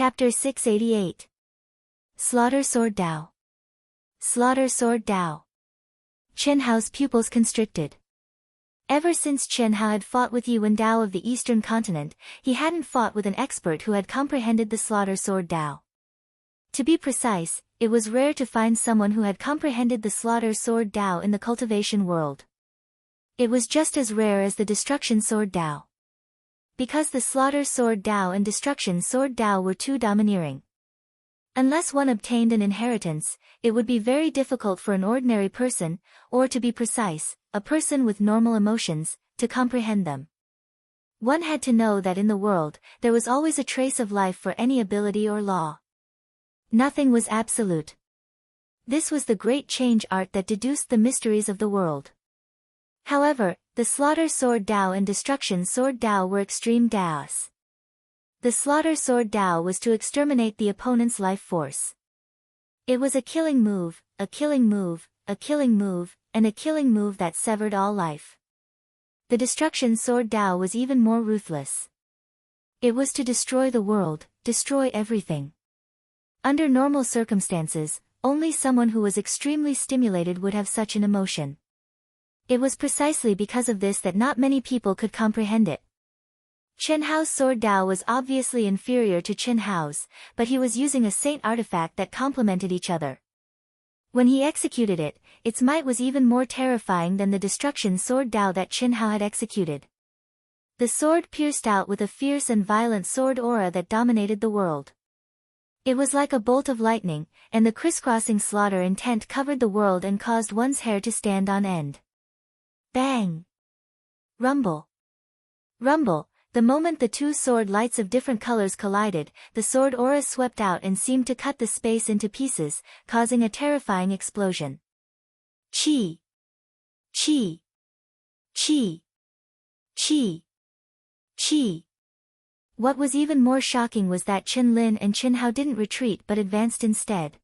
Chapter 688. Slaughter Sword Dao. Slaughter Sword Dao. Chen Hao's pupils constricted. Ever since Chen Hao had fought with Yuan Dao of the Eastern Continent, he hadn't fought with an expert who had comprehended the Slaughter Sword Dao. To be precise, it was rare to find someone who had comprehended the Slaughter Sword Dao in the cultivation world. It was just as rare as the Destruction Sword Dao. Because the Slaughter Sword Dao and Destruction Sword Dao were too domineering. Unless one obtained an inheritance, it would be very difficult for an ordinary person, or to be precise, a person with normal emotions, to comprehend them. One had to know that in the world, there was always a trace of life for any ability or law. Nothing was absolute. This was the great change art that deduced the mysteries of the world. However, the Slaughter Sword Dao and Destruction Sword Dao were extreme Daos. The Slaughter Sword Dao was to exterminate the opponent's life force. It was a killing move, a killing move, a killing move, and a killing move that severed all life. The Destruction Sword Dao was even more ruthless. It was to destroy the world, destroy everything. Under normal circumstances, only someone who was extremely stimulated would have such an emotion. It was precisely because of this that not many people could comprehend it. Chen Hao's Sword Dao was obviously inferior to Chen Hao's, but he was using a saint artifact that complemented each other. When he executed it, its might was even more terrifying than the Destruction Sword Dao that Chen Hao had executed. The sword pierced out with a fierce and violent sword aura that dominated the world. It was like a bolt of lightning, and the crisscrossing slaughter intent covered the world and caused one's hair to stand on end. Bang! Rumble! Rumble! The moment the two sword lights of different colors collided, the sword aura swept out and seemed to cut the space into pieces, causing a terrifying explosion. Chi! Chi! Chi! Chi! Chi! What was even more shocking was that Chen Lin and Chen Hao didn't retreat but advanced instead.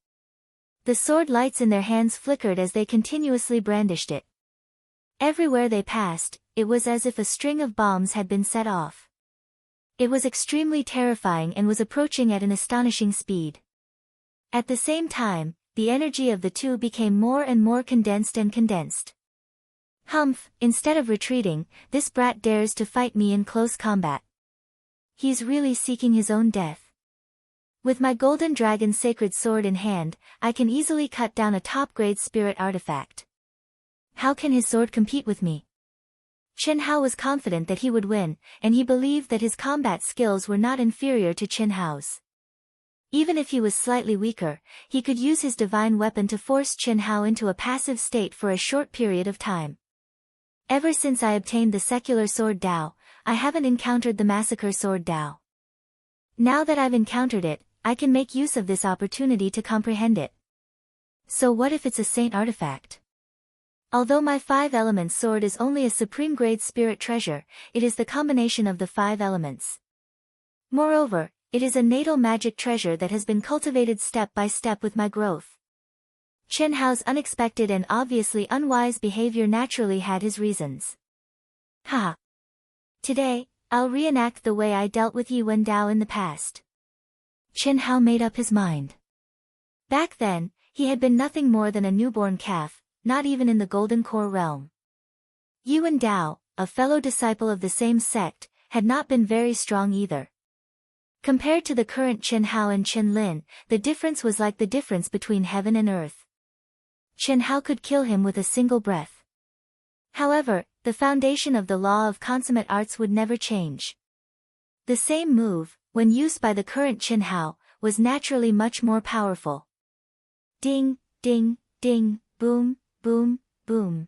The sword lights in their hands flickered as they continuously brandished it. Everywhere they passed, it was as if a string of bombs had been set off. It was extremely terrifying and was approaching at an astonishing speed. At the same time, the energy of the two became more and more condensed and condensed. Humph, instead of retreating, this brat dares to fight me in close combat. He's really seeking his own death. With my golden dragon sacred sword in hand, I can easily cut down a top-grade spirit artifact. How can his sword compete with me? Chen Hao was confident that he would win, and he believed that his combat skills were not inferior to Chen Hao's. Even if he was slightly weaker, he could use his divine weapon to force Chen Hao into a passive state for a short period of time. Ever since I obtained the Secular Sword Dao, I haven't encountered the Massacre Sword Dao. Now that I've encountered it, I can make use of this opportunity to comprehend it. So what if it's a saint artifact? Although my 5 elements sword is only a supreme grade spirit treasure, it is the combination of the 5 elements. Moreover, it is a natal magic treasure that has been cultivated step by step with my growth. Chen Hao's unexpected and obviously unwise behavior naturally had his reasons. Ha! Today, I'll reenact the way I dealt with Yuan Dao in the past. Chen Hao made up his mind. Back then, he had been nothing more than a newborn calf, not even in the Golden Core realm. Yuan Dao, a fellow disciple of the same sect, had not been very strong either. Compared to the current Chen Hao and Chen Lin, the difference was like the difference between heaven and earth. Chen Hao could kill him with a single breath. However, the foundation of the law of consummate arts would never change. The same move, when used by the current Chen Hao, was naturally much more powerful. Ding, ding, ding, boom, boom, boom.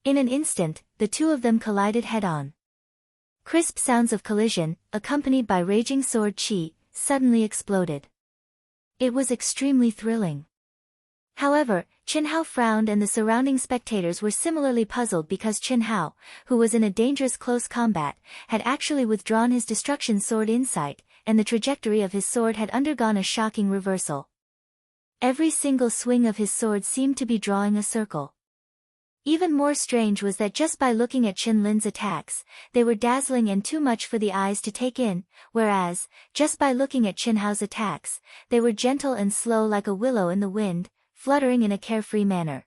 In an instant, the two of them collided head-on. Crisp sounds of collision, accompanied by raging sword chi, suddenly exploded. It was extremely thrilling. However, Chen Hao frowned and the surrounding spectators were similarly puzzled because Chen Hao, who was in a dangerous close combat, had actually withdrawn his destruction sword insight, and the trajectory of his sword had undergone a shocking reversal. Every single swing of his sword seemed to be drawing a circle. Even more strange was that just by looking at Qin Lin's attacks, they were dazzling and too much for the eyes to take in, whereas, just by looking at Qin Hao's attacks, they were gentle and slow like a willow in the wind, fluttering in a carefree manner.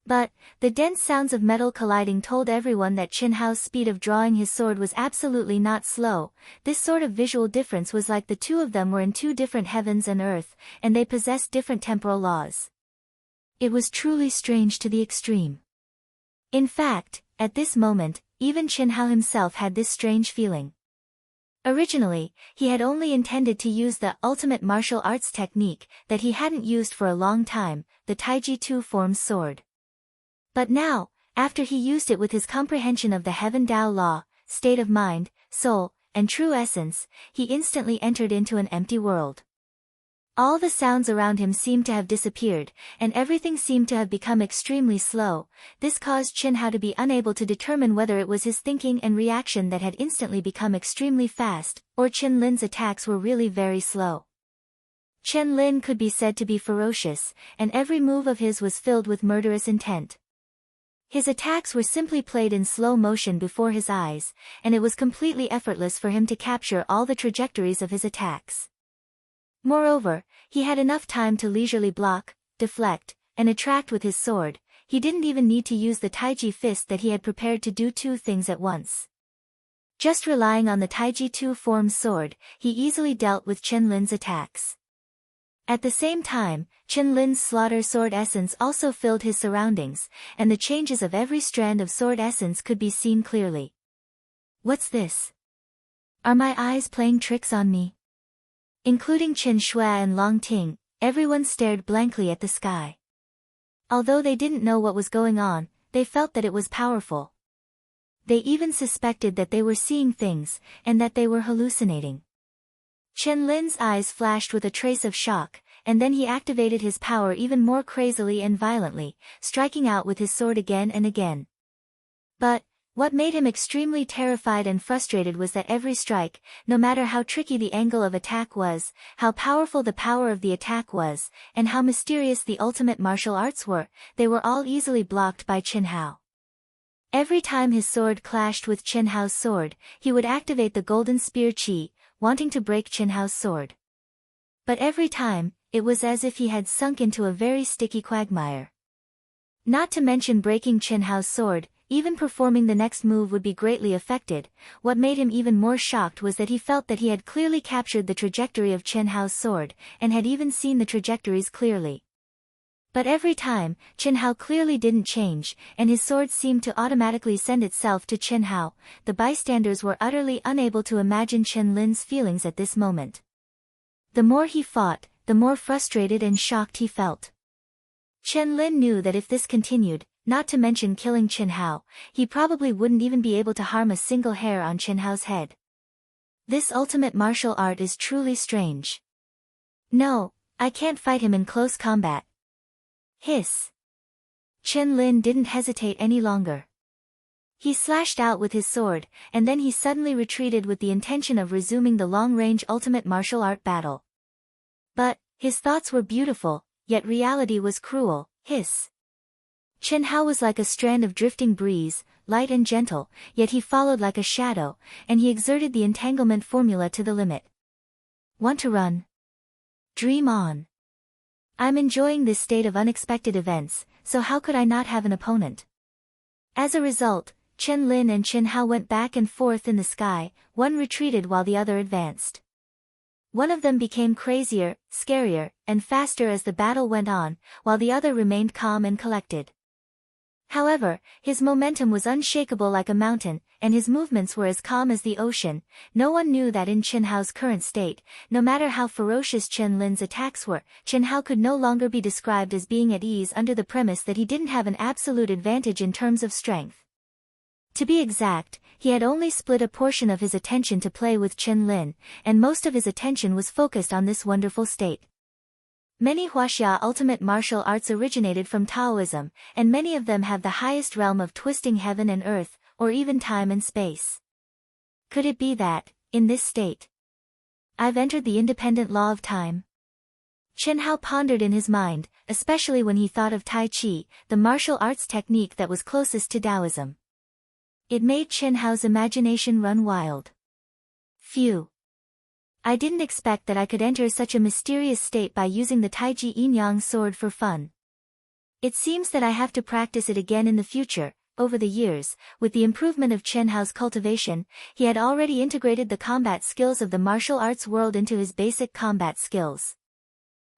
But, the dense sounds of metal colliding told everyone that Qin Hao's speed of drawing his sword was absolutely not slow. This sort of visual difference was like the two of them were in two different heavens and earth, and they possessed different temporal laws. It was truly strange to the extreme. In fact, at this moment, even Qin Hao himself had this strange feeling. Originally, he had only intended to use the ultimate martial arts technique that he hadn't used for a long time, the Taiji Two Forms sword. But now, after he used it with his comprehension of the Heaven Tao law, state of mind, soul, and true essence, he instantly entered into an empty world. All the sounds around him seemed to have disappeared, and everything seemed to have become extremely slow. This caused Qin Hao to be unable to determine whether it was his thinking and reaction that had instantly become extremely fast, or Qin Lin's attacks were really very slow. Qin Lin could be said to be ferocious, and every move of his was filled with murderous intent. His attacks were simply played in slow motion before his eyes, and it was completely effortless for him to capture all the trajectories of his attacks. Moreover, he had enough time to leisurely block, deflect, and attract with his sword. He didn't even need to use the Taiji fist that he had prepared to do two things at once. Just relying on the Taiji Two Forms sword, he easily dealt with Qin Lin's attacks. At the same time, Qin Lin's slaughter sword essence also filled his surroundings, and the changes of every strand of sword essence could be seen clearly. What's this? Are my eyes playing tricks on me? Including Qin Shui and Long Ting, everyone stared blankly at the sky. Although they didn't know what was going on, they felt that it was powerful. They even suspected that they were seeing things, and that they were hallucinating. Qin Lin's eyes flashed with a trace of shock, and then he activated his power even more crazily and violently, striking out with his sword again and again. But, what made him extremely terrified and frustrated was that every strike, no matter how tricky the angle of attack was, how powerful the power of the attack was, and how mysterious the ultimate martial arts were, they were all easily blocked by Qin Hao. Every time his sword clashed with Qin Hao's sword, he would activate the golden spear chi, wanting to break Qin Hao's sword. But every time, it was as if he had sunk into a very sticky quagmire. Not to mention breaking Qin Hao's sword, even performing the next move would be greatly affected. What made him even more shocked was that he felt that he had clearly captured the trajectory of Qin Hao's sword, and had even seen the trajectories clearly. But every time, Qin Hao clearly didn't change, and his sword seemed to automatically send itself to Qin Hao. The bystanders were utterly unable to imagine Qin Lin's feelings at this moment. The more he fought, the more frustrated and shocked he felt. Qin Lin knew that if this continued, not to mention killing Qin Hao, he probably wouldn't even be able to harm a single hair on Qin Hao's head. This ultimate martial art is truly strange. No, I can't fight him in close combat. Hiss. Qin Lin didn't hesitate any longer. He slashed out with his sword, and then he suddenly retreated with the intention of resuming the long-range ultimate martial art battle. But, his thoughts were beautiful, yet reality was cruel. Hiss. Qin Hao was like a strand of drifting breeze, light and gentle, yet he followed like a shadow, and he exerted the entanglement formula to the limit. Want to run? Dream on. I'm enjoying this state of unexpected events, so how could I not have an opponent? As a result, Qin Lin and Qin Hao went back and forth in the sky, one retreated while the other advanced. One of them became crazier, scarier, and faster as the battle went on, while the other remained calm and collected. However, his momentum was unshakable like a mountain, and his movements were as calm as the ocean. No one knew that in Qin Hao's current state, no matter how ferocious Qin Lin's attacks were, Qin Hao could no longer be described as being at ease under the premise that he didn't have an absolute advantage in terms of strength. To be exact, he had only split a portion of his attention to play with Qin Lin, and most of his attention was focused on this wonderful state. Many Huaxia ultimate martial arts originated from Taoism, and many of them have the highest realm of twisting heaven and earth, or even time and space. Could it be that, in this state, I've entered the independent law of time? Chen Hao pondered in his mind, especially when he thought of Tai Chi, the martial arts technique that was closest to Taoism. It made Chen Hao's imagination run wild. Phew! I didn't expect that I could enter such a mysterious state by using the Taiji Yin-Yang sword for fun. It seems that I have to practice it again in the future. Over the years, with the improvement of Chen Hao's cultivation, he had already integrated the combat skills of the martial arts world into his basic combat skills.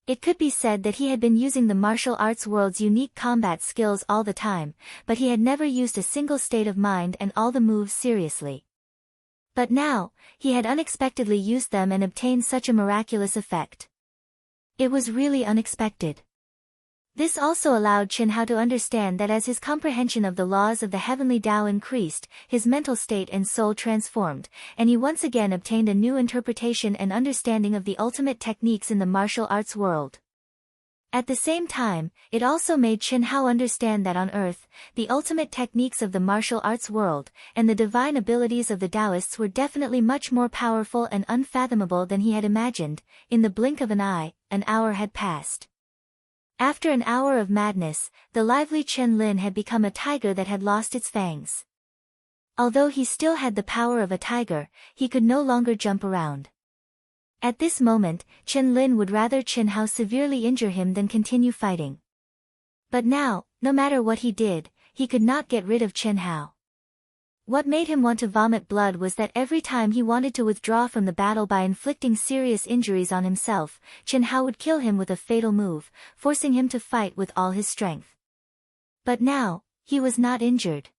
It could be said that he had been using the martial arts world's unique combat skills all the time, but he had never used a single state of mind and all the moves seriously. But now, he had unexpectedly used them and obtained such a miraculous effect. It was really unexpected. This also allowed Chen Hao to understand that as his comprehension of the laws of the heavenly Tao increased, his mental state and soul transformed, and he once again obtained a new interpretation and understanding of the ultimate techniques in the martial arts world. At the same time, it also made Chen Hao understand that on Earth, the ultimate techniques of the martial arts world, and the divine abilities of the Taoists were definitely much more powerful and unfathomable than he had imagined. In the blink of an eye, an hour had passed. After an hour of madness, the lively Chen Lin had become a tiger that had lost its fangs. Although he still had the power of a tiger, he could no longer jump around. At this moment, Chen Lin would rather Chen Hao severely injure him than continue fighting. But now, no matter what he did, he could not get rid of Chen Hao. What made him want to vomit blood was that every time he wanted to withdraw from the battle by inflicting serious injuries on himself, Chen Hao would kill him with a fatal move, forcing him to fight with all his strength. But now, he was not injured.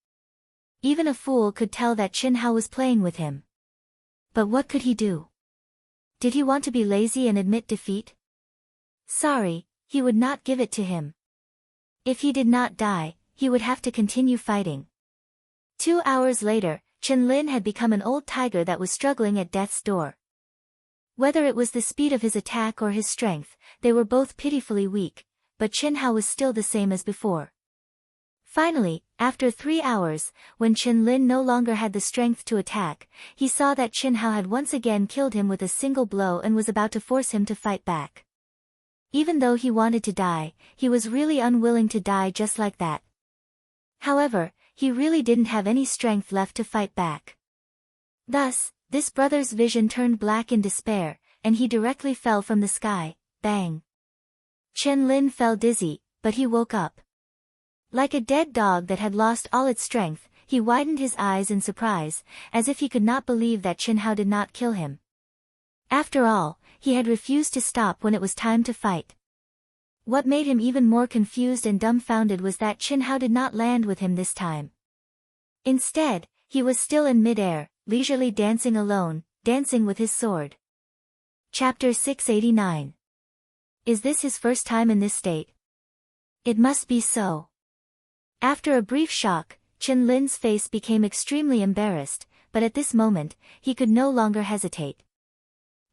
Even a fool could tell that Chen Hao was playing with him. But what could he do? Did he want to be lazy and admit defeat? Sorry, he would not give it to him. If he did not die, he would have to continue fighting. 2 hours later, Chen Lin had become an old tiger that was struggling at death's door. Whether it was the speed of his attack or his strength, they were both pitifully weak, but Chen Hao was still the same as before. Finally, after 3 hours, when Chen Lin no longer had the strength to attack, he saw that Chen Hao had once again killed him with a single blow and was about to force him to fight back. Even though he wanted to die, he was really unwilling to die just like that. However, he really didn't have any strength left to fight back. Thus, this brother's vision turned black in despair, and he directly fell from the sky. Bang! Chen Lin fell dizzy, but he woke up. Like a dead dog that had lost all its strength, he widened his eyes in surprise, as if he could not believe that Chen Hao did not kill him. After all, he had refused to stop when it was time to fight. What made him even more confused and dumbfounded was that Chen Hao did not land with him this time. Instead, he was still in mid-air, leisurely dancing alone, dancing with his sword. Chapter 689. Is this his first time in this state? It must be so. After a brief shock, Chen Lin's face became extremely embarrassed, but at this moment, he could no longer hesitate.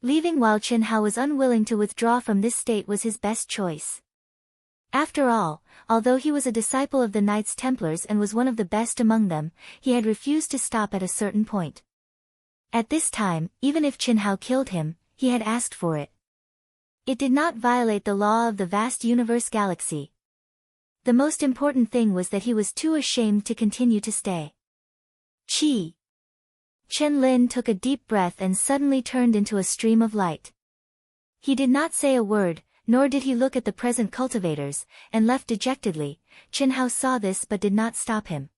Leaving while Chen Hao was unwilling to withdraw from this state was his best choice. After all, although he was a disciple of the Knights Templars and was one of the best among them, he had refused to stop at a certain point. At this time, even if Chen Hao killed him, he had asked for it. It did not violate the law of the vast universe galaxy. The most important thing was that he was too ashamed to continue to stay. Chi! Chen Lin took a deep breath and suddenly turned into a stream of light. He did not say a word, nor did he look at the present cultivators, and left dejectedly. Chen Hao saw this but did not stop him.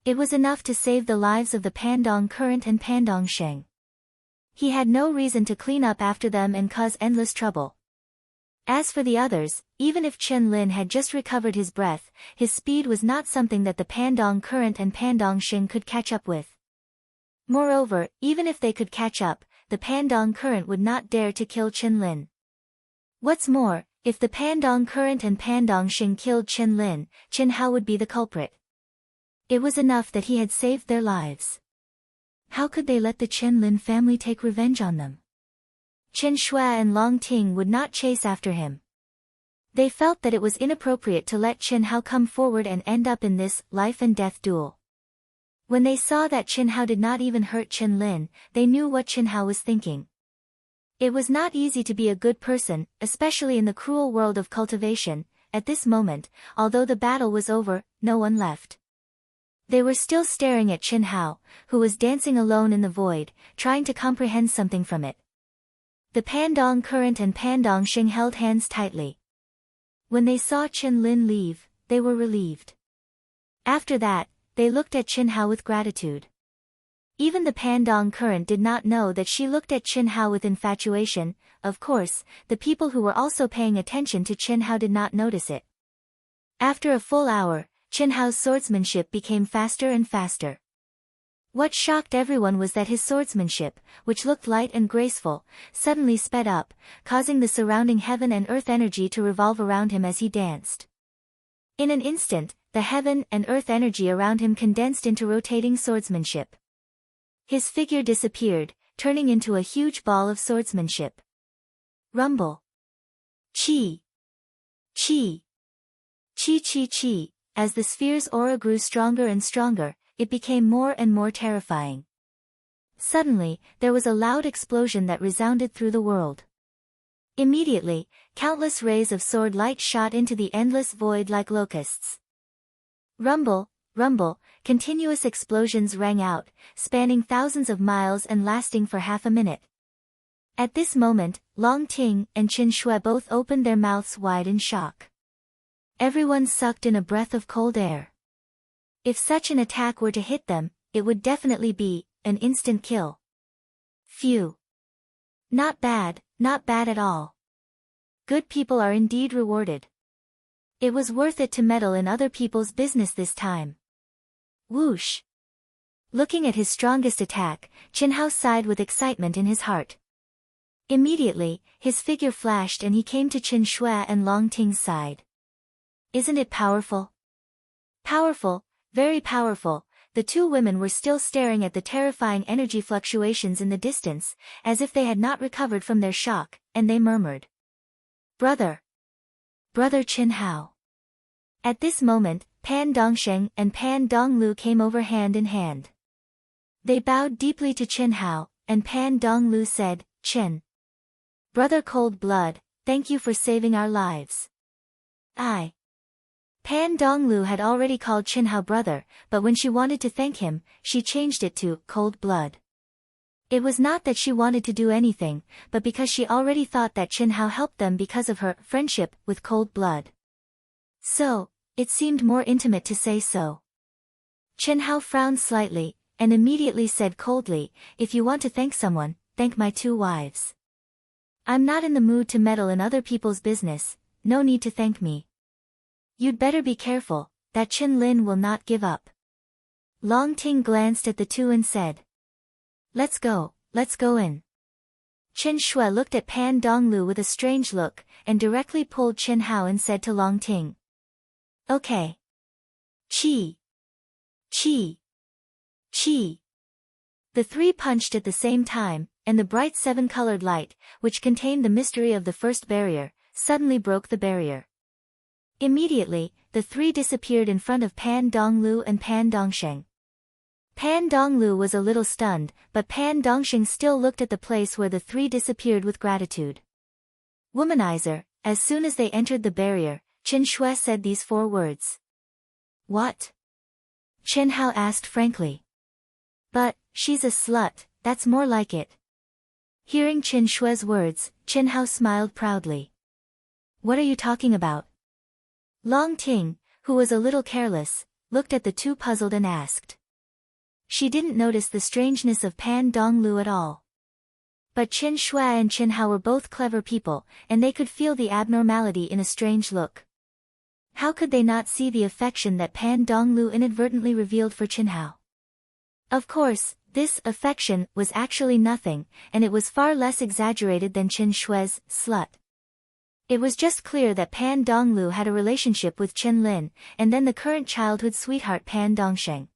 It was enough to save the lives of the Pandong Current and Pandong Sheng. He had no reason to clean up after them and cause endless trouble. As for the others, even if Chen Lin had just recovered his breath, his speed was not something that the Pandong Current and Pandong Sheng could catch up with. Moreover, even if they could catch up, the Pandong Current would not dare to kill Chen Lin. What's more, if the Pandong Current and Pandong Sheng killed Chen Lin, Chen Hao would be the culprit. It was enough that he had saved their lives. How could they let the Chen Lin family take revenge on them? Chen Shui and Long Ting would not chase after him. They felt that it was inappropriate to let Chen Hao come forward and end up in this life-and-death duel. When they saw that Chen Hao did not even hurt Chen Lin, they knew what Chen Hao was thinking. It was not easy to be a good person, especially in the cruel world of cultivation. At this moment, although the battle was over, no one left. They were still staring at Qin Hao, who was dancing alone in the void, trying to comprehend something from it. The Pandong Current and Pandong Xing held hands tightly. When they saw Qin Lin leave, they were relieved. After that, they looked at Qin Hao with gratitude. Even the Pandong Current did not know that she looked at Qin Hao with infatuation. Of course, the people who were also paying attention to Qin Hao did not notice it. After a full hour, Qin Hao's swordsmanship became faster and faster. What shocked everyone was that his swordsmanship, which looked light and graceful, suddenly sped up, causing the surrounding heaven and earth energy to revolve around him as he danced. In an instant, the heaven and earth energy around him condensed into rotating swordsmanship. His figure disappeared, turning into a huge ball of swordsmanship. Rumble. Chi. Chi. Chi chi chi. As the sphere's aura grew stronger and stronger, it became more and more terrifying. Suddenly, there was a loud explosion that resounded through the world. Immediately, countless rays of sword light shot into the endless void like locusts. Rumble, rumble, continuous explosions rang out, spanning thousands of miles and lasting for half a minute. At this moment, Long Ting and Qin Shui both opened their mouths wide in shock. Everyone sucked in a breath of cold air. If such an attack were to hit them, it would definitely be an instant kill. Phew. Not bad at all. Good people are indeed rewarded. It was worth it to meddle in other people's business this time. Whoosh. Looking at his strongest attack, Qin Hao sighed with excitement in his heart. Immediately, his figure flashed and he came to Qin Shui and Long Ting's side. Isn't it powerful? Powerful, very powerful. The two women were still staring at the terrifying energy fluctuations in the distance, as if they had not recovered from their shock, and they murmured. Brother! Brother Qin Hao! At this moment, Pan Dongsheng and Pan Donglu came over hand in hand. They bowed deeply to Qin Hao, and Pan Donglu said, Qin. Brother Cold Blood, thank you for saving our lives. Pan Donglu had already called Qin Hao brother, but when she wanted to thank him, she changed it to Cold Blood. It was not that she wanted to do anything, but because she already thought that Qin Hao helped them because of her friendship with Cold Blood. So, it seemed more intimate to say so. Qin Hao frowned slightly, and immediately said coldly, if you want to thank someone, thank my two wives. I'm not in the mood to meddle in other people's business, no need to thank me. You'd better be careful, that Qin Lin will not give up. Long Ting glanced at the two and said. Let's go in. Qin Shui looked at Pan Donglu with a strange look, and directly pulled Qin Hao and said to Long Ting. Okay. Chi. Chi. Chi. The three punched at the same time, and the bright seven-colored light, which contained the mystery of the first barrier, suddenly broke the barrier. Immediately, the three disappeared in front of Pan Donglu and Pan Dongsheng. Pan Donglu was a little stunned, but Pan Dongsheng still looked at the place where the three disappeared with gratitude. Womanizer, as soon as they entered the barrier, Qin Shui said these 4 words. What? Qin Hao asked frankly. But, she's a slut, that's more like it. Hearing Qin Shui's words, Qin Hao smiled proudly. What are you talking about? Long Ting, who was a little careless, looked at the two puzzled and asked. She didn't notice the strangeness of Pan Donglu at all. But Qin Shui and Qin Hao were both clever people, and they could feel the abnormality in a strange look. How could they not see the affection that Pan Donglu inadvertently revealed for Qin Hao? Of course, this affection was actually nothing, and it was far less exaggerated than Qin Shui's slut. It was just clear that Pan Donglu had a relationship with Qin Lin, and then the current childhood sweetheart Pan Dongsheng.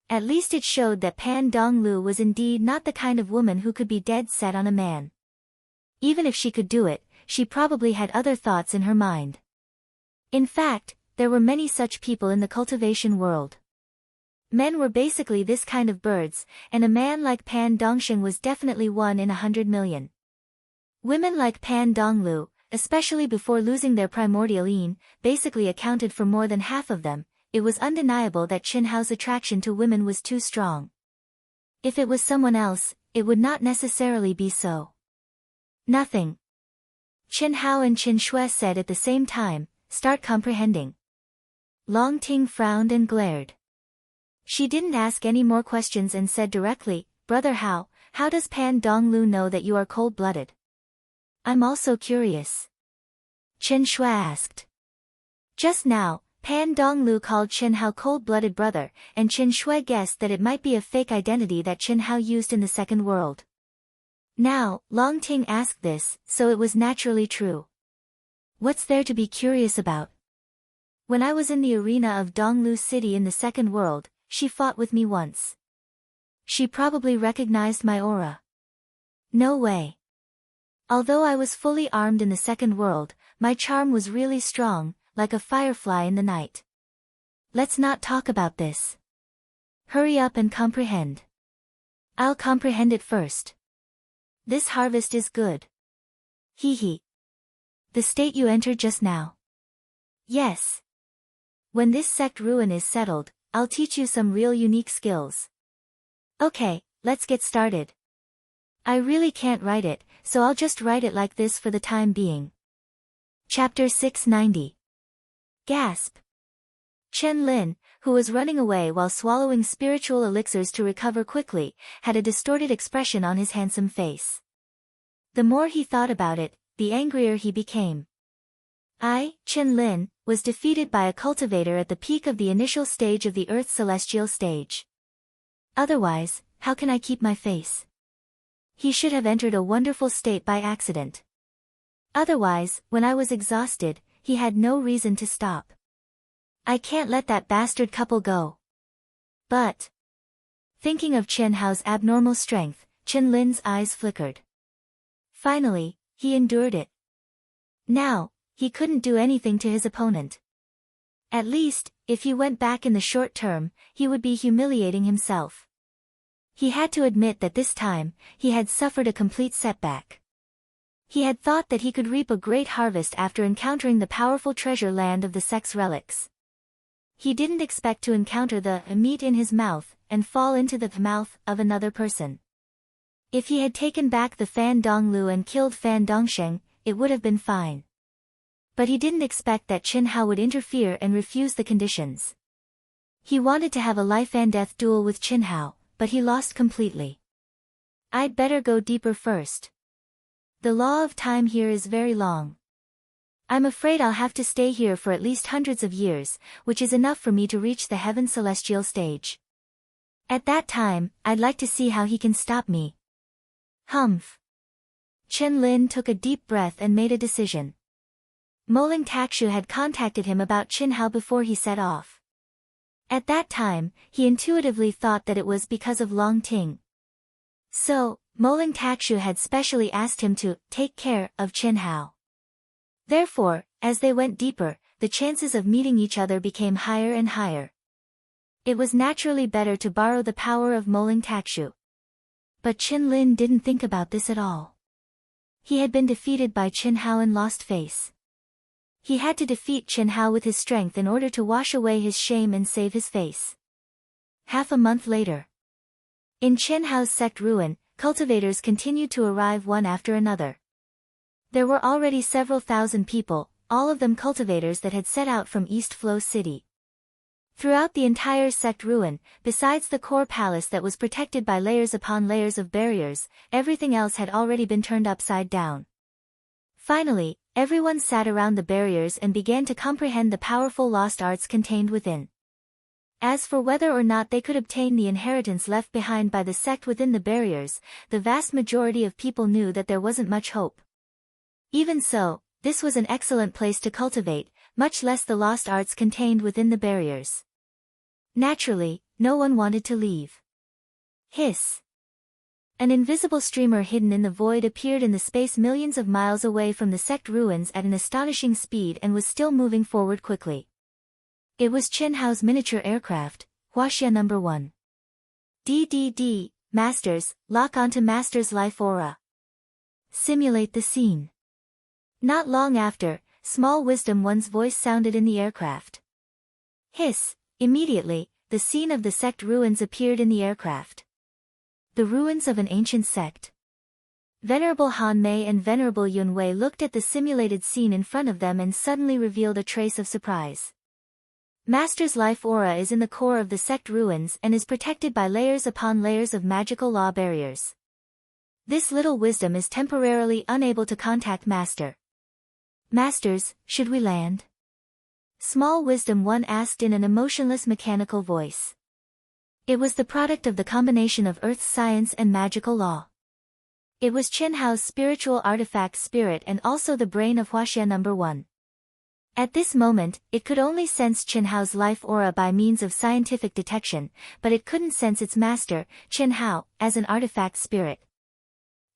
At least it showed that Pan Donglu was indeed not the kind of woman who could be dead set on a man. Even if she could do it, she probably had other thoughts in her mind. In fact, there were many such people in the cultivation world. Men were basically this kind of birds, and a man like Pan Dongsheng was definitely one in 100 million. Women like Pan Donglu, especially before losing their primordial yin, basically accounted for more than half of them. It was undeniable that Qin Hao's attraction to women was too strong. If it was someone else, it would not necessarily be so. Nothing. Qin Hao and Qin Shui said at the same time, "Start comprehending." Long Ting frowned and glared. She didn't ask any more questions and said directly, "Brother Hao, how does Pan Donglu know that you are cold-blooded?" "I'm also curious," Qin Shui asked. Just now, Pan Donglu called Qin Hao cold-blooded brother, and Qin Shui guessed that it might be a fake identity that Qin Hao used in the second world. Now, Long Ting asked this, so it was naturally true. What's there to be curious about? When I was in the arena of Donglu City in the second world, she fought with me once. She probably recognized my aura. No way. Although I was fully armed in the second world, my charm was really strong, like a firefly in the night. Let's not talk about this. Hurry up and comprehend. I'll comprehend it first. This harvest is good. Hee hee. The state you entered just now. Yes. When this sect ruin is settled, I'll teach you some real unique skills. Okay, let's get started. I really can't write it, so I'll just write it like this for the time being. Chapter 690. Gasp. Chen Lin, who was running away while swallowing spiritual elixirs to recover quickly, had a distorted expression on his handsome face. The more he thought about it, the angrier he became. I, Chen Lin, was defeated by a cultivator at the peak of the initial stage of the Earth's celestial stage. Otherwise, how can I keep my face? He should have entered a wonderful state by accident. Otherwise, when I was exhausted, he had no reason to stop. I can't let that bastard couple go. But, thinking of Qin Hao's abnormal strength, Chen Lin's eyes flickered. Finally, he endured it. Now, he couldn't do anything to his opponent. At least, if he went back in the short term, he would be humiliating himself. He had to admit that this time, he had suffered a complete setback. He had thought that he could reap a great harvest after encountering the powerful treasure land of the sect's relics. He didn't expect to encounter the meat in his mouth and fall into the mouth of another person. If he had taken back the Fan Donglu and killed Fan Dongsheng, it would have been fine. But he didn't expect that Qin Hao would interfere and refuse the conditions. He wanted to have a life-and-death duel with Qin Hao, but he lost completely. I'd better go deeper first. The law of time here is very long. I'm afraid I'll have to stay here for at least hundreds of years, which is enough for me to reach the heaven celestial stage. At that time, I'd like to see how he can stop me. Humph. Chen Lin took a deep breath and made a decision. Moling Takshu had contacted him about Qin Hao before he set off. At that time, he intuitively thought that it was because of Long Ting. So, Moling Takshu had specially asked him to take care of Qin Hao. Therefore, as they went deeper, the chances of meeting each other became higher and higher. It was naturally better to borrow the power of Moling Takshu. But Chen Lin didn't think about this at all. He had been defeated by Qin Hao and lost face. He had to defeat Qin Hao with his strength in order to wash away his shame and save his face. Half a month later. In Qin Hao's sect ruin, cultivators continued to arrive one after another. There were already several thousand people, all of them cultivators that had set out from East Flow City. Throughout the entire sect ruin, besides the core palace that was protected by layers upon layers of barriers, everything else had already been turned upside down. Finally, everyone sat around the barriers and began to comprehend the powerful lost arts contained within. As for whether or not they could obtain the inheritance left behind by the sect within the barriers, the vast majority of people knew that there wasn't much hope. Even so, this was an excellent place to cultivate, much less the lost arts contained within the barriers. Naturally, no one wanted to leave. Hiss. An invisible streamer hidden in the void appeared in the space millions of miles away from the sect ruins at an astonishing speed and was still moving forward quickly. It was Qin Hao's miniature aircraft, Huaxia No. 1. DDD, Masters, lock onto Master's life aura. Simulate the scene. Not long after, Small Wisdom One's voice sounded in the aircraft. Hiss! Immediately, the scene of the sect ruins appeared in the aircraft. The ruins of an ancient sect. Venerable Han Mei and Venerable Yun Wei looked at the simulated scene in front of them and suddenly revealed a trace of surprise. Master's life aura is in the core of the sect ruins and is protected by layers upon layers of magical law barriers. This little wisdom is temporarily unable to contact Master. Masters, should we land? Small Wisdom One asked in an emotionless mechanical voice. It was the product of the combination of Earth's science and magical law. It was Qin Hao's spiritual artifact spirit and also the brain of Huaxia No. 1. At this moment, it could only sense Qin Hao's life aura by means of scientific detection, but it couldn't sense its master, Qin Hao, as an artifact spirit.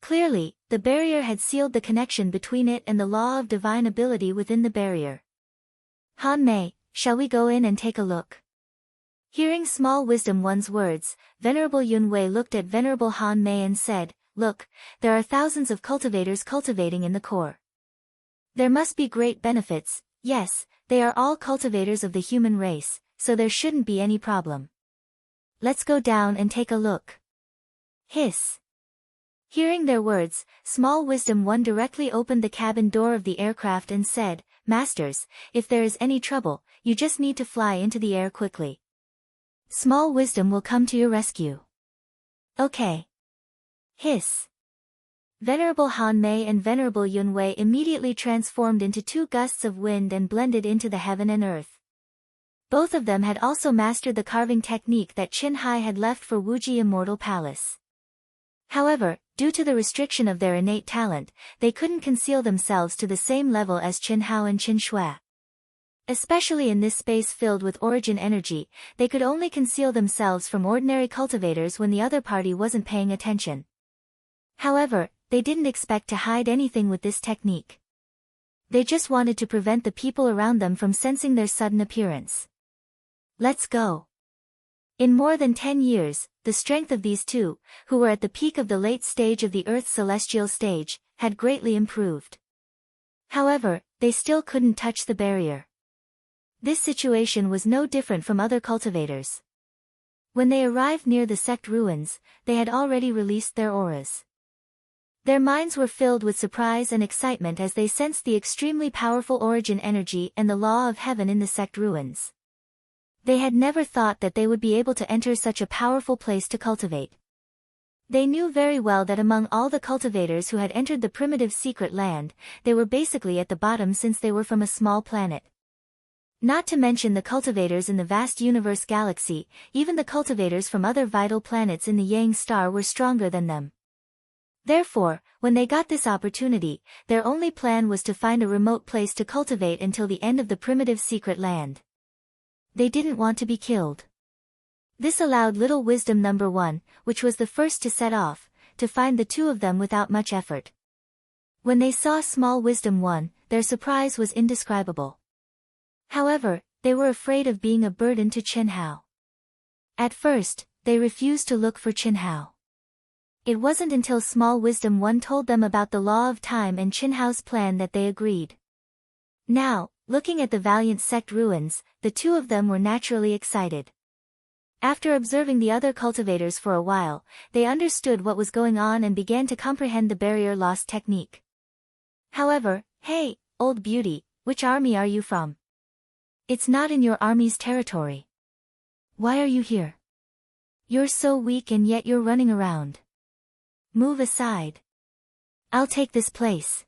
Clearly, the barrier had sealed the connection between it and the law of divine ability within the barrier. Han Mei, shall we go in and take a look? Hearing Small Wisdom One's words, Venerable Yun Wei looked at Venerable Han Mei and said, Look, there are thousands of cultivators cultivating in the core. There must be great benefits. Yes, they are all cultivators of the human race, so there shouldn't be any problem. Let's go down and take a look. Hiss. Hearing their words, Small Wisdom One directly opened the cabin door of the aircraft and said, Masters, if there is any trouble, you just need to fly into the air quickly. Small Wisdom will come to your rescue. Okay. Hiss. Venerable Han Mei and Venerable Yun Wei immediately transformed into two gusts of wind and blended into the heaven and earth. Both of them had also mastered the carving technique that Qin Hai had left for Wuji Immortal Palace. However, due to the restriction of their innate talent, they couldn't conceal themselves to the same level as Qin Hao and Qin Shui. Especially in this space filled with origin energy, they could only conceal themselves from ordinary cultivators when the other party wasn't paying attention. However, they didn't expect to hide anything with this technique. They just wanted to prevent the people around them from sensing their sudden appearance. Let's go. In more than 10 years, the strength of these two, who were at the peak of the late stage of the Earth's celestial stage, had greatly improved. However, they still couldn't touch the barrier. This situation was no different from other cultivators. When they arrived near the sect ruins, they had already released their auras. Their minds were filled with surprise and excitement as they sensed the extremely powerful origin energy and the law of heaven in the sect ruins. They had never thought that they would be able to enter such a powerful place to cultivate. They knew very well that among all the cultivators who had entered the primitive secret land, they were basically at the bottom since they were from a small planet. Not to mention the cultivators in the vast universe galaxy, even the cultivators from other vital planets in the Yang star were stronger than them. Therefore, when they got this opportunity, their only plan was to find a remote place to cultivate until the end of the primitive secret land. They didn't want to be killed. This allowed Little Wisdom No. 1, which was the first to set off, to find the two of them without much effort. When they saw Small Wisdom 1, their surprise was indescribable. However, they were afraid of being a burden to Qin Hao. At first, they refused to look for Qin Hao. It wasn't until Small Wisdom One told them about the law of time and Qin Hao's plan that they agreed. Now, looking at the valiant sect ruins, the two of them were naturally excited. After observing the other cultivators for a while, they understood what was going on and began to comprehend the barrier lost technique. However, hey, old beauty, which army are you from? It's not in your army's territory. Why are you here? You're so weak and yet you're running around. Move aside. I'll take this place.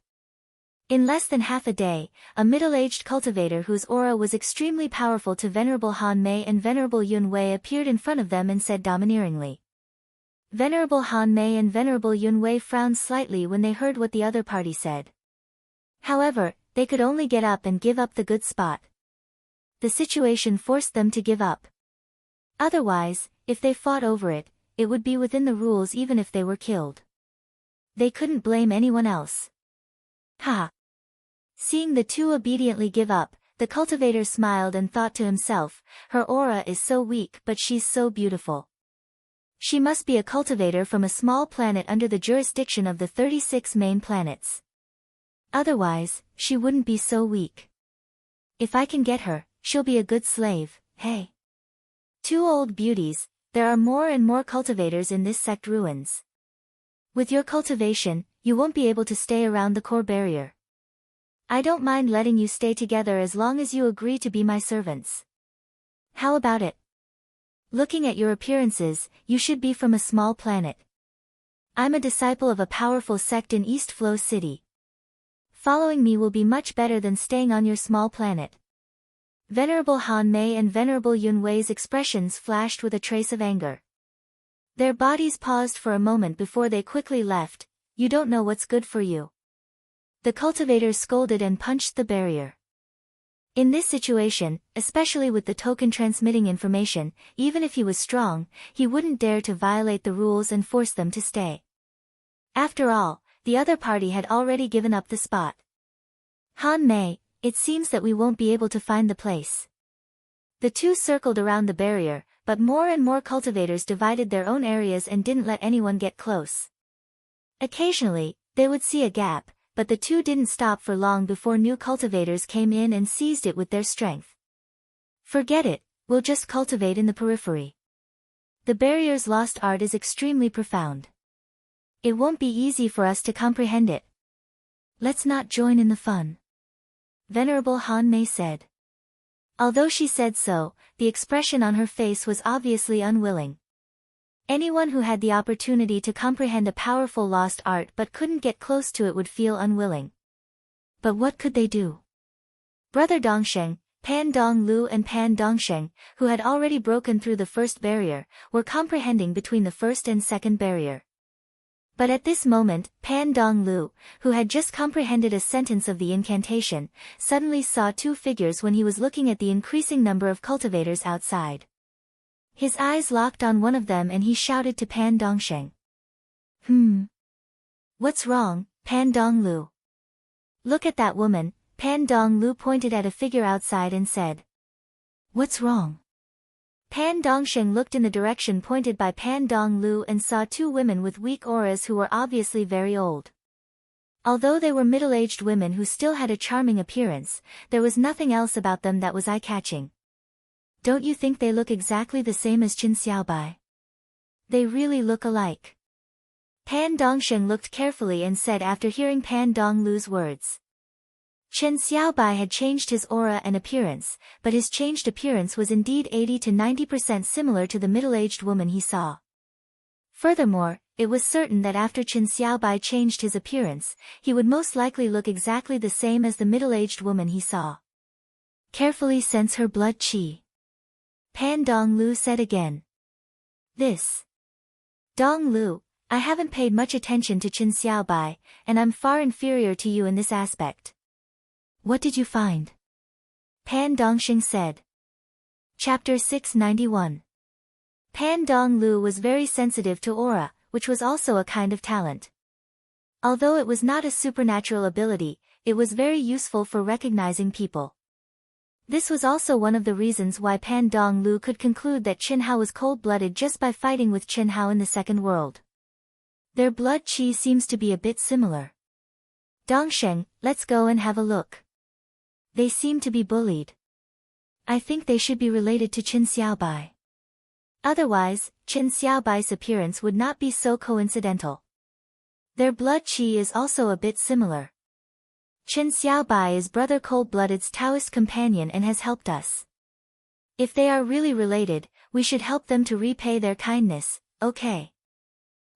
In less than half a day, a middle-aged cultivator whose aura was extremely powerful to Venerable Han Mei and Venerable Yun Wei appeared in front of them and said domineeringly. Venerable Han Mei and Venerable Yun Wei frowned slightly when they heard what the other party said. However, they could only get up and give up the good spot. The situation forced them to give up. Otherwise, if they fought over it, it would be within the rules even if they were killed. They couldn't blame anyone else. Ha! Seeing the two obediently give up, the cultivator smiled and thought to himself, her aura is so weak but she's so beautiful. She must be a cultivator from a small planet under the jurisdiction of the 36 main planets. Otherwise, she wouldn't be so weak. If I can get her, she'll be a good slave, hey. Two old beauties, there are more and more cultivators in this sect ruins. With your cultivation, you won't be able to stay around the core barrier. I don't mind letting you stay together as long as you agree to be my servants. How about it? Looking at your appearances, you should be from a small planet. I'm a disciple of a powerful sect in East Flow City. Following me will be much better than staying on your small planet. Venerable Han Mei and Venerable Yun Wei's expressions flashed with a trace of anger. Their bodies paused for a moment before they quickly left. You don't know what's good for you. The cultivators scolded and punched the barrier. In this situation, especially with the token transmitting information, even if he was strong, he wouldn't dare to violate the rules and force them to stay. After all, the other party had already given up the spot. Han Mei, it seems that we won't be able to find the place. The two circled around the barrier, but more and more cultivators divided their own areas and didn't let anyone get close. Occasionally, they would see a gap, but the two didn't stop for long before new cultivators came in and seized it with their strength. Forget it, we'll just cultivate in the periphery. The barrier's lost art is extremely profound. It won't be easy for us to comprehend it. Let's not join in the fun. Venerable Han Mei said. Although she said so, the expression on her face was obviously unwilling. Anyone who had the opportunity to comprehend a powerful lost art but couldn't get close to it would feel unwilling. But what could they do? Brother Dongsheng, Pan Dong Lu and Pan Dongsheng, who had already broken through the first barrier, were comprehending between the first and second barrier. But at this moment, Pan Dong Lu, who had just comprehended a sentence of the incantation, suddenly saw two figures when he was looking at the increasing number of cultivators outside. His eyes locked on one of them and he shouted to Pan Dongsheng. What's wrong, Pan Dong Lu? Look at that woman. Pan Dong Lu pointed at a figure outside and said. What's wrong? Pan Dongsheng looked in the direction pointed by Pan Dong Lu and saw two women with weak auras who were obviously very old. Although they were middle-aged women who still had a charming appearance, there was nothing else about them that was eye-catching. Don't you think they look exactly the same as Qin Xiaobai? They really look alike. Pan Dongsheng looked carefully and said after hearing Pan Dong Lu's words. Chen Xiaobai had changed his aura and appearance, but his changed appearance was indeed 80 to 90% similar to the middle-aged woman he saw. Furthermore, it was certain that after Chen Xiaobai changed his appearance, he would most likely look exactly the same as the middle-aged woman he saw. Carefully sense her blood qi. Pan Dong Lu said again. This. Dong Lu, I haven't paid much attention to Qin Xiaobai, and I'm far inferior to you in this aspect. What did you find? Pan Dongsheng said. Chapter 691. Pan Dong Lu was very sensitive to aura, which was also a kind of talent. Although it was not a supernatural ability, it was very useful for recognizing people. This was also one of the reasons why Pan Dong Lu could conclude that Qin Hao was cold-blooded just by fighting with Qin Hao in the second world. Their blood qi seems to be a bit similar. Dongsheng, let's go and have a look. They seem to be bullied. I think they should be related to Qin Xiaobai. Otherwise, Qin Xiaobai's appearance would not be so coincidental. Their blood qi is also a bit similar. Qin Xiaobai is Brother Cold-Blooded's Taoist companion and has helped us. If they are really related, we should help them to repay their kindness, okay?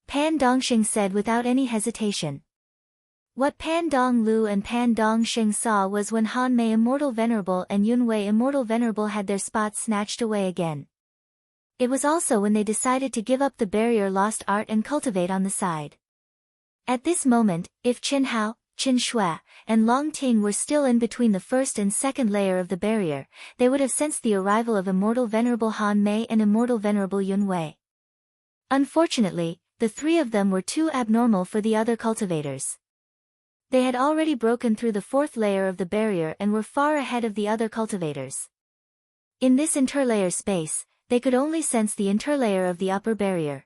Pan Dongsheng said without any hesitation. What Pan Dong Lu and Pan Dongsheng saw was when Han Mei Immortal Venerable and Yun Wei Immortal Venerable had their spots snatched away again. It was also when they decided to give up the barrier lost art and cultivate on the side. At this moment, if Qin Hao, Qin Shui, and Long Ting were still in between the first and second layer of the barrier, they would have sensed the arrival of Immortal Venerable Han Mei and Immortal Venerable Yun Wei. Unfortunately, the three of them were too abnormal for the other cultivators. They had already broken through the fourth layer of the barrier and were far ahead of the other cultivators. In this interlayer space, they could only sense the interlayer of the upper barrier.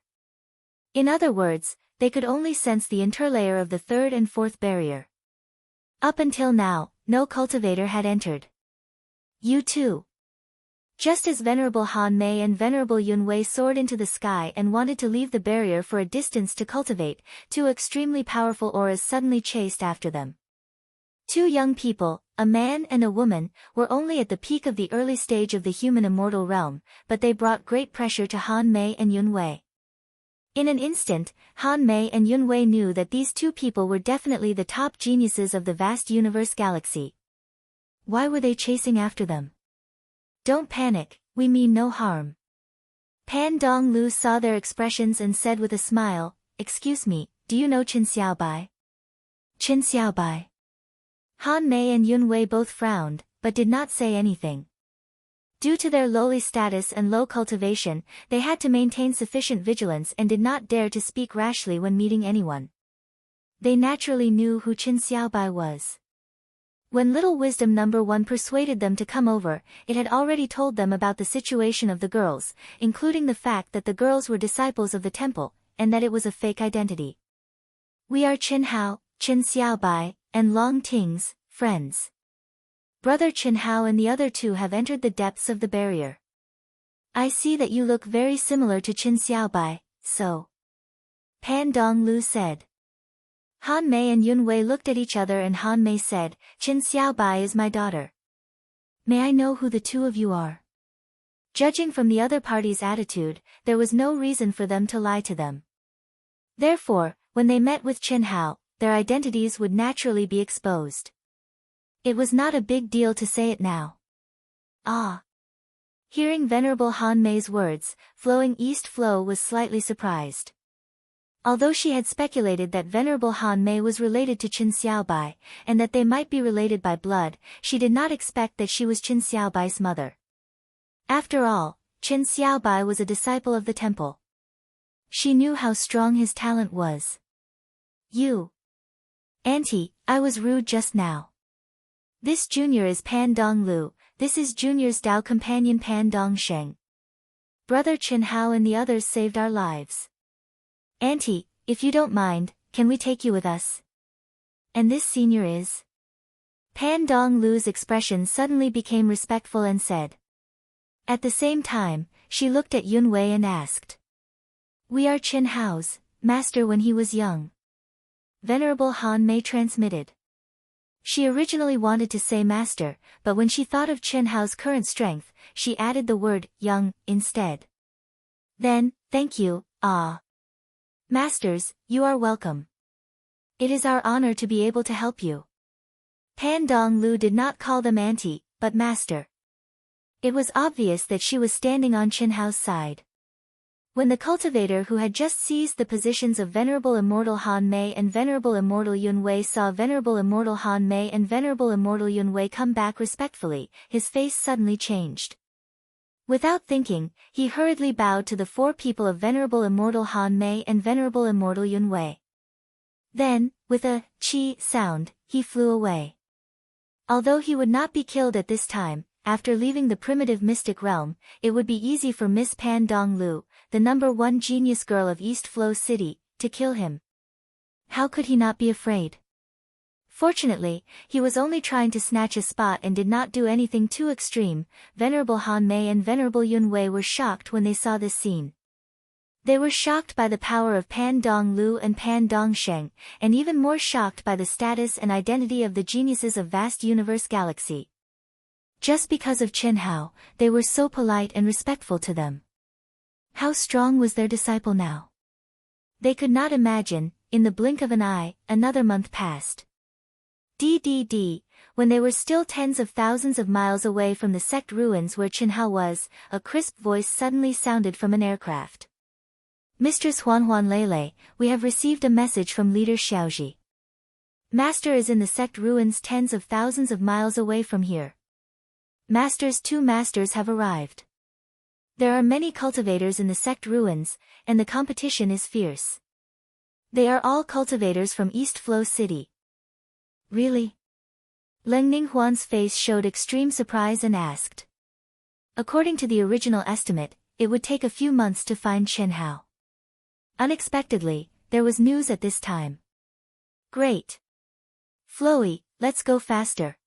In other words, they could only sense the interlayer of the third and fourth barrier. Up until now, no cultivator had entered. You too. Just as Venerable Han Mei and Venerable Yun Wei soared into the sky and wanted to leave the barrier for a distance to cultivate, two extremely powerful auras suddenly chased after them. Two young people, a man and a woman, were only at the peak of the early stage of the human immortal realm, but they brought great pressure to Han Mei and Yun Wei. In an instant, Han Mei and Yun Wei knew that these two people were definitely the top geniuses of the vast universe galaxy. Why were they chasing after them? Don't panic, we mean no harm. Pan Dong Lu saw their expressions and said with a smile, "Excuse me, do you know Qin Xiaobai?" Qin Xiaobai. Han Mei and Yun Wei both frowned, but did not say anything. Due to their lowly status and low cultivation, they had to maintain sufficient vigilance and did not dare to speak rashly when meeting anyone. They naturally knew who Qin Xiaobai was. When Little Wisdom Number 1 persuaded them to come over, it had already told them about the situation of the girls, including the fact that the girls were disciples of the temple, and that it was a fake identity. We are Qin Hao, Qin Xiaobai, and Long Ting's friends. Brother Qin Hao and the other two have entered the depths of the barrier. I see that you look very similar to Qin Xiaobai, so. Pan Dong Lu said. Han Mei and Yun Wei looked at each other and Han Mei said, "Qin Xiaobai is my daughter. May I know who the two of you are?" Judging from the other party's attitude, there was no reason for them to lie to them. Therefore, when they met with Qin Hao, their identities would naturally be exposed. It was not a big deal to say it now. Ah. Hearing Venerable Han Mei's words, Flowing East Flo was slightly surprised. Although she had speculated that Venerable Han Mei was related to Qin Xiaobai, and that they might be related by blood, she did not expect that she was Qin Xiaobai's mother. After all, Qin Xiaobai was a disciple of the temple. She knew how strong his talent was. You. Auntie, I was rude just now. This junior is Pan Dong Lu, this is junior's Dao companion Pan Dong Sheng. Brother Qin Hao and the others saved our lives. Auntie, if you don't mind, can we take you with us? And this senior is? Pan Dong Lu's expression suddenly became respectful and said. At the same time, she looked at Yun Wei and asked. We are Qin Hao's master when he was young. Venerable Han Mei transmitted. She originally wanted to say master, but when she thought of Qin Hao's current strength, she added the word young instead. Then, thank you, Masters, you are welcome. It is our honor to be able to help you. Pan Dong Lu did not call them auntie, but master. It was obvious that she was standing on Qin Hao's side. When the cultivator who had just seized the positions of Venerable Immortal Han Mei and Venerable Immortal Yun Wei saw Venerable Immortal Han Mei and Venerable Immortal Yun Wei come back respectfully, his face suddenly changed. Without thinking, he hurriedly bowed to the four people of Venerable Immortal Han Mei and Venerable Immortal Yun Wei. Then, with a chi sound, he flew away. Although he would not be killed at this time, after leaving the primitive mystic realm, it would be easy for Miss Pan Dong Lu, the number one genius girl of East Flo City, to kill him. How could he not be afraid? Fortunately, he was only trying to snatch a spot and did not do anything too extreme. Venerable Han Mei and Venerable Yun Wei were shocked when they saw this scene. They were shocked by the power of Pan Dong Lu and Pan Dong Sheng, and even more shocked by the status and identity of the geniuses of vast universe galaxy. Just because of Qin Hao, they were so polite and respectful to them. How strong was their disciple now? They could not imagine. In the blink of an eye, another month passed. When they were still tens of thousands of miles away from the sect ruins where Qin Hao was, a crisp voice suddenly sounded from an aircraft. Mistress Huan Lele, we have received a message from Leader Xiaoji. Master is in the sect ruins tens of thousands of miles away from here. Two masters have arrived. There are many cultivators in the sect ruins, and the competition is fierce. They are all cultivators from East Flo City. Really? Leng Ninghuan's face showed extreme surprise and asked. According to the original estimate, it would take a few months to find Qin Hao. Unexpectedly, there was news at this time. Great! Floey, let's go faster.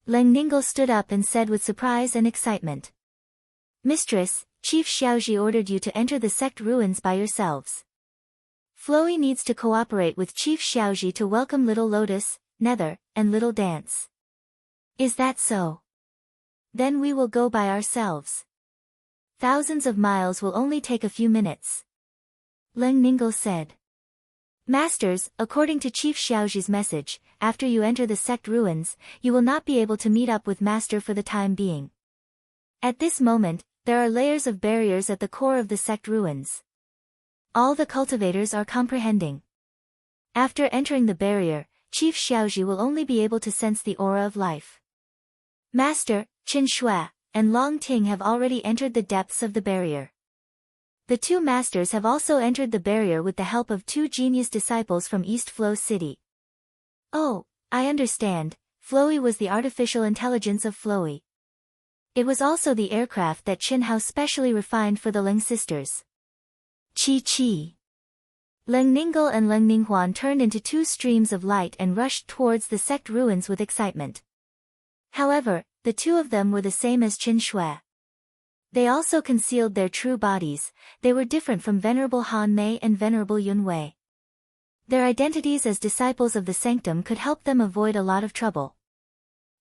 Leng Ninggle stood up and said with surprise and excitement. Mistress, Chief Xiaoji ordered you to enter the sect ruins by yourselves. Floey needs to cooperate with Chief Xiaoji to welcome Little Lotus, Nether, and Little Dance. Is that so? Then we will go by ourselves. Thousands of miles will only take a few minutes. Leng Ninggle said. Masters, according to Chief Xiaoji's message, after you enter the sect ruins, you will not be able to meet up with Master for the time being. At this moment, there are layers of barriers at the core of the sect ruins. All the cultivators are comprehending. After entering the barrier, Chief Xiaoji will only be able to sense the aura of life. Master, Qin Shui, and Long Ting have already entered the depths of the barrier. The two masters have also entered the barrier with the help of two genius disciples from East Flow City. Oh, I understand, Floey was the artificial intelligence of Floey. It was also the aircraft that Qin Hao specially refined for the Leng sisters. Chi. Leng Ninggle and Leng Ninghuan turned into two streams of light and rushed towards the sect ruins with excitement. However, the two of them were the same as Qin Shui. They also concealed their true bodies. They were different from Venerable Han Mei and Venerable Yun Wei. Their identities as disciples of the sanctum could help them avoid a lot of trouble.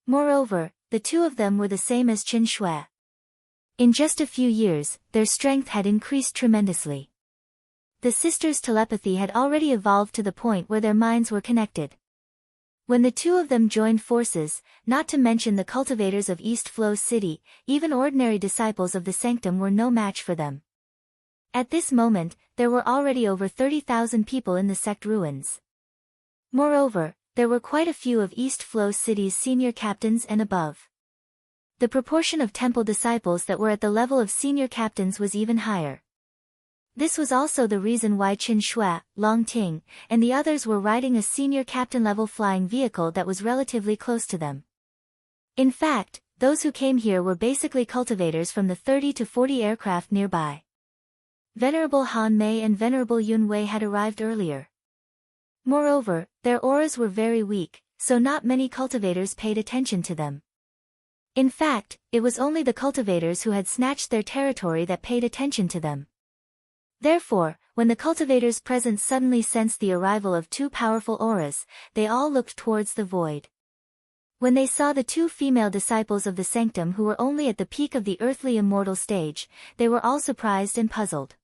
Moreover, the two of them were the same as Qin Shui. In just a few years, their strength had increased tremendously. The sisters' telepathy had already evolved to the point where their minds were connected. When the two of them joined forces, not to mention the cultivators of East Flow City, even ordinary disciples of the sanctum were no match for them. At this moment, there were already over 30,000 people in the sect ruins. Moreover, there were quite a few of East Flow City's senior captains and above. The proportion of temple disciples that were at the level of senior captains was even higher. This was also the reason why Qin Shui, Long Ting, and the others were riding a senior captain-level flying vehicle that was relatively close to them. In fact, those who came here were basically cultivators from the 30 to 40 aircraft nearby. Venerable Han Mei and Venerable Yun Wei had arrived earlier. Moreover, their auras were very weak, so not many cultivators paid attention to them. In fact, it was only the cultivators who had snatched their territory that paid attention to them. Therefore, when the cultivators' presence suddenly sensed the arrival of two powerful auras, they all looked towards the void. When they saw the two female disciples of the sanctum who were only at the peak of the earthly immortal stage, they were all surprised and puzzled.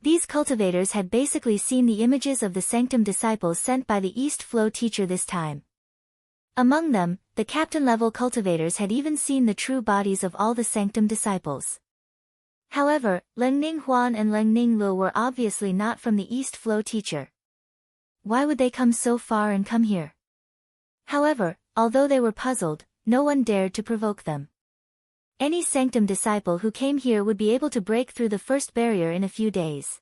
These cultivators had basically seen the images of the sanctum disciples sent by the East Flow teacher this time. Among them, the captain-level cultivators had even seen the true bodies of all the sanctum disciples. However, Leng Ninghuan and Leng Ninglu were obviously not from the East Flow teacher. Why would they come so far and come here? However, although they were puzzled, no one dared to provoke them. Any sanctum disciple who came here would be able to break through the first barrier in a few days.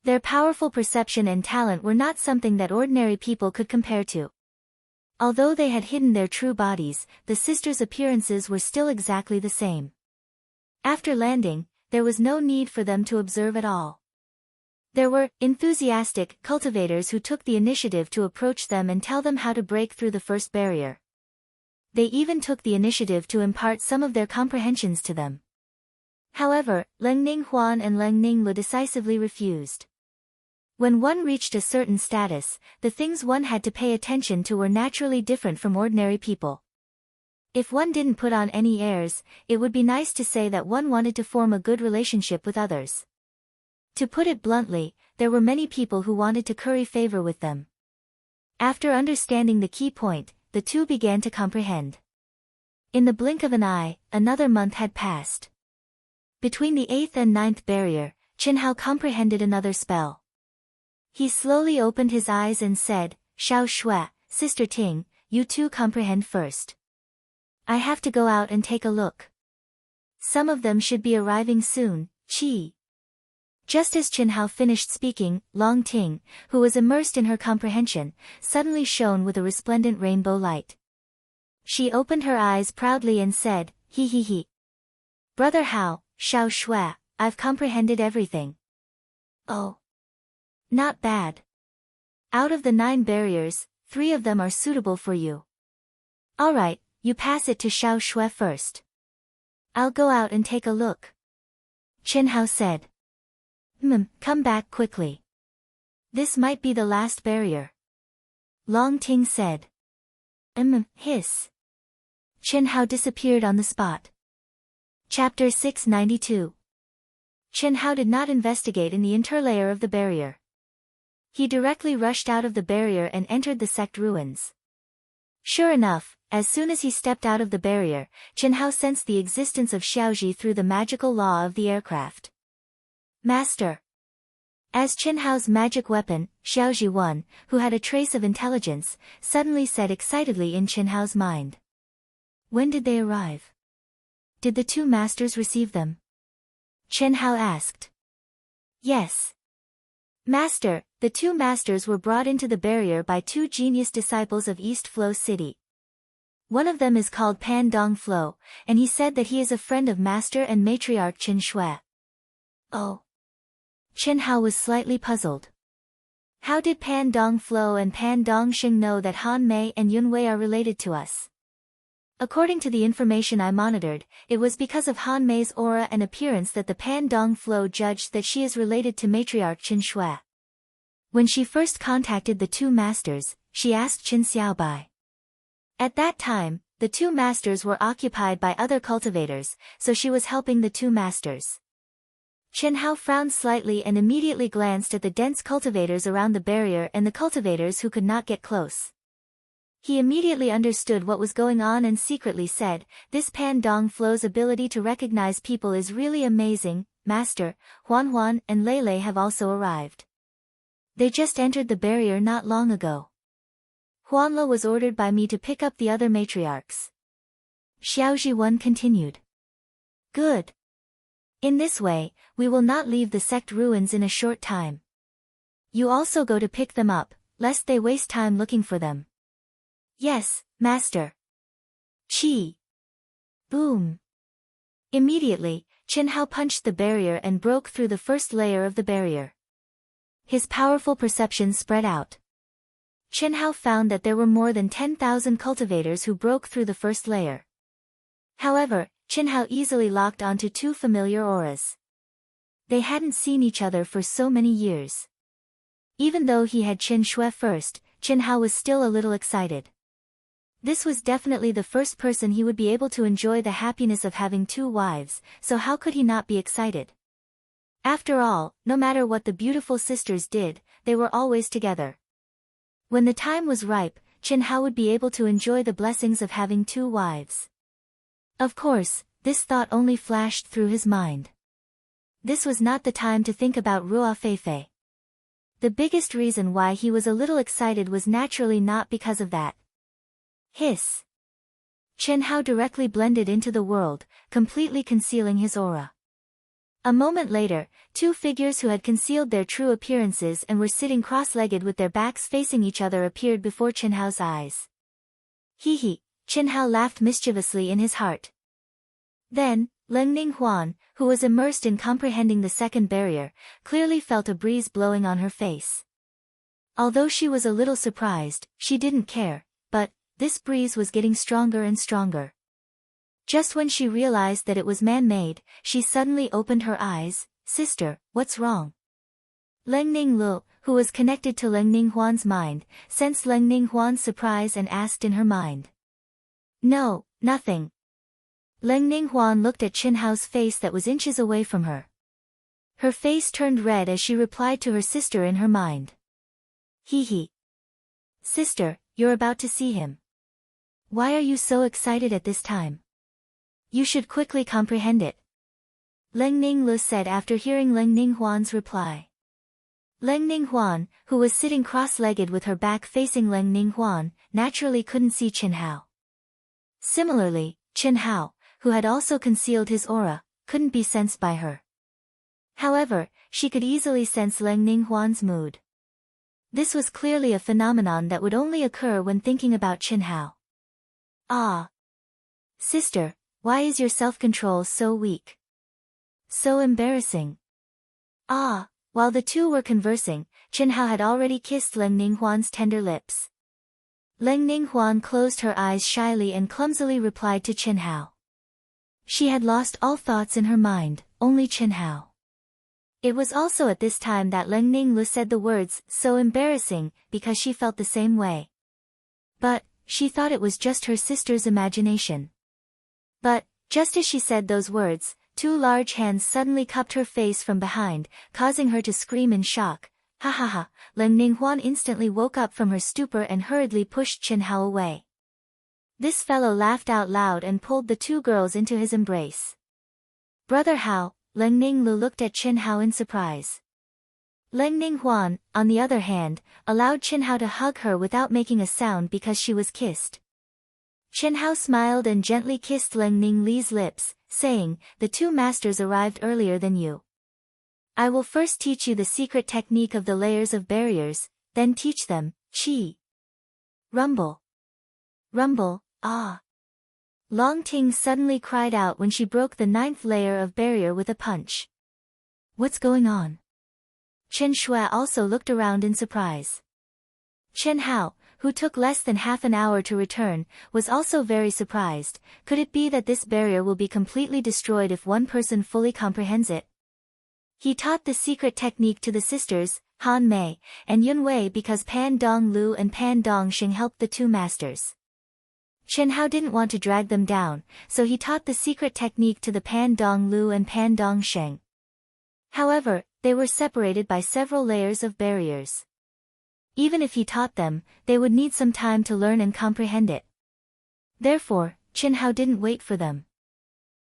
Their powerful perception and talent were not something that ordinary people could compare to. Although they had hidden their true bodies, the sisters' appearances were still exactly the same. After landing, there was no need for them to observe at all. There were enthusiastic cultivators who took the initiative to approach them and tell them how to break through the first barrier. They even took the initiative to impart some of their comprehensions to them. However, Leng Ninghuan and Leng Ninglu decisively refused. When one reached a certain status, the things one had to pay attention to were naturally different from ordinary people. If one didn't put on any airs, it would be nice to say that one wanted to form a good relationship with others. To put it bluntly, there were many people who wanted to curry favor with them. After understanding the key point, the two began to comprehend. In the blink of an eye, another month had passed. Between the 8th and 9th barrier, Qin Hao comprehended another spell. He slowly opened his eyes and said, "Xiao Shui, Sister Ting, you two comprehend first. I have to go out and take a look. Some of them should be arriving soon, Qi." Just as Qin Hao finished speaking, Long Ting, who was immersed in her comprehension, suddenly shone with a resplendent rainbow light. She opened her eyes proudly and said, "He. Brother Hao, Xiao Shui, I've comprehended everything." Oh. Not bad. Out of the 9 barriers, 3 of them are suitable for you. Alright, you pass it to Xiao Shui first. I'll go out and take a look. Chen Hao said. Come back quickly. This might be the last barrier. Long Ting said. Hiss. Chen Hao disappeared on the spot. Chapter 692. Chen Hao did not investigate in the interlayer of the barrier. He directly rushed out of the barrier and entered the sect ruins. Sure enough, as soon as he stepped out of the barrier, Chen Hao sensed the existence of Xiaoji through the magical law of the aircraft. Master. As Chen Hao's magic weapon, Xiaoji 1, who had a trace of intelligence, suddenly said excitedly in Chen Hao's mind. When did they arrive? Did the 2 masters receive them? Chen Hao asked. Yes. Master, the 2 masters were brought into the barrier by 2 genius disciples of East Flow City. One of them is called Pan Dong Flo, and he said that he is a friend of Master and Matriarch Qin Shui. Oh. Chen Hao was slightly puzzled. How did Pan Dong Flo and Pan Dong Xing know that Han Mei and Yun Wei are related to us? According to the information I monitored, it was because of Han Mei's aura and appearance that the Pan Dong Flo judged that she is related to Matriarch Qin Shui. When she first contacted the 2 masters, she asked Qin Xiaobai. At that time, the 2 masters were occupied by other cultivators, so she was helping the 2 masters. Chen Hao frowned slightly and immediately glanced at the dense cultivators around the barrier and the cultivators who could not get close. He immediately understood what was going on and secretly said, this Pan Dong Flo's ability to recognize people is really amazing. Master, Huan Huan and Lei Lei have also arrived. They just entered the barrier not long ago. Huanle was ordered by me to pick up the other matriarchs. Xiaoji 1 continued. Good. In this way, we will not leave the sect ruins in a short time. You also go to pick them up, lest they waste time looking for them. Yes, Master. Chi. Boom. Immediately, Chen Hao punched the barrier and broke through the first layer of the barrier. His powerful perception spread out. Chen Hao found that there were more than 10,000 cultivators who broke through the first layer. However, Chen Hao easily locked onto 2 familiar auras. They hadn't seen each other for so many years. Even though he had Qin Shui first, Chen Hao was still a little excited. This was definitely the first person he would be able to enjoy the happiness of having 2 wives, so how could he not be excited? After all, no matter what the beautiful sisters did, they were always together. When the time was ripe, Chen Hao would be able to enjoy the blessings of having 2 wives. Of course, this thought only flashed through his mind. This was not the time to think about Ruo Feifei. The biggest reason why he was a little excited was naturally not because of that. Hiss. Chen Hao directly blended into the world, completely concealing his aura. A moment later, 2 figures who had concealed their true appearances and were sitting cross-legged with their backs facing each other appeared before Chen Hao's eyes. Hee. Chen Hao laughed mischievously in his heart. Then, Lengning Huan, who was immersed in comprehending the second barrier, clearly felt a breeze blowing on her face. Although she was a little surprised, she didn't care, but this breeze was getting stronger and stronger. Just when she realized that it was man-made, she suddenly opened her eyes. Sister, what's wrong? Lengning Lu, who was connected to Lengning Huan's mind, sensed Lengning Huan's surprise and asked in her mind. No, nothing. Lengning Huan looked at Chen Hao's face that was inches away from her. Her face turned red as she replied to her sister in her mind. Hee. Sister, you're about to see him. Why are you so excited at this time? You should quickly comprehend it. Lengning Lu said after hearing Lengning Huan's reply. Lengning Huan, who was sitting cross-legged with her back facing Lengning Huan, naturally couldn't see Chen Hao. Similarly, Chen Hao, who had also concealed his aura, couldn't be sensed by her. However, she could easily sense Lengning Huan's mood. This was clearly a phenomenon that would only occur when thinking about Chen Hao. Ah! Sister, why is your self-control so weak? So embarrassing. Ah, While the two were conversing, Chen Hao had already kissed Leng Ninghuan's tender lips. Leng Ninghuan closed her eyes shyly and clumsily replied to Chen Hao. She had lost all thoughts in her mind, only Chen Hao. It was also at this time that Leng Ninglu said the words, "so embarrassing," because she felt the same way. But, she thought it was just her sister's imagination. But, just as she said those words, two large hands suddenly cupped her face from behind, causing her to scream in shock. Ha ha ha! Leng Ninghuan instantly woke up from her stupor and hurriedly pushed Chen Hao away. This fellow laughed out loud and pulled the two girls into his embrace. "Brother Hao," Leng Ninglu looked at Chen Hao in surprise. Leng Ninghuan, on the other hand, allowed Chen Hao to hug her without making a sound because she was kissed. Chen Hao smiled and gently kissed Leng Ningli's lips, saying, "The two masters arrived earlier than you. I will first teach you the secret technique of the layers of barriers, then teach them, Qi. Rumble. Rumble, ah." Long Ting suddenly cried out when she broke the 9th layer of barrier with a punch. "What's going on?" Chen Shui also looked around in surprise. Chen Hao, who took less than half an hour to return, was also very surprised. Could it be that this barrier will be completely destroyed if one person fully comprehends it? He taught the secret technique to the sisters, Han Mei, and Yun Wei because Pan Dong Lu and Pan Dong Xing helped the two masters. Chen Hao didn't want to drag them down, so he taught the secret technique to the Pan Dong Lu and Pan Dong Sheng. However, they were separated by several layers of barriers. Even if he taught them, they would need some time to learn and comprehend it. Therefore, Chen Hao didn't wait for them.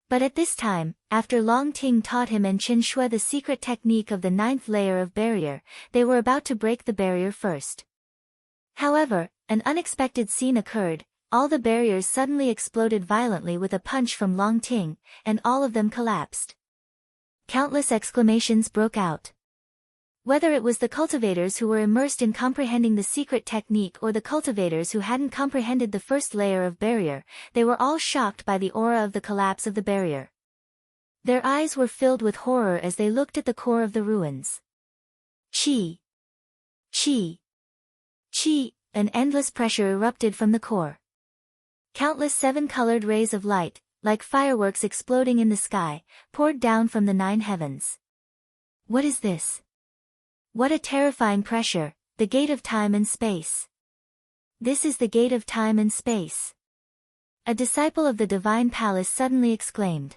But at this time, after Long Ting taught him and Chen Shui the secret technique of the 9th layer of barrier, they were about to break the barrier first. However, an unexpected scene occurred. All the barriers suddenly exploded violently with a punch from Long Ting, and all of them collapsed. Countless exclamations broke out. Whether it was the cultivators who were immersed in comprehending the secret technique or the cultivators who hadn't comprehended the first layer of barrier, they were all shocked by the aura of the collapse of the barrier. Their eyes were filled with horror as they looked at the core of the ruins. Qi! Qi! Qi! An endless pressure erupted from the core. Countless 7-colored rays of light, like fireworks exploding in the sky, poured down from the 9 heavens. What is this? What a terrifying pressure, the gate of time and space. This is the gate of time and space. A disciple of the divine palace suddenly exclaimed.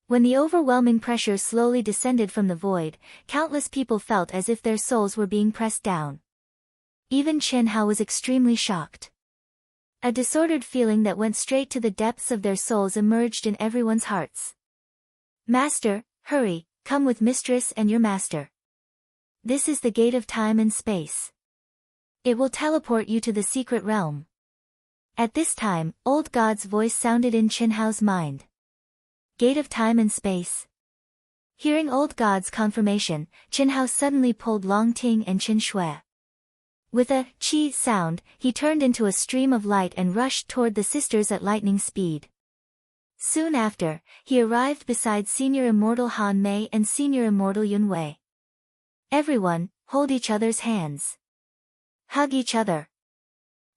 When the overwhelming pressure slowly descended from the void, countless people felt as if their souls were being pressed down. Even Chen Hao was extremely shocked. A disordered feeling that went straight to the depths of their souls emerged in everyone's hearts. "Master, hurry, come with mistress and your master. This is the gate of time and space. It will teleport you to the secret realm." At this time, Old God's voice sounded in Chen Hao's mind. Gate of time and space. Hearing Old God's confirmation, Chen Hao suddenly pulled Long Ting and Chen Shui. With a "chi" sound, he turned into a stream of light and rushed toward the sisters at lightning speed. Soon after, he arrived beside Senior Immortal Han Mei and Senior Immortal Yun Wei. "Everyone, hold each other's hands. Hug each other."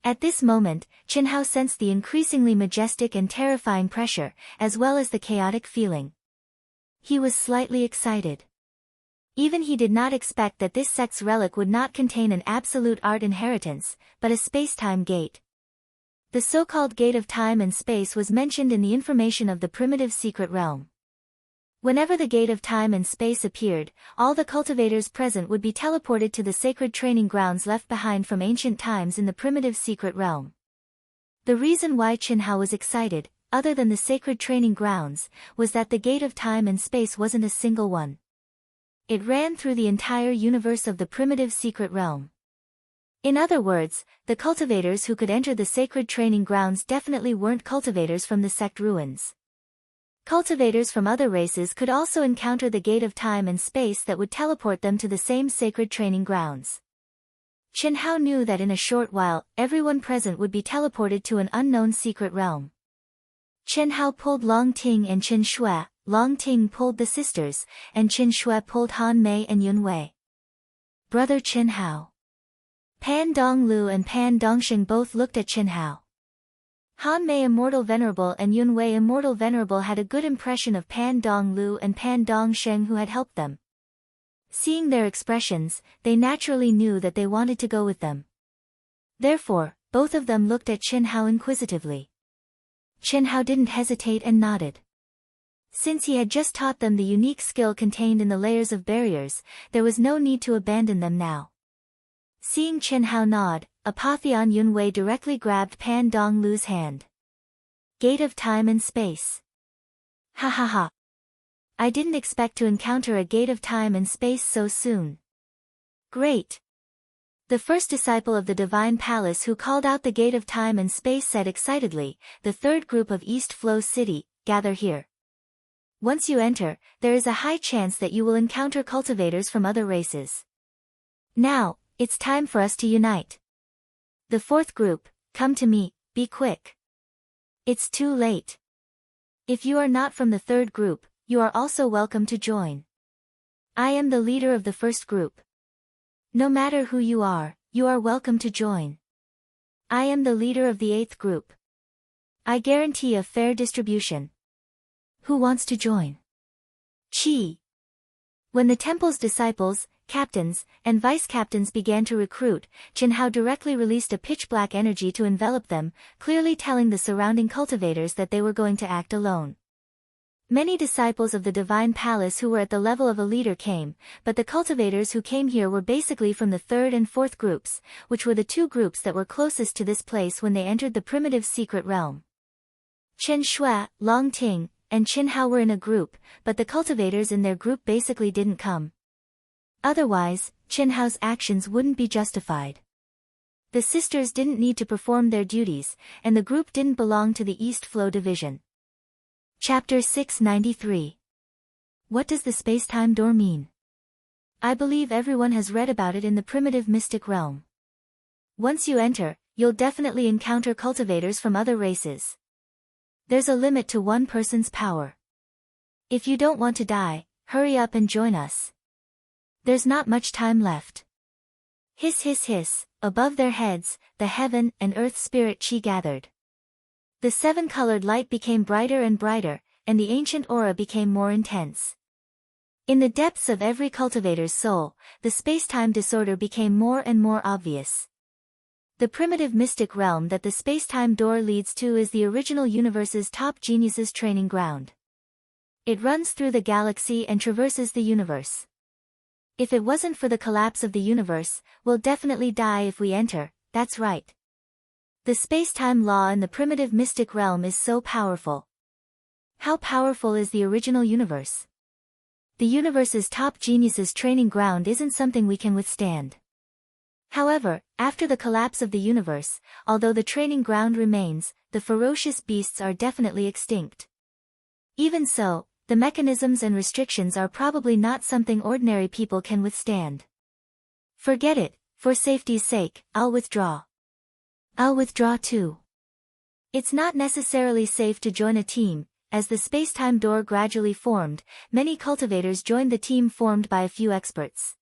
At this moment, Chen Hao sensed the increasingly majestic and terrifying pressure, as well as the chaotic feeling. He was slightly excited. Even he did not expect that this sect's relic would not contain an absolute art inheritance, but a space-time gate. The so-called Gate of Time and Space was mentioned in the information of the primitive secret realm. Whenever the Gate of Time and Space appeared, all the cultivators present would be teleported to the sacred training grounds left behind from ancient times in the primitive secret realm. The reason why Chen Hao was excited, other than the sacred training grounds, was that the Gate of Time and Space wasn't a single one. It ran through the entire universe of the primitive secret realm. In other words, the cultivators who could enter the sacred training grounds definitely weren't cultivators from the sect ruins. Cultivators from other races could also encounter the Gate of Time and Space that would teleport them to the same sacred training grounds. Chen Hao knew that in a short while, everyone present would be teleported to an unknown secret realm. Chen Hao pulled Long Ting and Chen Shui, Long Ting pulled the sisters, and Chen Shui pulled Han Mei and Yun Wei. Brother Chen Hao. Pan Donglu and Pan Dongsheng both looked at Chen Hao. Han Mei Immortal Venerable and Yun Wei Immortal Venerable had a good impression of Pan Donglu and Pan Dongsheng who had helped them. Seeing their expressions, they naturally knew that they wanted to go with them. Therefore, both of them looked at Chen Hao inquisitively. Chen Hao didn't hesitate and nodded. Since he had just taught them the unique skill contained in the layers of barriers, there was no need to abandon them now. Seeing Chen Hao nod, Apotheon Yun Wei directly grabbed Pan Donglu's hand. Gate of time and space. Ha ha ha. I didn't expect to encounter a gate of time and space so soon. Great. The first disciple of the Divine Palace who called out the gate of time and space said excitedly, the third group of East Flow City, gather here. Once you enter, there is a high chance that you will encounter cultivators from other races. Now, it's time for us to unite. The fourth group, come to me, be quick. It's too late. If you are not from the third group, you are also welcome to join. I am the leader of the first group. No matter who you are welcome to join. I am the leader of the eighth group. I guarantee a fair distribution. Who wants to join? Chi. When the temple's disciples, captains, and vice-captains began to recruit, Chen Hao directly released a pitch-black energy to envelop them, clearly telling the surrounding cultivators that they were going to act alone. Many disciples of the Divine Palace who were at the level of a leader came, but the cultivators who came here were basically from the third and fourth groups, which were the two groups that were closest to this place when they entered the primitive secret realm. Chen Shui, Long Ting, and Chen Hao were in a group, but the cultivators in their group basically didn't come. Otherwise, Chen Hao's actions wouldn't be justified. The sisters didn't need to perform their duties, and the group didn't belong to the East Flow Division. Chapter 693. What does the space-time door mean? I believe everyone has read about it in the primitive mystic realm. Once you enter, you'll definitely encounter cultivators from other races. There's a limit to one person's power. If you don't want to die, hurry up and join us. There's not much time left. Hiss hiss hiss, above their heads, the heaven and earth spirit chi gathered. The seven-colored light became brighter and brighter, and the ancient aura became more intense. In the depths of every cultivator's soul, the space-time disorder became more and more obvious. The primitive mystic realm that the space-time door leads to is the original universe's top geniuses' training ground. It runs through the galaxy and traverses the universe. If it wasn't for the collapse of the universe, we'll definitely die if we enter, that's right. The space-time law in the primitive mystic realm is so powerful. How powerful is the original universe? The universe's top geniuses' training ground isn't something we can withstand. However, after the collapse of the universe, although the training ground remains, the ferocious beasts are definitely extinct. Even so, the mechanisms and restrictions are probably not something ordinary people can withstand. Forget it, for safety's sake, I'll withdraw. I'll withdraw too. It's not necessarily safe to join a team. As the space-time door gradually formed, many cultivators joined the team formed by a few experts.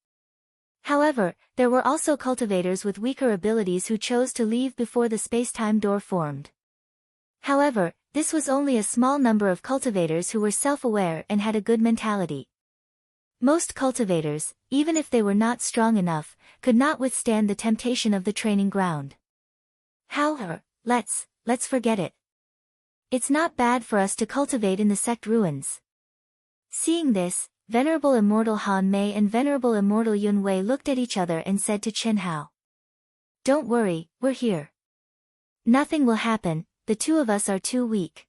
However, there were also cultivators with weaker abilities who chose to leave before the space-time door formed. However, this was only a small number of cultivators who were self-aware and had a good mentality. Most cultivators, even if they were not strong enough, could not withstand the temptation of the training ground. However, let's forget it. It's not bad for us to cultivate in the sect ruins. Seeing this, Venerable Immortal Han Mei and Venerable Immortal Yun Wei looked at each other and said to Chen Hao. Don't worry, we're here. Nothing will happen, the two of us are too weak.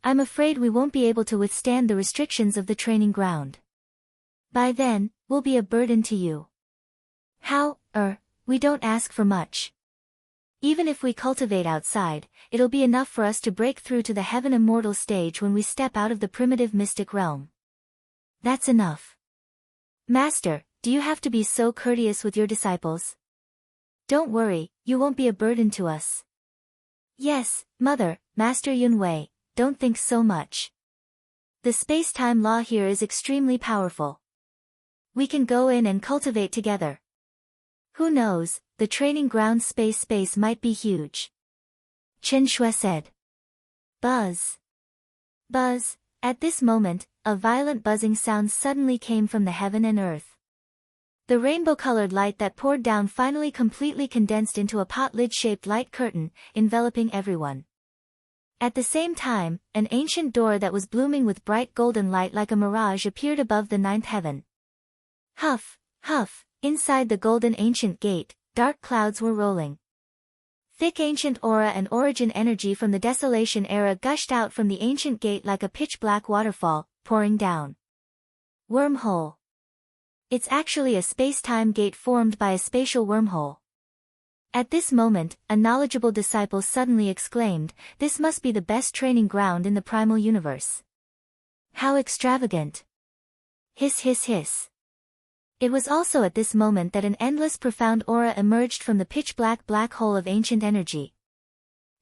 I'm afraid we won't be able to withstand the restrictions of the training ground. By then, we'll be a burden to you. We don't ask for much. Even if we cultivate outside, it'll be enough for us to break through to the heaven immortal stage when we step out of the primitive mystic realm. That's enough. Master, do you have to be so courteous with your disciples? Don't worry, you won't be a burden to us. Yes, Mother, Master Yun Wei, don't think so much. The space-time law here is extremely powerful. We can go in and cultivate together. Who knows, the training ground space might be huge. Chen Shui said. Buzz. Buzz. At this moment, a violent buzzing sound suddenly came from the heaven and earth. The rainbow-colored light that poured down finally completely condensed into a pot lid-shaped light curtain, enveloping everyone. At the same time, an ancient door that was blooming with bright golden light like a mirage appeared above the ninth heaven. Huff, huff, inside the golden ancient gate, dark clouds were rolling. Thick ancient aura and origin energy from the desolation era gushed out from the ancient gate like a pitch-black waterfall, pouring down. Wormhole. It's actually a space-time gate formed by a spatial wormhole. At this moment, a knowledgeable disciple suddenly exclaimed, "This must be the best training ground in the primal universe." How extravagant! Hiss hiss hiss. It was also at this moment that an endless profound aura emerged from the pitch-black black hole of ancient energy.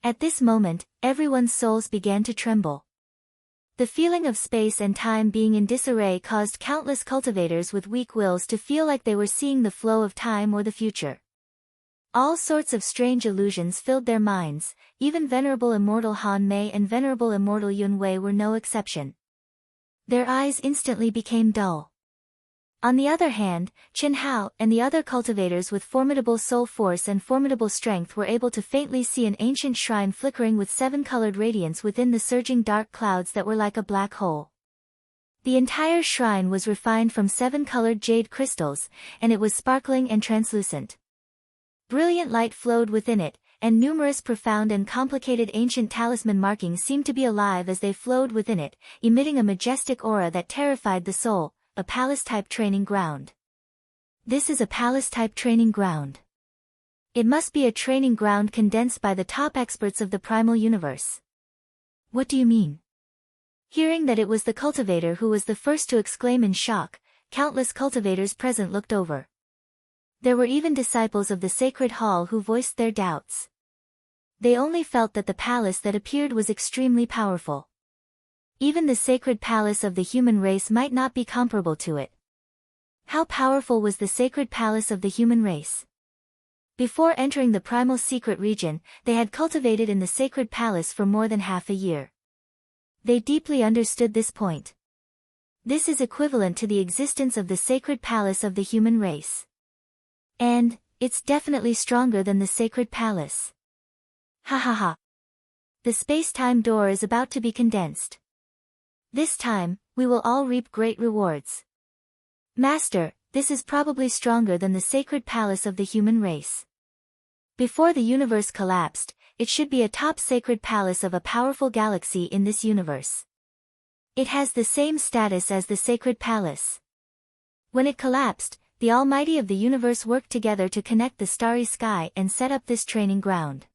At this moment, everyone's souls began to tremble. The feeling of space and time being in disarray caused countless cultivators with weak wills to feel like they were seeing the flow of time or the future. All sorts of strange illusions filled their minds, even Venerable Immortal Han Mei and Venerable Immortal Yun Wei were no exception. Their eyes instantly became dull. On the other hand, Chen Hao and the other cultivators with formidable soul force and formidable strength were able to faintly see an ancient shrine flickering with seven-colored radiance within the surging dark clouds that were like a black hole. The entire shrine was refined from seven-colored jade crystals, and it was sparkling and translucent. Brilliant light flowed within it, and numerous profound and complicated ancient talisman markings seemed to be alive as they flowed within it, emitting a majestic aura that terrified the soul. A palace-type training ground. This is a palace-type training ground. It must be a training ground condensed by the top experts of the primal universe. What do you mean? Hearing that it was the cultivator who was the first to exclaim in shock, countless cultivators present looked over. There were even disciples of the sacred hall who voiced their doubts. They only felt that the palace that appeared was extremely powerful. Even the sacred palace of the human race might not be comparable to it. How powerful was the sacred palace of the human race? Before entering the primal secret region, they had cultivated in the sacred palace for more than half a year. They deeply understood this point. This is equivalent to the existence of the sacred palace of the human race. And, it's definitely stronger than the sacred palace. Ha ha ha. The space-time door is about to be condensed. This time, we will all reap great rewards. Master, this is probably stronger than the sacred palace of the human race. Before the universe collapsed, it should be a top sacred palace of a powerful galaxy in this universe. It has the same status as the sacred palace. When it collapsed, the Almighty of the universe worked together to connect the starry sky and set up this training ground.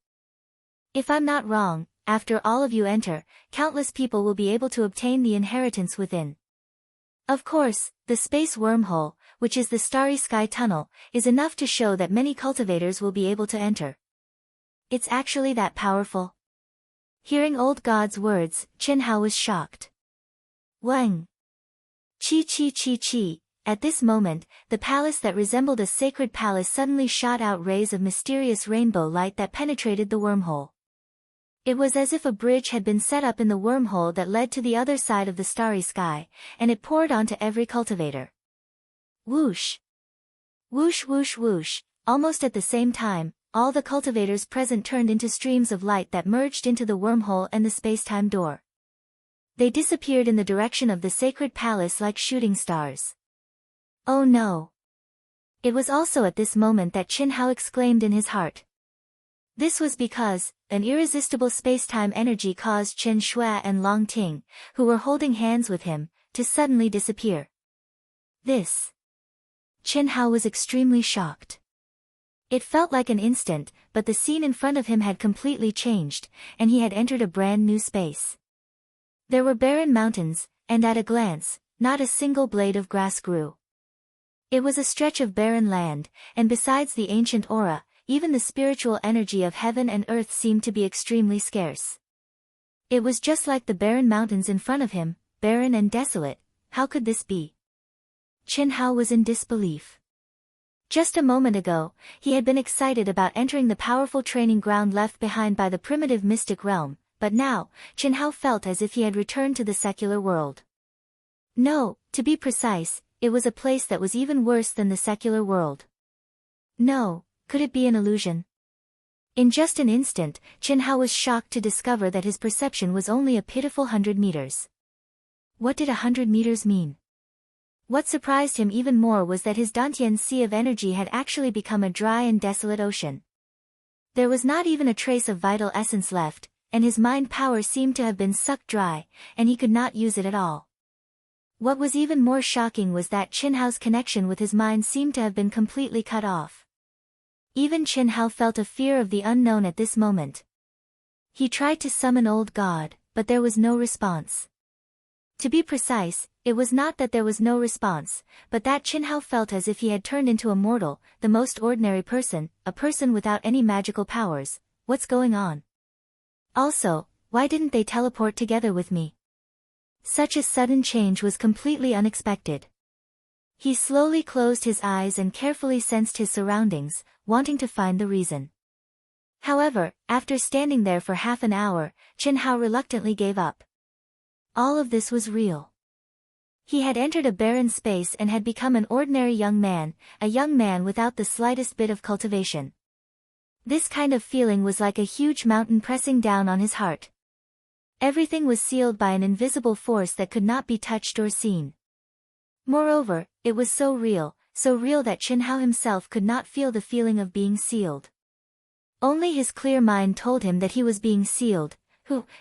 If I'm not wrong, after all of you enter, countless people will be able to obtain the inheritance within. Of course, the space wormhole, which is the starry sky tunnel, is enough to show that many cultivators will be able to enter. It's actually that powerful. Hearing old God's words, Chen Hao was shocked. Wang! Chi chi chi chi. At this moment, the palace that resembled a sacred palace suddenly shot out rays of mysterious rainbow light that penetrated the wormhole. It was as if a bridge had been set up in the wormhole that led to the other side of the starry sky, and it poured onto every cultivator. Whoosh! Whoosh whoosh whoosh! Almost at the same time, all the cultivators present turned into streams of light that merged into the wormhole and the space-time door. They disappeared in the direction of the sacred palace like shooting stars. Oh no! It was also at this moment that Chen Hao exclaimed in his heart. This was because, an irresistible space-time energy caused Chen Shui and Long Ting, who were holding hands with him, to suddenly disappear. This. Chen Hao was extremely shocked. It felt like an instant, but the scene in front of him had completely changed, and he had entered a brand new space. There were barren mountains, and at a glance, not a single blade of grass grew. It was a stretch of barren land, and besides the ancient aura, even the spiritual energy of heaven and earth seemed to be extremely scarce. It was just like the barren mountains in front of him, barren and desolate. How could this be? Qin Hao was in disbelief. Just a moment ago, he had been excited about entering the powerful training ground left behind by the primitive mystic realm, but now, Qin Hao felt as if he had returned to the secular world. No, to be precise, it was a place that was even worse than the secular world. No, could it be an illusion? In just an instant, Qin Hao was shocked to discover that his perception was only a pitiful 100 meters. What did 100 meters mean? What surprised him even more was that his Dantian sea of energy had actually become a dry and desolate ocean. There was not even a trace of vital essence left, and his mind power seemed to have been sucked dry, and he could not use it at all. What was even more shocking was that Qin Hao's connection with his mind seemed to have been completely cut off. Even Qin Hao felt a fear of the unknown at this moment. He tried to summon old God, but there was no response. To be precise, it was not that there was no response, but that Qin Hao felt as if he had turned into a mortal, the most ordinary person, a person without any magical powers. What's going on? Also, why didn't they teleport together with me? Such a sudden change was completely unexpected. He slowly closed his eyes and carefully sensed his surroundings, wanting to find the reason. However, after standing there for half an hour, Qin Hao reluctantly gave up. All of this was real. He had entered a barren space and had become an ordinary young man, a young man without the slightest bit of cultivation. This kind of feeling was like a huge mountain pressing down on his heart. Everything was sealed by an invisible force that could not be touched or seen. Moreover, it was so real that Qin Hao himself could not feel the feeling of being sealed. Only his clear mind told him that he was being sealed.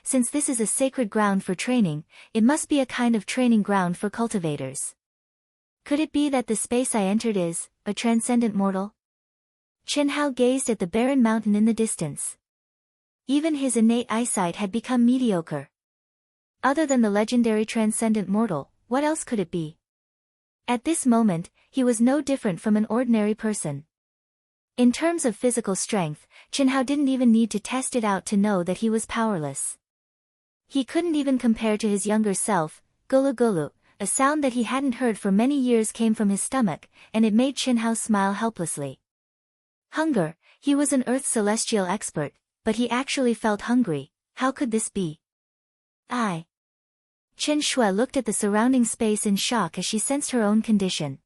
Since this is a sacred ground for training, it must be a kind of training ground for cultivators. Could it be that the space I entered is a transcendent mortal? Qin Hao gazed at the barren mountain in the distance. Even his innate eyesight had become mediocre. Other than the legendary transcendent mortal, what else could it be? At this moment, he was no different from an ordinary person. In terms of physical strength, Qin Hao didn't even need to test it out to know that he was powerless. He couldn't even compare to his younger self. Gulu gulu, a sound that he hadn't heard for many years came from his stomach, and it made Qin Hao smile helplessly. Hunger, he was an Earth celestial expert, but he actually felt hungry. How could this be? Qin Shui looked at the surrounding space in shock as she sensed her own condition.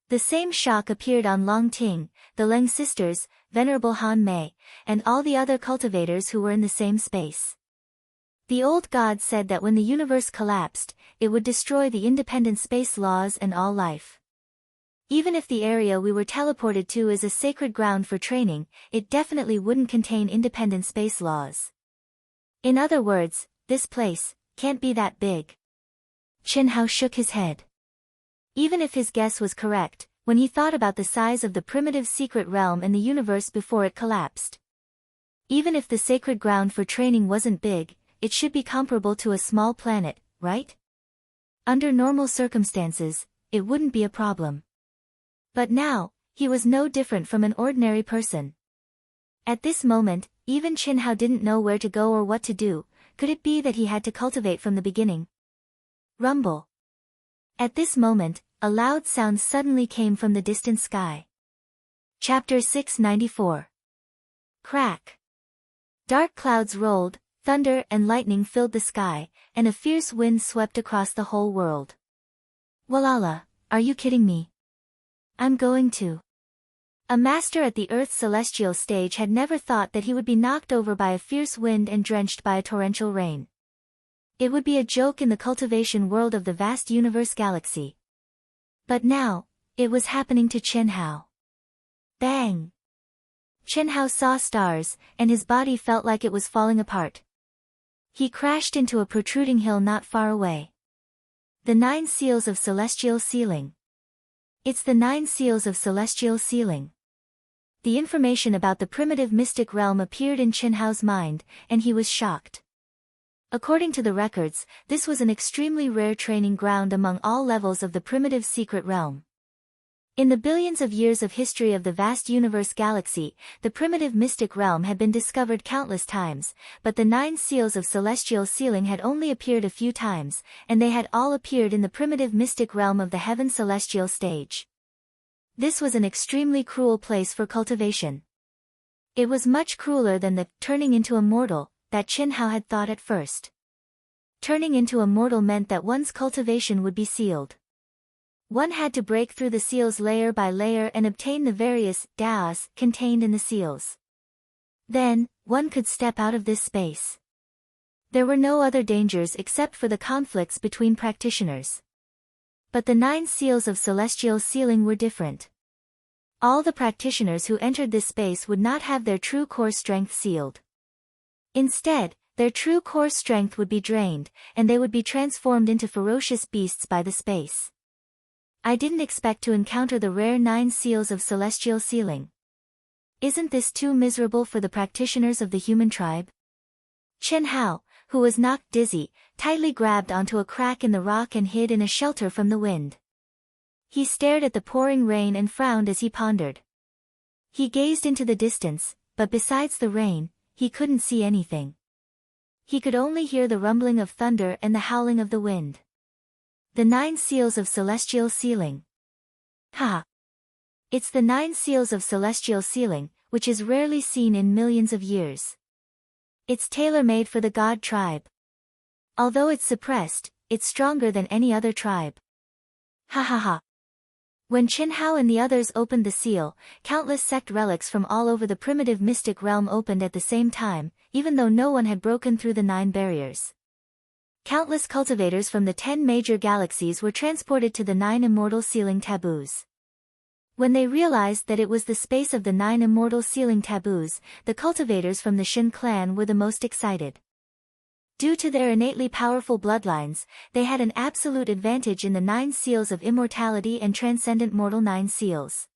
The same shock appeared on Long Ting, the Leng sisters, Venerable Han Mei, and all the other cultivators who were in the same space. The old god said that when the universe collapsed, it would destroy the independent space laws and all life. Even if the area we were teleported to is a sacred ground for training, it definitely wouldn't contain independent space laws. In other words, this place can't be that big. Qin Hao shook his head. Even if his guess was correct, when he thought about the size of the primitive secret realm and the universe before it collapsed. Even if the sacred ground for training wasn't big, it should be comparable to a small planet, right? Under normal circumstances, it wouldn't be a problem. But now, he was no different from an ordinary person. At this moment, even Qin Hao didn't know where to go or what to do. Could it be that he had to cultivate from the beginning? Rumble. At this moment, a loud sound suddenly came from the distant sky. Chapter 694. Crack. Dark clouds rolled, thunder and lightning filled the sky, and a fierce wind swept across the whole world. Walala, are you kidding me? I'm going to. A master at the Earth's celestial stage had never thought that he would be knocked over by a fierce wind and drenched by a torrential rain. It would be a joke in the cultivation world of the vast universe galaxy. But now, it was happening to Qin Hao. Bang! Qin Hao saw stars, and his body felt like it was falling apart. He crashed into a protruding hill not far away. The 9 seals of celestial sealing. It's the 9 seals of celestial sealing. The information about the primitive mystic realm appeared in Qin Hao's mind, and he was shocked. According to the records, this was an extremely rare training ground among all levels of the primitive secret realm. In the billions of years of history of the vast universe galaxy, the primitive mystic realm had been discovered countless times, but the 9 seals of celestial sealing had only appeared a few times, and they had all appeared in the primitive mystic realm of the heaven celestial stage. This was an extremely cruel place for cultivation. It was much crueler than the turning into a mortal that Qin Hao had thought at first. Turning into a mortal meant that one's cultivation would be sealed. One had to break through the seals layer by layer and obtain the various daos contained in the seals. Then, one could step out of this space. There were no other dangers except for the conflicts between practitioners. But the 9 seals of celestial sealing were different. All the practitioners who entered this space would not have their true core strength sealed. Instead, their true core strength would be drained, and they would be transformed into ferocious beasts by the space. I didn't expect to encounter the rare 9 seals of celestial sealing. Isn't this too miserable for the practitioners of the human tribe? Qin Hao, who was knocked dizzy, tightly grabbed onto a crack in the rock and hid in a shelter from the wind. He stared at the pouring rain and frowned as he pondered. He gazed into the distance, but besides the rain, he couldn't see anything. He could only hear the rumbling of thunder and the howling of the wind. The 9 seals of celestial sealing. Ha! It's the 9 seals of celestial sealing, which is rarely seen in millions of years. It's tailor-made for the god tribe. Although it's suppressed, it's stronger than any other tribe. Ha ha ha! When Qin Hao and the others opened the seal, countless sect relics from all over the primitive mystic realm opened at the same time, even though no one had broken through the 9 barriers. Countless cultivators from the 10 major galaxies were transported to the 9 immortal sealing taboos. When they realized that it was the space of the 9 immortal sealing taboos, the cultivators from the Shin clan were the most excited. Due to their innately powerful bloodlines, they had an absolute advantage in the 9 seals of immortality and transcendent mortal 9 seals.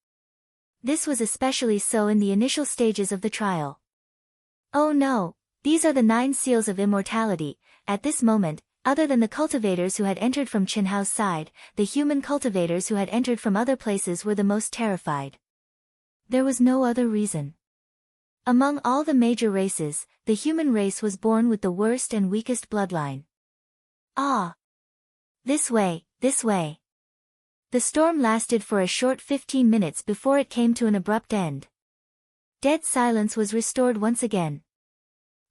This was especially so in the initial stages of the trial. Oh no, these are the 9 seals of immortality. At this moment, other than the cultivators who had entered from Qin Hao's side, the human cultivators who had entered from other places were the most terrified. There was no other reason. Among all the major races, the human race was born with the worst and weakest bloodline. Ah! This way, this way. The storm lasted for a short 15 minutes before it came to an abrupt end. Dead silence was restored once again.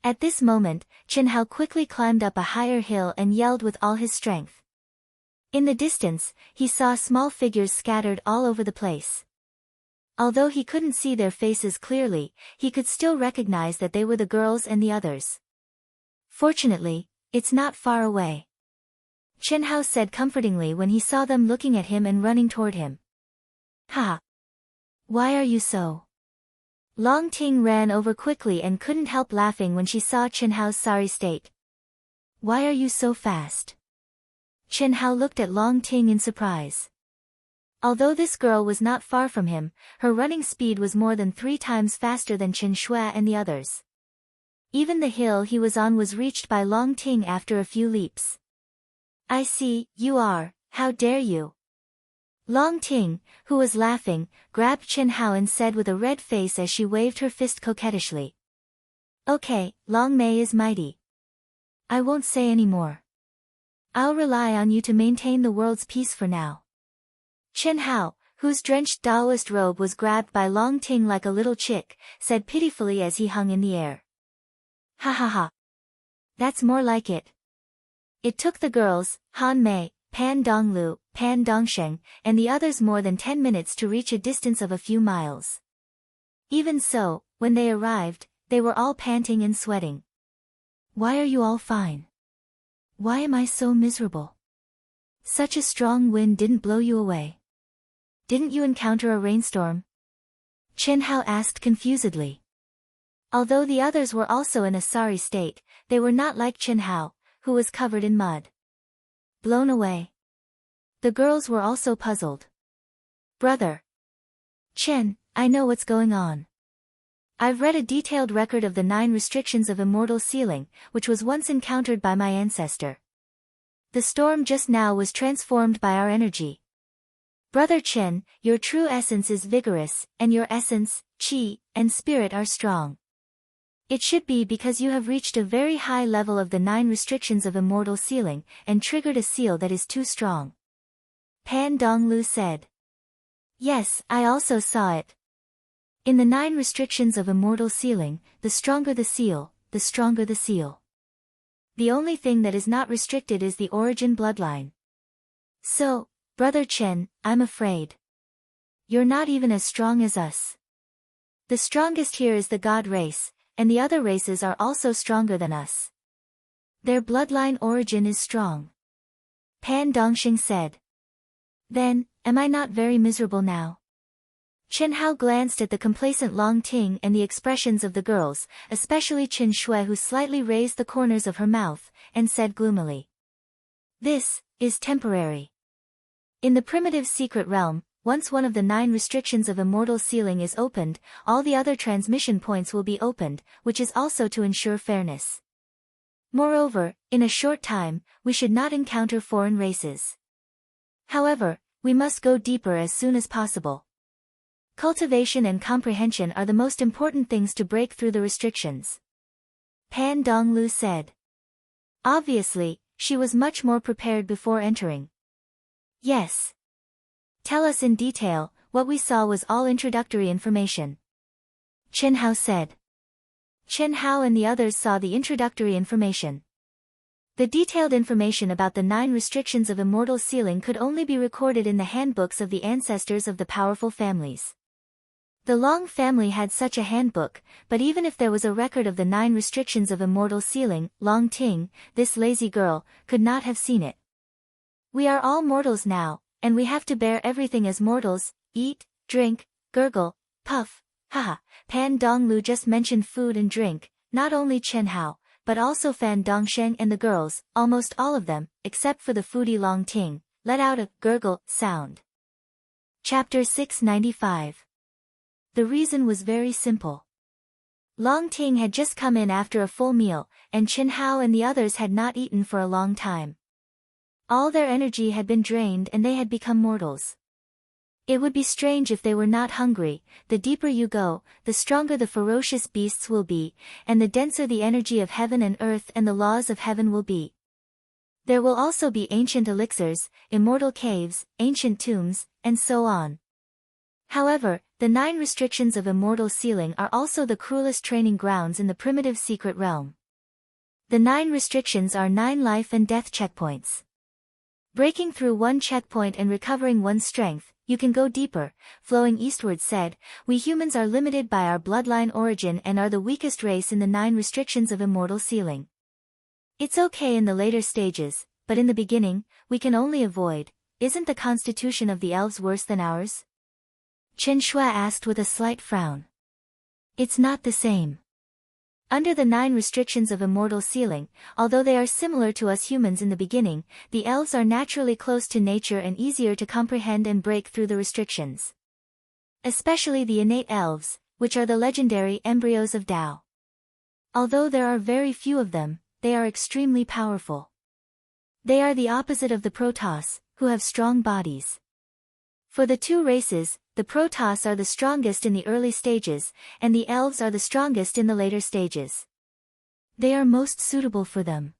At this moment, Qin Hao quickly climbed up a higher hill and yelled with all his strength. In the distance, he saw small figures scattered all over the place. Although he couldn't see their faces clearly, he could still recognize that they were the girls and the others. Fortunately, it's not far away. Qin Hao said comfortingly when he saw them looking at him and running toward him. Ha! Why are you so? Long Ting ran over quickly and couldn't help laughing when she saw Qin Hao's sorry state. Why are you so fast? Qin Hao looked at Long Ting in surprise. Although this girl was not far from him, her running speed was more than 3 times faster than Qin Shui and the others. Even the hill he was on was reached by Long Ting after a few leaps. I see, you are, how dare you? Long Ting, who was laughing, grabbed Qin Hao and said with a red face as she waved her fist coquettishly. Okay, Long Mei is mighty. I won't say any more. I'll rely on you to maintain the world's peace for now. Qin Hao, whose drenched Taoist robe was grabbed by Long Ting like a little chick, said pitifully as he hung in the air. Ha ha ha. That's more like it. It took the girls, Han Mei, Pan Donglu, Pan Dongsheng, and the others more than 10 minutes to reach a distance of a few miles. Even so, when they arrived, they were all panting and sweating. Why are you all fine? Why am I so miserable? Such a strong wind didn't blow you away. Didn't you encounter a rainstorm? Qin Hao asked confusedly. Although the others were also in a sorry state, they were not like Qin Hao, who was covered in mud. Blown away. The girls were also puzzled. Brother. Chen, I know what's going on. I've read a detailed record of the 9 restrictions of immortal sealing, which was once encountered by my ancestor. The storm just now was transformed by our energy. Brother Chen, your true essence is vigorous, and your essence, qi, and spirit are strong. It should be because you have reached a very high level of the 9 restrictions of immortal sealing, and triggered a seal that is too strong. Pan Donglu said. Yes, I also saw it. In the 9 restrictions of immortal sealing, the stronger the seal, the stronger the seal. The only thing that is not restricted is the origin bloodline. So, Brother Chen, I'm afraid. You're not even as strong as us. The strongest here is the God race, and the other races are also stronger than us. Their bloodline origin is strong. Pan Dongxing said. Then, am I not very miserable now? Chen Hao glanced at the complacent Long Ting and the expressions of the girls, especially Qin Shui, who slightly raised the corners of her mouth, and said gloomily. This is temporary. In the primitive secret realm, once one of the 9 restrictions of immortal sealing is opened, all the other transmission points will be opened, which is also to ensure fairness. Moreover, in a short time, we should not encounter foreign races. However, we must go deeper as soon as possible. Cultivation and comprehension are the most important things to break through the restrictions. Pan Donglu said. Obviously, she was much more prepared before entering. Yes. Tell us in detail. What we saw was all introductory information. Chen Hao said. Chen Hao and the others saw the introductory information. The detailed information about the 9 restrictions of immortal sealing could only be recorded in the handbooks of the ancestors of the powerful families. The Long family had such a handbook, but even if there was a record of the 9 restrictions of immortal sealing, Long Ting, this lazy girl, could not have seen it. We are all mortals now, and we have to bear everything as mortals, eat, drink, gurgle, puff, haha. Pan Donglu just mentioned food and drink, not only Chen Hao, but also Fan Dongsheng and the girls, almost all of them, except for the foodie Long Ting, let out a gurgle sound. Chapter 695. The reason was very simple. Long Ting had just come in after a full meal, and Chen Hao and the others had not eaten for a long time. All their energy had been drained and they had become mortals. It would be strange if they were not hungry. The deeper you go, the stronger the ferocious beasts will be, and the denser the energy of heaven and earth and the laws of heaven will be. There will also be ancient elixirs, immortal caves, ancient tombs, and so on. However, the 9 restrictions of immortal sealing are also the cruelest training grounds in the primitive secret realm. The 9 restrictions are 9 life and death checkpoints. Breaking through one checkpoint and recovering one's strength, you can go deeper. Flowing eastward said, we humans are limited by our bloodline origin and are the weakest race in the 9 restrictions of immortal sealing. It's okay in the later stages, but in the beginning, we can only avoid. Isn't the constitution of the elves worse than ours? Chen Shui asked with a slight frown. It's not the same. Under the 9 restrictions of immortal sealing, although they are similar to us humans in the beginning, the elves are naturally close to nature and easier to comprehend and break through the restrictions. Especially the innate elves, which are the legendary embryos of Tao. Although there are very few of them, they are extremely powerful. They are the opposite of the Protoss, who have strong bodies. For the 2 races, the Protoss are the strongest in the early stages, and the elves are the strongest in the later stages. They are most suitable for them.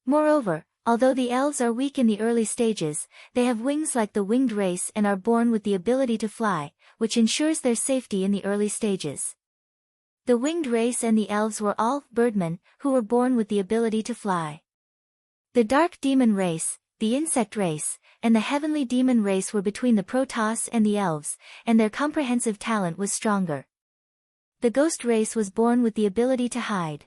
Moreover, although the elves are weak in the early stages, they have wings like the winged race and are born with the ability to fly, which ensures their safety in the early stages. The winged race and the elves were all birdmen, who were born with the ability to fly. The dark demon race, the insect race, and the heavenly demon race were between the Protoss and the elves, and their comprehensive talent was stronger. The ghost race was born with the ability to hide.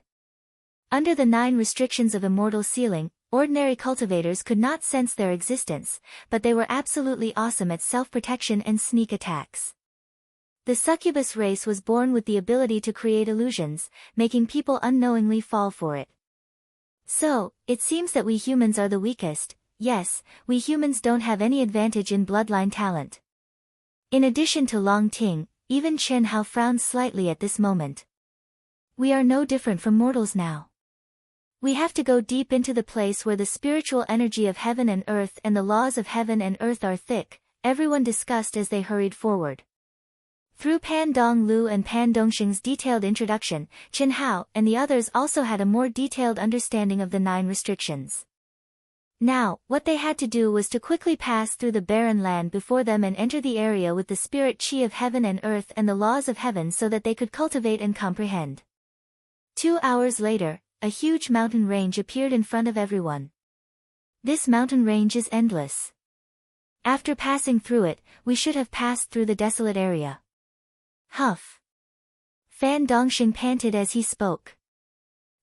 Under the 9 restrictions of immortal sealing, ordinary cultivators could not sense their existence, but they were absolutely awesome at self-protection and sneak attacks. The succubus race was born with the ability to create illusions, making people unknowingly fall for it. So, it seems that we humans are the weakest. Yes, we humans don't have any advantage in bloodline talent. In addition to Long Ting, even Chen Hao frowned slightly at this moment. We are no different from mortals now. We have to go deep into the place where the spiritual energy of heaven and earth and the laws of heaven and earth are thick, everyone discussed as they hurried forward. Through Pan Donglu and Pan Dongxing's detailed introduction, Qin Hao and the others also had a more detailed understanding of the 9 restrictions. Now, what they had to do was to quickly pass through the barren land before them and enter the area with the spirit qi of heaven and earth and the laws of heaven so that they could cultivate and comprehend. 2 hours later, a huge mountain range appeared in front of everyone. This mountain range is endless. After passing through it, we should have passed through the desolate area. Huff. Fan Dongxing panted as he spoke.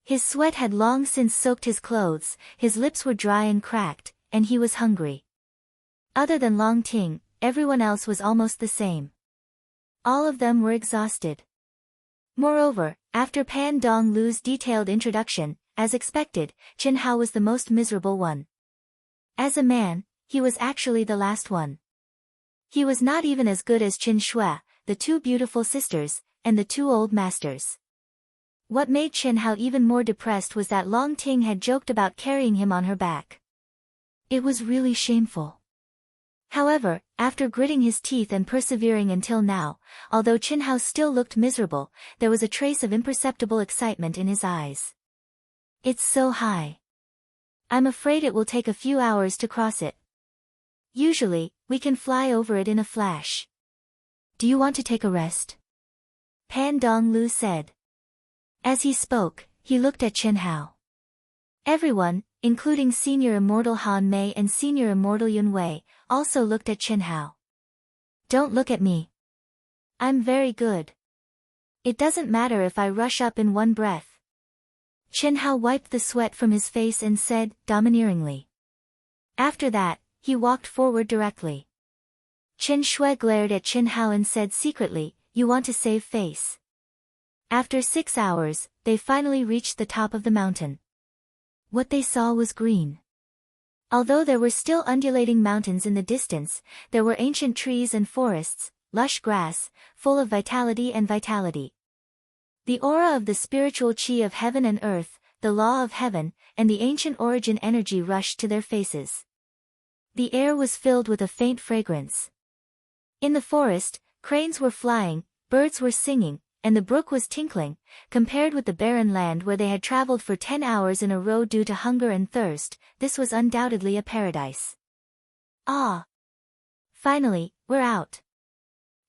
His sweat had long since soaked his clothes, his lips were dry and cracked, and he was hungry. Other than Long Ting, everyone else was almost the same. All of them were exhausted. Moreover, after Pan Donglu's detailed introduction, as expected, Qin Hao was the most miserable one. As a man, he was actually the last one. He was not even as good as Qin Shui, the 2 beautiful sisters, and the 2 old masters. What made Qin Hao even more depressed was that Long Ting had joked about carrying him on her back. It was really shameful. However, after gritting his teeth and persevering until now, although Qin Hao still looked miserable, there was a trace of imperceptible excitement in his eyes. It's so high. I'm afraid it will take a few hours to cross it. Usually, we can fly over it in a flash. Do you want to take a rest? Pan Donglu said. As he spoke, he looked at Qin Hao. Everyone, including Senior Immortal Han Mei and Senior Immortal Yun Wei, also looked at Qin Hao. Don't look at me. I'm very good. It doesn't matter if I rush up in one breath. Qin Hao wiped the sweat from his face and said, domineeringly. After that, he walked forward directly. Qin Shui glared at Qin Hao and said secretly, you want to save face. After 6 hours, they finally reached the top of the mountain. What they saw was green. Although there were still undulating mountains in the distance, there were ancient trees and forests, lush grass, full of vitality and vitality. The aura of the spiritual qi of heaven and earth, the law of heaven, and the ancient origin energy rushed to their faces. The air was filled with a faint fragrance. In the forest, cranes were flying, birds were singing, and the brook was tinkling. Compared with the barren land where they had traveled for 10 hours in a row due to hunger and thirst, this was undoubtedly a paradise. Ah! Finally, we're out.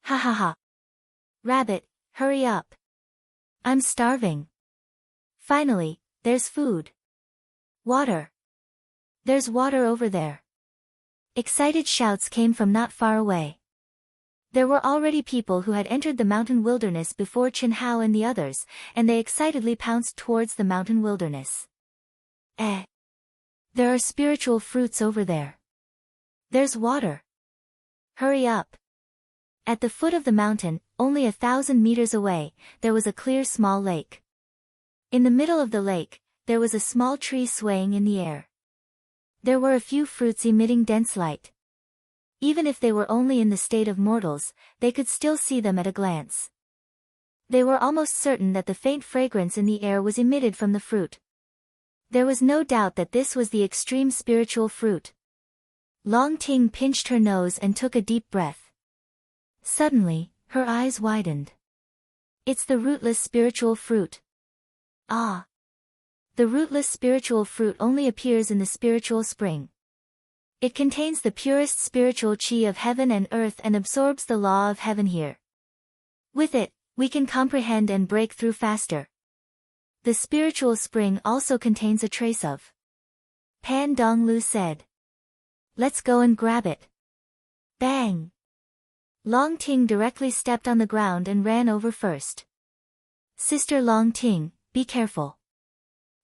Ha ha ha. Rabbit, hurry up. I'm starving. Finally, there's food. Water. There's water over there. Excited shouts came from not far away. There were already people who had entered the mountain wilderness before Qin Hao and the others, and they excitedly pounced towards the mountain wilderness. There are spiritual fruits over there. There's water. Hurry up. At the foot of the mountain, only 1,000 meters away, there was a clear small lake. In the middle of the lake, there was a small tree swaying in the air. There were a few fruits emitting dense light. Even if they were only in the state of mortals, they could still see them at a glance. They were almost certain that the faint fragrance in the air was emitted from the fruit. There was no doubt that this was the extreme spiritual fruit. Long Ting pinched her nose and took a deep breath. Suddenly, her eyes widened. It's the rootless spiritual fruit. Ah! The rootless spiritual fruit only appears in the spiritual spring. It contains the purest spiritual qi of heaven and earth and absorbs the law of heaven here. With it, we can comprehend and break through faster. The spiritual spring also contains a trace of. Pan Donglu said. Let's go and grab it. Bang! Long Ting directly stepped on the ground and ran over first. Sister Long Ting, be careful.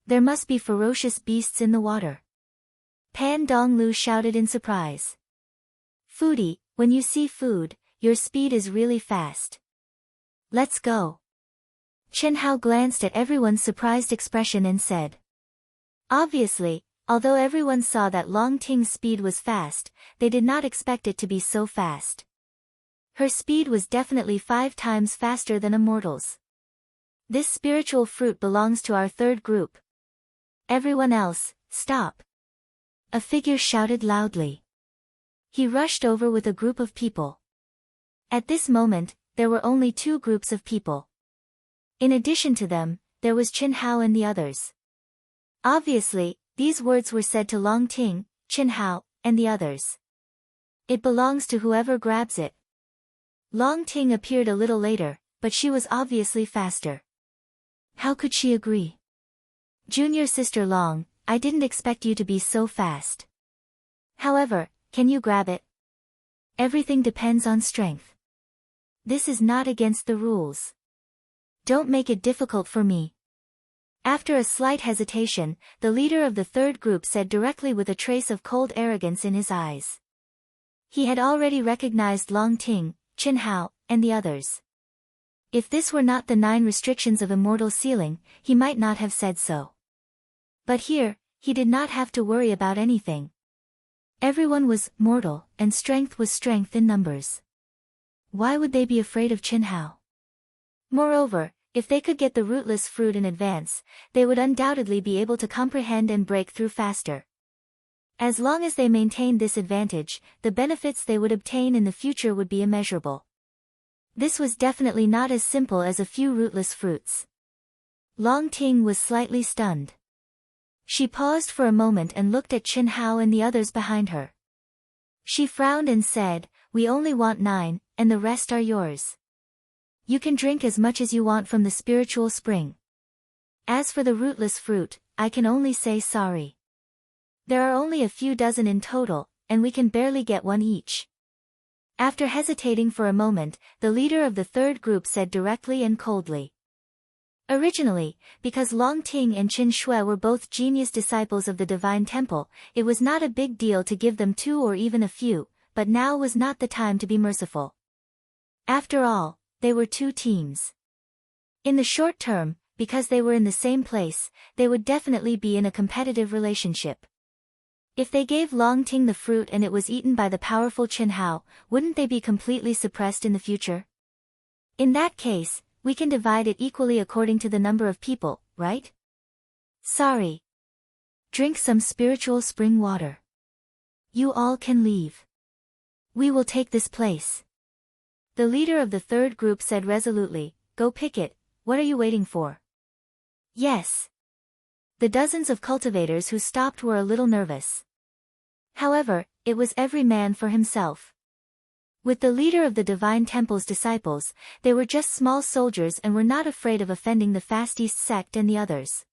There must be ferocious beasts in the water. Pan Donglu shouted in surprise. Foodie, when you see food, your speed is really fast. Let's go. Qin Hao glanced at everyone's surprised expression and said. Obviously, although everyone saw that Long Ting's speed was fast, they did not expect it to be so fast. Her speed was definitely 5 times faster than a mortal's. This spiritual fruit belongs to our third group. Everyone else, stop. A figure shouted loudly. He rushed over with a group of people. At this moment, there were only 2 groups of people. In addition to them, there was Qin Hao and the others. Obviously, these words were said to Long Ting, Qin Hao, and the others. It belongs to whoever grabs it. Long Ting appeared a little later, but she was obviously faster. How could she agree? Junior sister Long, I didn't expect you to be so fast. However, can you grab it? Everything depends on strength. This is not against the rules. Don't make it difficult for me. After a slight hesitation, the leader of the 3rd group said directly with a trace of cold arrogance in his eyes. He had already recognized Long Ting, Qin Hao, and the others. If this were not the 9 restrictions of immortal sealing, he might not have said so. But here, he did not have to worry about anything. Everyone was mortal, and strength was strength in numbers. Why would they be afraid of Qin Hao? Moreover, if they could get the rootless fruit in advance, they would undoubtedly be able to comprehend and break through faster. As long as they maintained this advantage, the benefits they would obtain in the future would be immeasurable. This was definitely not as simple as a few rootless fruits. Long Ting was slightly stunned. She paused for a moment and looked at Qin Hao and the others behind her. She frowned and said, "We only want 9, and the rest are yours. You can drink as much as you want from the spiritual spring. As for the rootless fruit, I can only say sorry. There are only a few dozen in total, and we can barely get 1 each." After hesitating for a moment, the leader of the 3rd group said directly and coldly. Originally, because Long Ting and Qin Shui were both genius disciples of the Divine Temple, it was not a big deal to give them 2 or even a few, but now was not the time to be merciful. After all, they were 2 teams. In the short term, because they were in the same place, they would definitely be in a competitive relationship. If they gave Long Ting the fruit and it was eaten by the powerful Qin Hao, wouldn't they be completely suppressed in the future? In that case, we can divide it equally according to the number of people, right? Sorry. Drink some spiritual spring water. You all can leave. We will take this place. The leader of the 3rd group said resolutely, "Go pick it, what are you waiting for?" Yes. The dozens of cultivators who stopped were a little nervous. However, it was every man for himself. With the leader of the Divine Temple's disciples, they were just small soldiers and were not afraid of offending the Fastest sect and the others.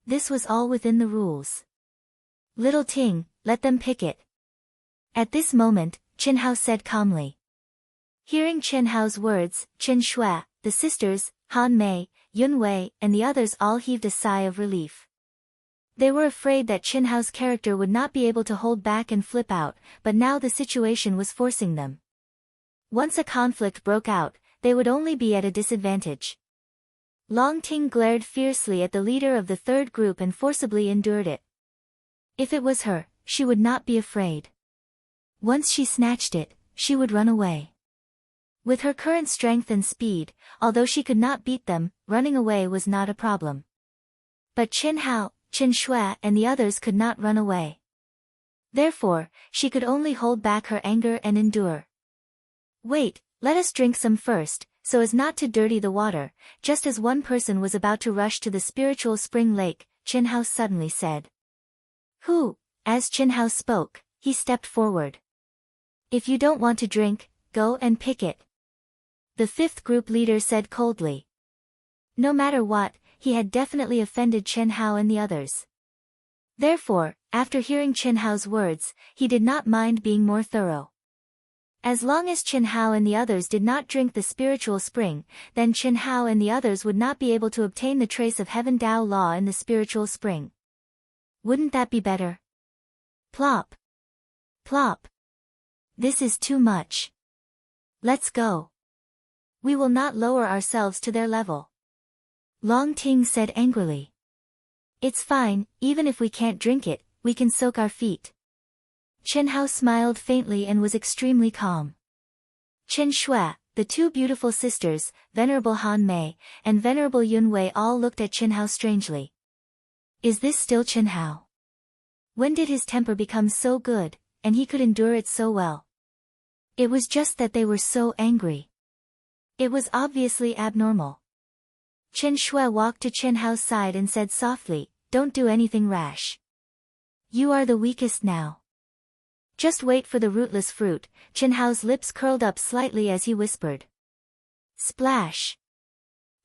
This was all within the rules. "Little Ting, let them pick it." At this moment, Qin Hao said calmly. Hearing Qin Hao's words, Qin Shui, the sisters, Han Mei, Yun Wei, and the others all heaved a sigh of relief. They were afraid that Qin Hao's character would not be able to hold back and flip out, but now the situation was forcing them. Once a conflict broke out, they would only be at a disadvantage. Long Ting glared fiercely at the leader of the 3rd group and forcibly endured it. If it was her, she would not be afraid. Once she snatched it, she would run away. With her current strength and speed, although she could not beat them, running away was not a problem. But Qin Hao, Qin Shui and the others could not run away. Therefore, she could only hold back her anger and endure. "Wait, let us drink some first, so as not to dirty the water." Just as one person was about to rush to the spiritual spring lake, Qin Hao suddenly said. "Who?" As Qin Hao spoke, he stepped forward. "If you don't want to drink, go and pick it." The 5th group leader said coldly. No matter what, he had definitely offended Qin Hao and the others. Therefore, after hearing Qin Hao's words, he did not mind being more thorough. As long as Qin Hao and the others did not drink the spiritual spring, then Qin Hao and the others would not be able to obtain the trace of Heaven Tao Law in the spiritual spring. Wouldn't that be better? Plop. Plop. This is too much. Let's go. We will not lower ourselves to their level. Long Ting said angrily. "It's fine, even if we can't drink it, we can soak our feet." Qin Hao smiled faintly and was extremely calm. Qin Shui, the 2 beautiful sisters, Venerable Han Mei, and Venerable Yun Wei all looked at Qin Hao strangely. Is this still Qin Hao? When did his temper become so good? and he could endure it so well. It was just that they were so angry. It was obviously abnormal. Chen Shui walked to Chen Hao's side and said softly, "Don't do anything rash. You are the weakest now. Just wait for the rootless fruit." Chen Hao's lips curled up slightly as he whispered. Splash.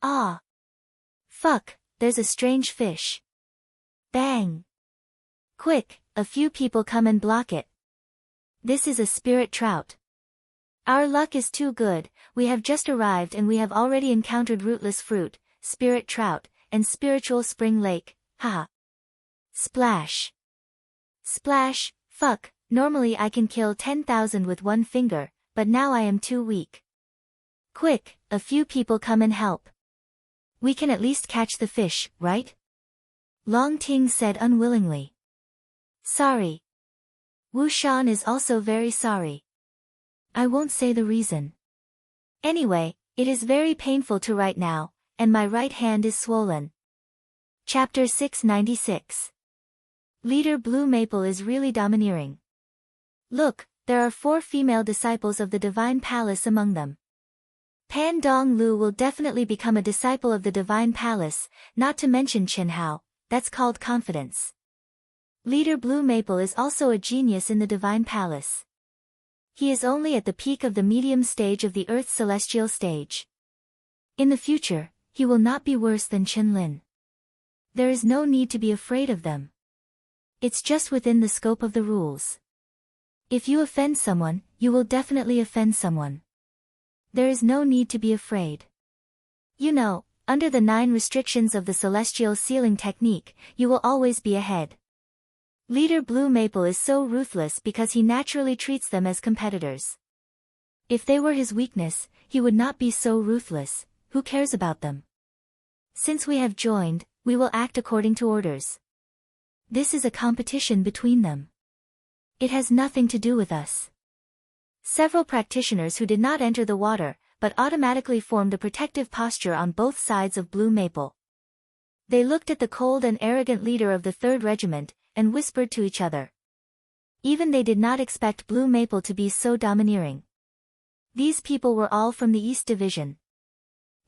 Ah. Fuck, there's a strange fish. Bang. Quick, a few people come and block it. This is a spirit trout. Our luck is too good, we have just arrived and we have already encountered rootless fruit, spirit trout, and spiritual spring lake, haha. Splash. Splash, fuck, normally I can kill 10,000 with one finger, but now I am too weak. Quick, a few people come and help. We can at least catch the fish, right? Long Ting said unwillingly. Sorry. Wu Shan is also very sorry. I won't say the reason. Anyway, it is very painful to write now, and my right hand is swollen. Chapter 696. Leader Blue Maple is really domineering. Look, there are 4 female disciples of the Divine Palace among them. Pan Dong Lu will definitely become a disciple of the Divine Palace, not to mention Chen Hao, that's called confidence. Leader Blue Maple is also a genius in the Divine Palace. He is only at the peak of the medium stage of the Earth's celestial stage. In the future, he will not be worse than Chen Lin. There is no need to be afraid of them. It's just within the scope of the rules. If you offend someone, you will definitely offend someone. There is no need to be afraid. You know, under the 9 restrictions of the celestial sealing technique, you will always be ahead. Leader Blue Maple is so ruthless because he naturally treats them as competitors. If they were his weakness, he would not be so ruthless. Who cares about them? Since we have joined, we will act according to orders. This is a competition between them. It has nothing to do with us. Several practitioners who did not enter the water, but automatically formed a protective posture on both sides of Blue Maple. They looked at the cold and arrogant leader of the 3rd Regiment, and whispered to each other. Even they did not expect Blue Maple to be so domineering. These people were all from the East Division.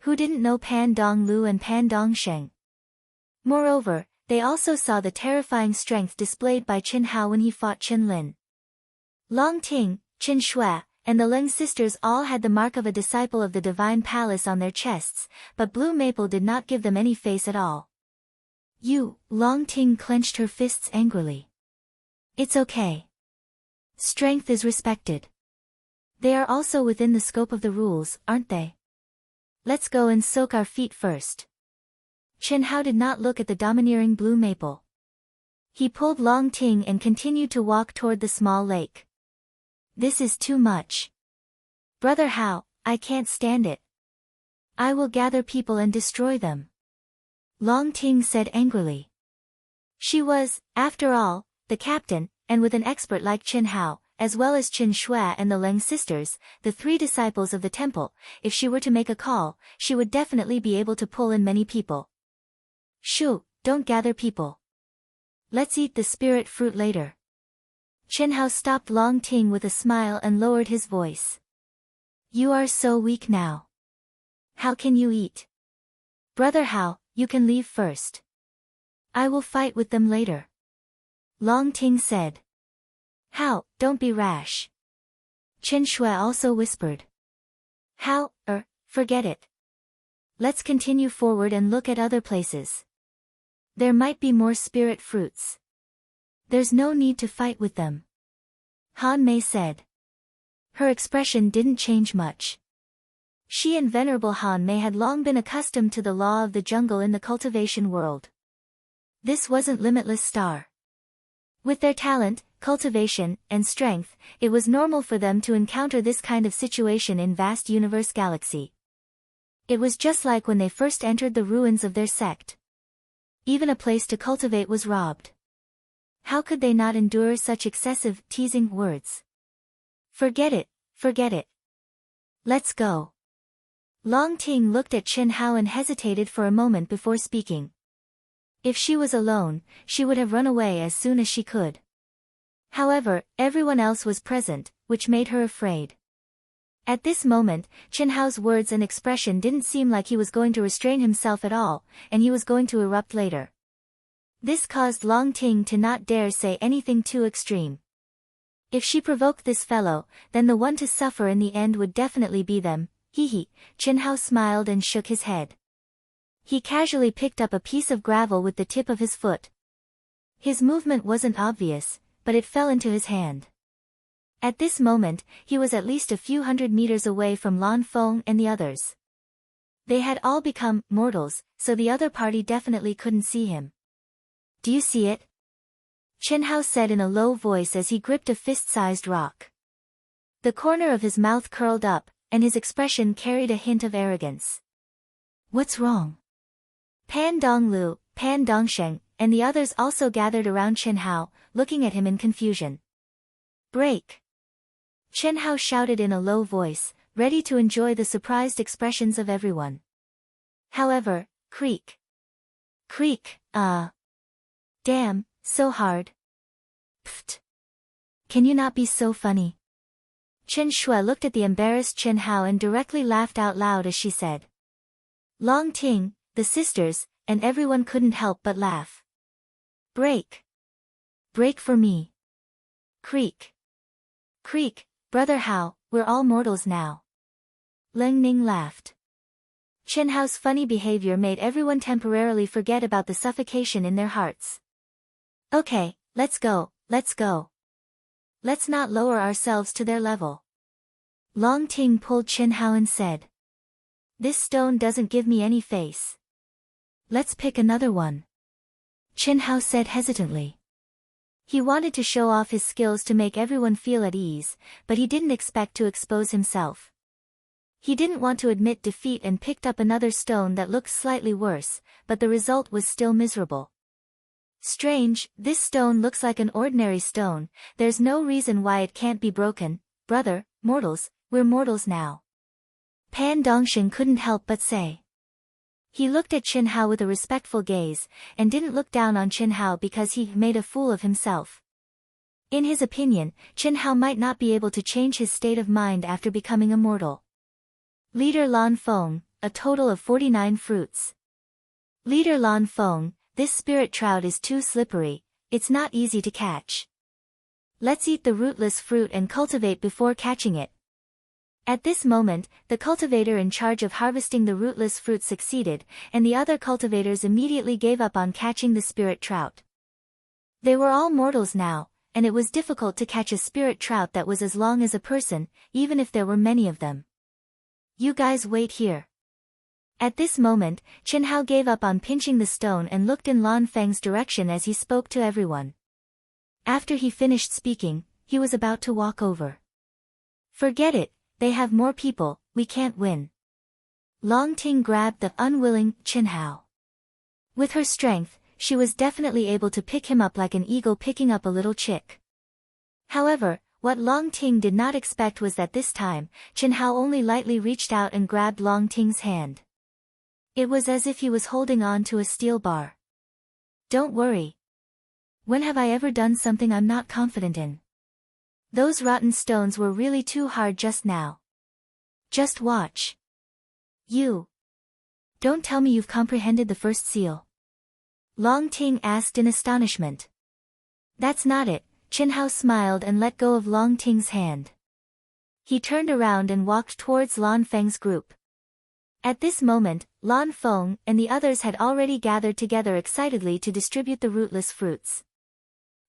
Who didn't know Pan Dong Lu and Pan Dong Sheng? Moreover, they also saw the terrifying strength displayed by Chen Hao when he fought Chen Lin. Long Ting, Chen Shui, and the Leng sisters all had the mark of a disciple of the Divine Palace on their chests, but Blue Maple did not give them any face at all. You, Long Ting clenched her fists angrily. It's okay. Strength is respected. They are also within the scope of the rules, aren't they? Let's go and soak our feet first. Chen Hao did not look at the domineering Blue Maple. He pulled Long Ting and continued to walk toward the small lake. This is too much. Brother Hao, I can't stand it. I will gather people and destroy them. Long Ting said angrily. She was, after all, the captain, and with an expert like Chen Hao, as well as Chen Shui and the Leng sisters, the 3 disciples of the temple, if she were to make a call, she would definitely be able to pull in many people. Shoo, don't gather people. Let's eat the spirit fruit later. Chen Hao stopped Long Ting with a smile and lowered his voice. You are so weak now. How can you eat? Brother Hao, you can leave first. I will fight with them later. Long Ting said. Hao, don't be rash. Chen Shui also whispered. Hao, forget it. Let's continue forward and look at other places. There might be more spirit fruits. There's no need to fight with them. Han Mei said. Her expression didn't change much. She and Venerable Han Mei had long been accustomed to the law of the jungle in the cultivation world. This wasn't Limitless Star. With their talent, cultivation, and strength, it was normal for them to encounter this kind of situation in vast universe galaxy. It was just like when they first entered the ruins of their sect. Even a place to cultivate was robbed. How could they not endure such excessive, teasing words? Forget it, forget it. Let's go. Long Ting looked at Chen Hao and hesitated for a moment before speaking. If she was alone, she would have run away as soon as she could. However, everyone else was present, which made her afraid. At this moment, Chen Hao's words and expression didn't seem like he was going to restrain himself at all, and he was going to erupt later. This caused Long Ting to not dare say anything too extreme. If she provoked this fellow, then the one to suffer in the end would definitely be them. Hee. Chen Hao smiled and shook his head. He casually picked up a piece of gravel with the tip of his foot. His movement wasn't obvious, but it fell into his hand. At this moment, he was at least a few hundred meters away from Lan Feng and the others. They had all become mortals, so the other party definitely couldn't see him. Do you see it? Chen Hao said in a low voice as he gripped a fist-sized rock. The corner of his mouth curled up, and his expression carried a hint of arrogance. What's wrong? Pan Donglu, Pan Dongsheng, and the others also gathered around Chen Hao, looking at him in confusion. Break! Chen Hao shouted in a low voice, ready to enjoy the surprised expressions of everyone. However, creak. Creak, damn, so hard. Pfft. Can you not be so funny? Chen Shui looked at the embarrassed Chen Hao and directly laughed out loud as she said. Long Ting, the sisters, and everyone couldn't help but laugh. Break. Break for me. Creak. Creak, Brother Hao, we're all mortals now. Leng Ning laughed. Chen Hao's funny behavior made everyone temporarily forget about the suffocation in their hearts. Okay, let's go, let's go. Let's not lower ourselves to their level. Long Ting pulled Chen Hao and said. This stone doesn't give me any face. Let's pick another one. Chen Hao said hesitantly. He wanted to show off his skills to make everyone feel at ease, but he didn't expect to expose himself. He didn't want to admit defeat and picked up another stone that looked slightly worse, but the result was still miserable. Strange, this stone looks like an ordinary stone, there's no reason why it can't be broken. Brother, mortals, we're mortals now. Pan Dongsheng couldn't help but say. He looked at Chen Hao with a respectful gaze, and didn't look down on Chen Hao because he made a fool of himself. In his opinion, Chen Hao might not be able to change his state of mind after becoming a mortal. Leader Lan Feng, a total of 49 fruits. Leader Lan Feng, this spirit trout is too slippery, it's not easy to catch. Let's eat the rootless fruit and cultivate before catching it. At this moment, the cultivator in charge of harvesting the rootless fruit succeeded, and the other cultivators immediately gave up on catching the spirit trout. They were all mortals now, and it was difficult to catch a spirit trout that was as long as a person, even if there were many of them. You guys wait here. At this moment, Chen Hao gave up on pinching the stone and looked in Lan Feng's direction as he spoke to everyone. After he finished speaking, he was about to walk over. Forget it. They have more people, we can't win. Long Ting grabbed the unwilling Chen Hao. With her strength, she was definitely able to pick him up like an eagle picking up a little chick. However, what Long Ting did not expect was that this time, Chen Hao only lightly reached out and grabbed Long Ting's hand. It was as if he was holding on to a steel bar. Don't worry. When have I ever done something I'm not confident in? Those rotten stones were really too hard just now. Just watch. You. Don't tell me you've comprehended the first seal. Long Ting asked in astonishment. That's not it, Chen Hao smiled and let go of Long Ting's hand. He turned around and walked towards Lan Feng's group. At this moment, Lan Feng and the others had already gathered together excitedly to distribute the rootless fruits.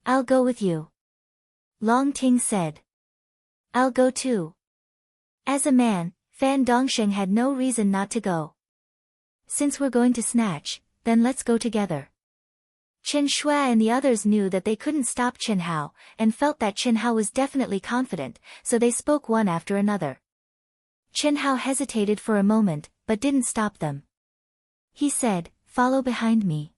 I'll go with you. Long Ting said. I'll go too. As a man, Fan Dongsheng had no reason not to go. Since we're going to snatch, then let's go together. Chen Shui and the others knew that they couldn't stop Chen Hao, and felt that Chen Hao was definitely confident, so they spoke one after another. Chen Hao hesitated for a moment, but didn't stop them. He said, follow behind me.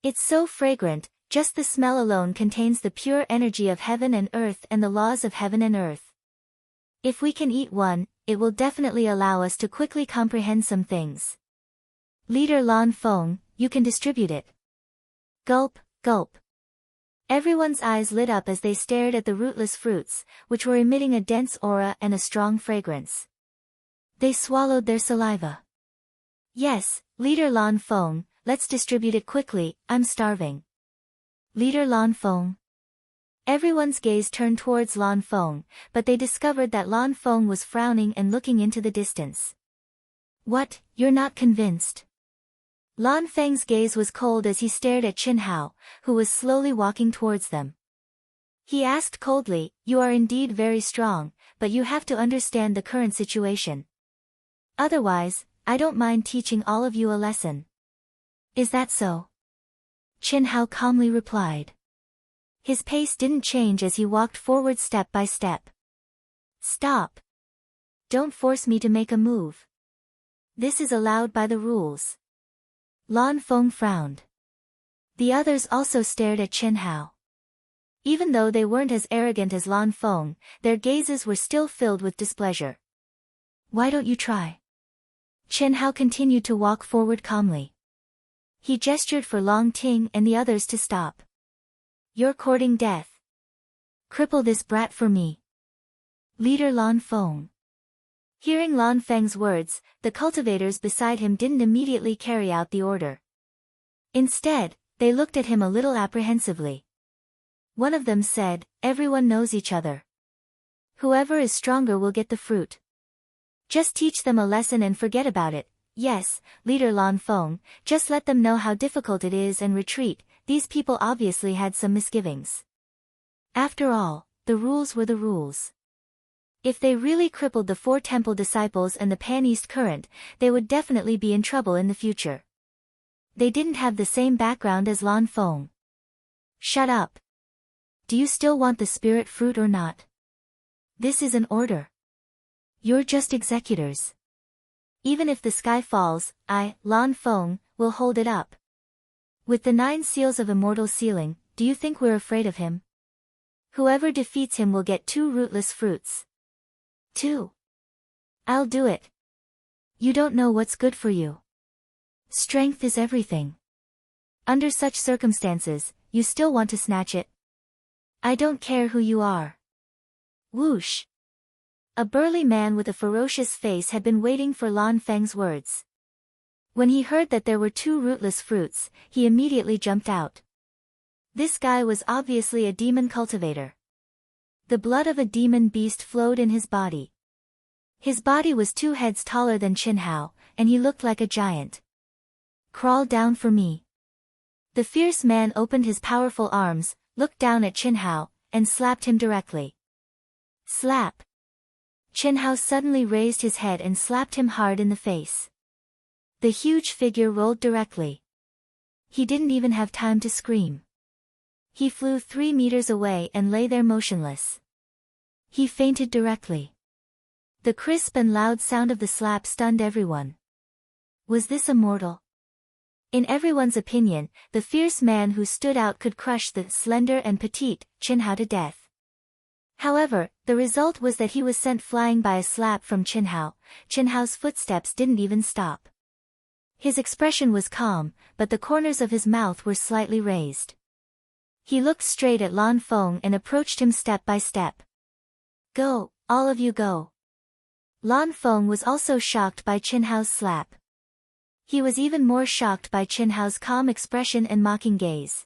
It's so fragrant. Just the smell alone contains the pure energy of heaven and earth and the laws of heaven and earth. If we can eat one, it will definitely allow us to quickly comprehend some things. Leader Lan Feng, you can distribute it. Gulp, gulp. Everyone's eyes lit up as they stared at the rootless fruits, which were emitting a dense aura and a strong fragrance. They swallowed their saliva. Yes, Leader Lan Feng, let's distribute it quickly, I'm starving. Leader Lan Feng. Everyone's gaze turned towards Lan Feng, but they discovered that Lan Feng was frowning and looking into the distance. What, you're not convinced? Lan Feng's gaze was cold as he stared at Qin Hao, who was slowly walking towards them. He asked coldly, you are indeed very strong, but you have to understand the current situation. Otherwise, I don't mind teaching all of you a lesson. Is that so? Qin Hao calmly replied. His pace didn't change as he walked forward step by step. Stop. Don't force me to make a move. This is allowed by the rules. Lan Feng frowned. The others also stared at Qin Hao. Even though they weren't as arrogant as Lan Feng, their gazes were still filled with displeasure. Why don't you try? Qin Hao continued to walk forward calmly. He gestured for Long Ting and the others to stop. You're courting death. Cripple this brat for me. Leader Lan Feng. Hearing Lan Feng's words, the cultivators beside him didn't immediately carry out the order. Instead, they looked at him a little apprehensively. One of them said, everyone knows each other. Whoever is stronger will get the fruit. Just teach them a lesson and forget about it. Yes, Leader Lan Feng, just let them know how difficult it is and retreat. These people obviously had some misgivings. After all, the rules were the rules. If they really crippled the 4 temple disciples and the Pan-East current, they would definitely be in trouble in the future. They didn't have the same background as Lan Feng. Shut up. Do you still want the spirit fruit or not? This is an order. You're just executors. Even if the sky falls, Lan Feng, will hold it up. With the 9 seals of immortal sealing, do you think we're afraid of him? Whoever defeats him will get 2 rootless fruits. 2. I'll do it. You don't know what's good for you. Strength is everything. Under such circumstances, you still want to snatch it? I don't care who you are. Whoosh. A burly man with a ferocious face had been waiting for Lan Feng's words. When he heard that there were 2 rootless fruits, he immediately jumped out. This guy was obviously a demon cultivator. The blood of a demon beast flowed in his body. His body was 2 heads taller than Qin Hao, and he looked like a giant. Crawl down for me. The fierce man opened his powerful arms, looked down at Qin Hao, and slapped him directly. Slap. Qin Hao suddenly raised his head and slapped him hard in the face. The huge figure rolled directly. He didn't even have time to scream. He flew 3 meters away and lay there motionless. He fainted directly. The crisp and loud sound of the slap stunned everyone. Was this a mortal? In everyone's opinion, the fierce man who stood out could crush the slender and petite Qin Hao to death. However, the result was that he was sent flying by a slap from Qin Hao. Qin Hao's footsteps didn't even stop. His expression was calm, but the corners of his mouth were slightly raised. He looked straight at Lan Feng and approached him step by step. Go, all of you go. Lan Feng was also shocked by Qin Hao's slap. He was even more shocked by Qin Hao's calm expression and mocking gaze.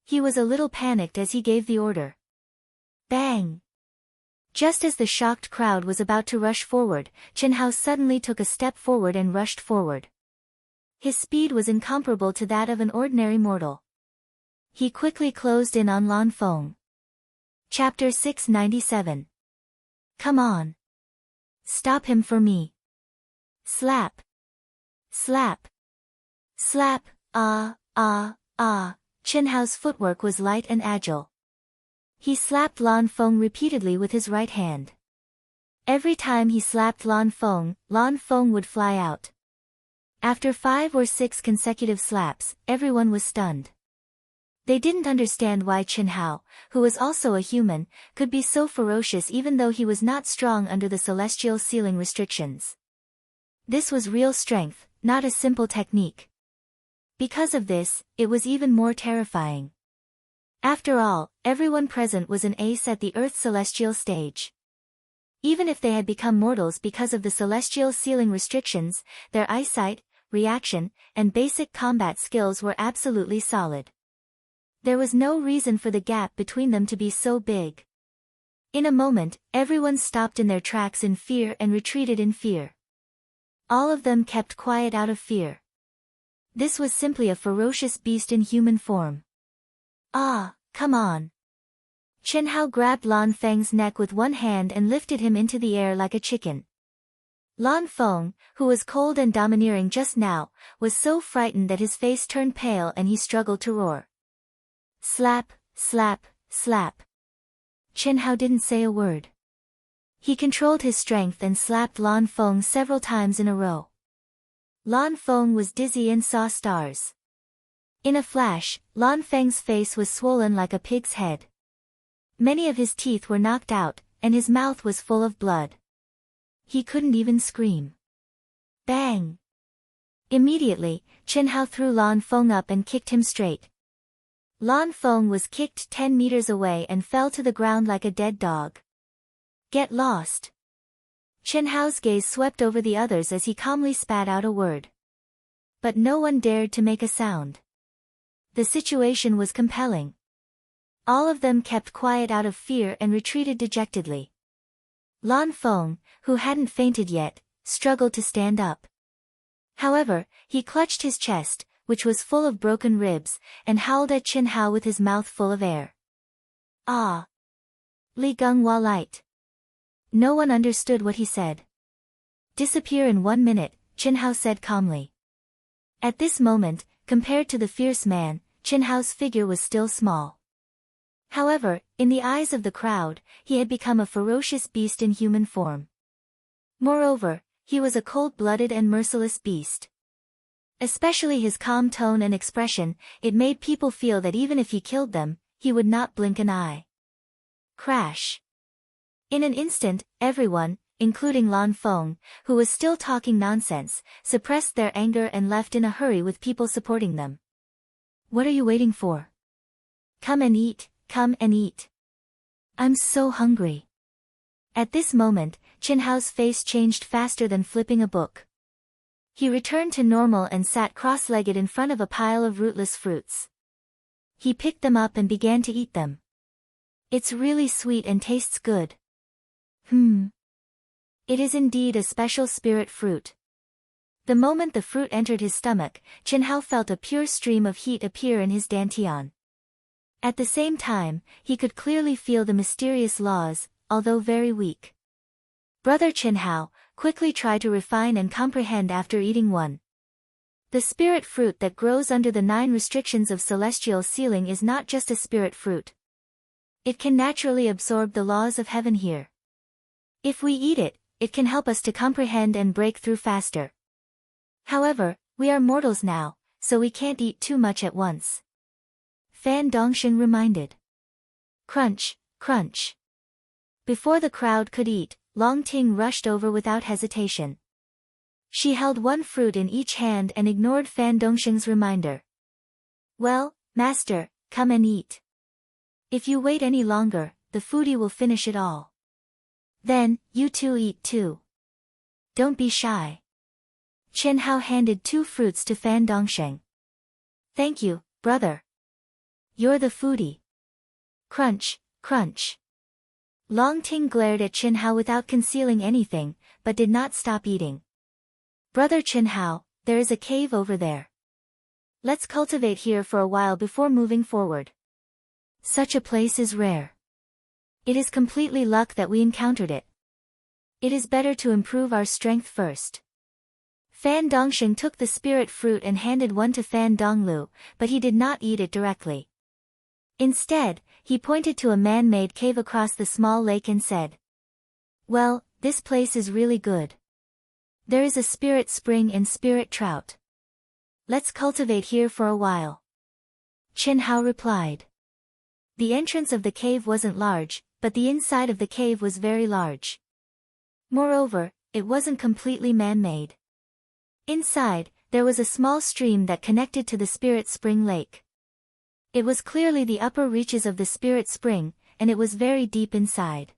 He was a little panicked as he gave the order. Bang! Just as the shocked crowd was about to rush forward, Qin Hao suddenly took a step forward and rushed forward. His speed was incomparable to that of an ordinary mortal. He quickly closed in on Lan Feng. Chapter 697. Come on. Stop him for me. Slap. Slap. Slap. Ah. Qin Hao's footwork was light and agile. He slapped Lan Feng repeatedly with his right hand. Every time he slapped Lan Feng would fly out. After 5 or 6 consecutive slaps, everyone was stunned. They didn't understand why Qin Hao, who was also a human, could be so ferocious even though he was not strong under the celestial sealing restrictions. This was real strength, not a simple technique. Because of this, it was even more terrifying. After all, everyone present was an ace at the Earth's celestial stage. Even if they had become mortals because of the celestial ceiling restrictions, their eyesight, reaction, and basic combat skills were absolutely solid. There was no reason for the gap between them to be so big. In a moment, everyone stopped in their tracks in fear and retreated in fear. All of them kept quiet out of fear. This was simply a ferocious beast in human form. Ah, come on. Chen Hao grabbed Lan Feng's neck with one hand and lifted him into the air like a chicken. Lan Feng, who was cold and domineering just now, was so frightened that his face turned pale and he struggled to roar. Slap, slap, slap. Chen Hao didn't say a word. He controlled his strength and slapped Lan Feng several times in a row. Lan Feng was dizzy and saw stars. In a flash, Lan Feng's face was swollen like a pig's head. Many of his teeth were knocked out, and his mouth was full of blood. He couldn't even scream. Bang! Immediately, Chen Hao threw Lan Feng up and kicked him straight. Lan Feng was kicked 10 meters away and fell to the ground like a dead dog. Get lost! Chen Hao's gaze swept over the others as he calmly spat out a word. But no one dared to make a sound. The situation was compelling. All of them kept quiet out of fear and retreated dejectedly. Lan Feng, who hadn't fainted yet, struggled to stand up. However, he clutched his chest, which was full of broken ribs, and howled at Chen Hao with his mouth full of air. Ah! Li Gung Hua light. No one understood what he said. Disappear in 1 minute, Chen Hao said calmly. At this moment, compared to the fierce man, Chen Hao's figure was still small. However, in the eyes of the crowd, he had become a ferocious beast in human form. Moreover, he was a cold-blooded and merciless beast. Especially his calm tone and expression, it made people feel that even if he killed them, he would not blink an eye. Crash! In an instant, everyone, including Lan Feng, who was still talking nonsense, suppressed their anger and left in a hurry with people supporting them. What are you waiting for? Come and eat, come and eat. I'm so hungry. At this moment, Chen Hao's face changed faster than flipping a book. He returned to normal and sat cross-legged in front of a pile of rootless fruits. He picked them up and began to eat them. It's really sweet and tastes good. It is indeed a special spirit fruit. The moment the fruit entered his stomach, Chen Hao felt a pure stream of heat appear in his dantian. At the same time, he could clearly feel the mysterious laws, although very weak. Brother Chen Hao, quickly try to refine and comprehend after eating one. The spirit fruit that grows under the 9 restrictions of celestial ceiling is not just a spirit fruit. It can naturally absorb the laws of heaven here. If we eat it, it can help us to comprehend and break through faster. However, we are mortals now, so we can't eat too much at once. Fan Dongxing reminded. Crunch, crunch. Before the crowd could eat, Long Ting rushed over without hesitation. She held one fruit in each hand and ignored Fan Dongxing's reminder. Well, master, come and eat. If you wait any longer, the foodie will finish it all. Then, you two eat too. Don't be shy. Chen Hao handed 2 fruits to Fan Dongxing. Thank you, brother. You're the foodie. Crunch, crunch. Long Ting glared at Chen Hao without concealing anything, but did not stop eating. Brother Chen Hao, there is a cave over there. Let's cultivate here for a while before moving forward. Such a place is rare. It is completely luck that we encountered it. It is better to improve our strength first. Fan Dongxing took the spirit fruit and handed one to Fan Donglu, but he did not eat it directly. Instead, he pointed to a man-made cave across the small lake and said, Well, this place is really good. There is a spirit spring and spirit trout. Let's cultivate here for a while. Chen Hao replied. The entrance of the cave wasn't large, but the inside of the cave was very large. Moreover, it wasn't completely man-made. Inside, there was a small stream that connected to the spirit spring lake. It was clearly the upper reaches of the spirit spring, and it was very deep inside.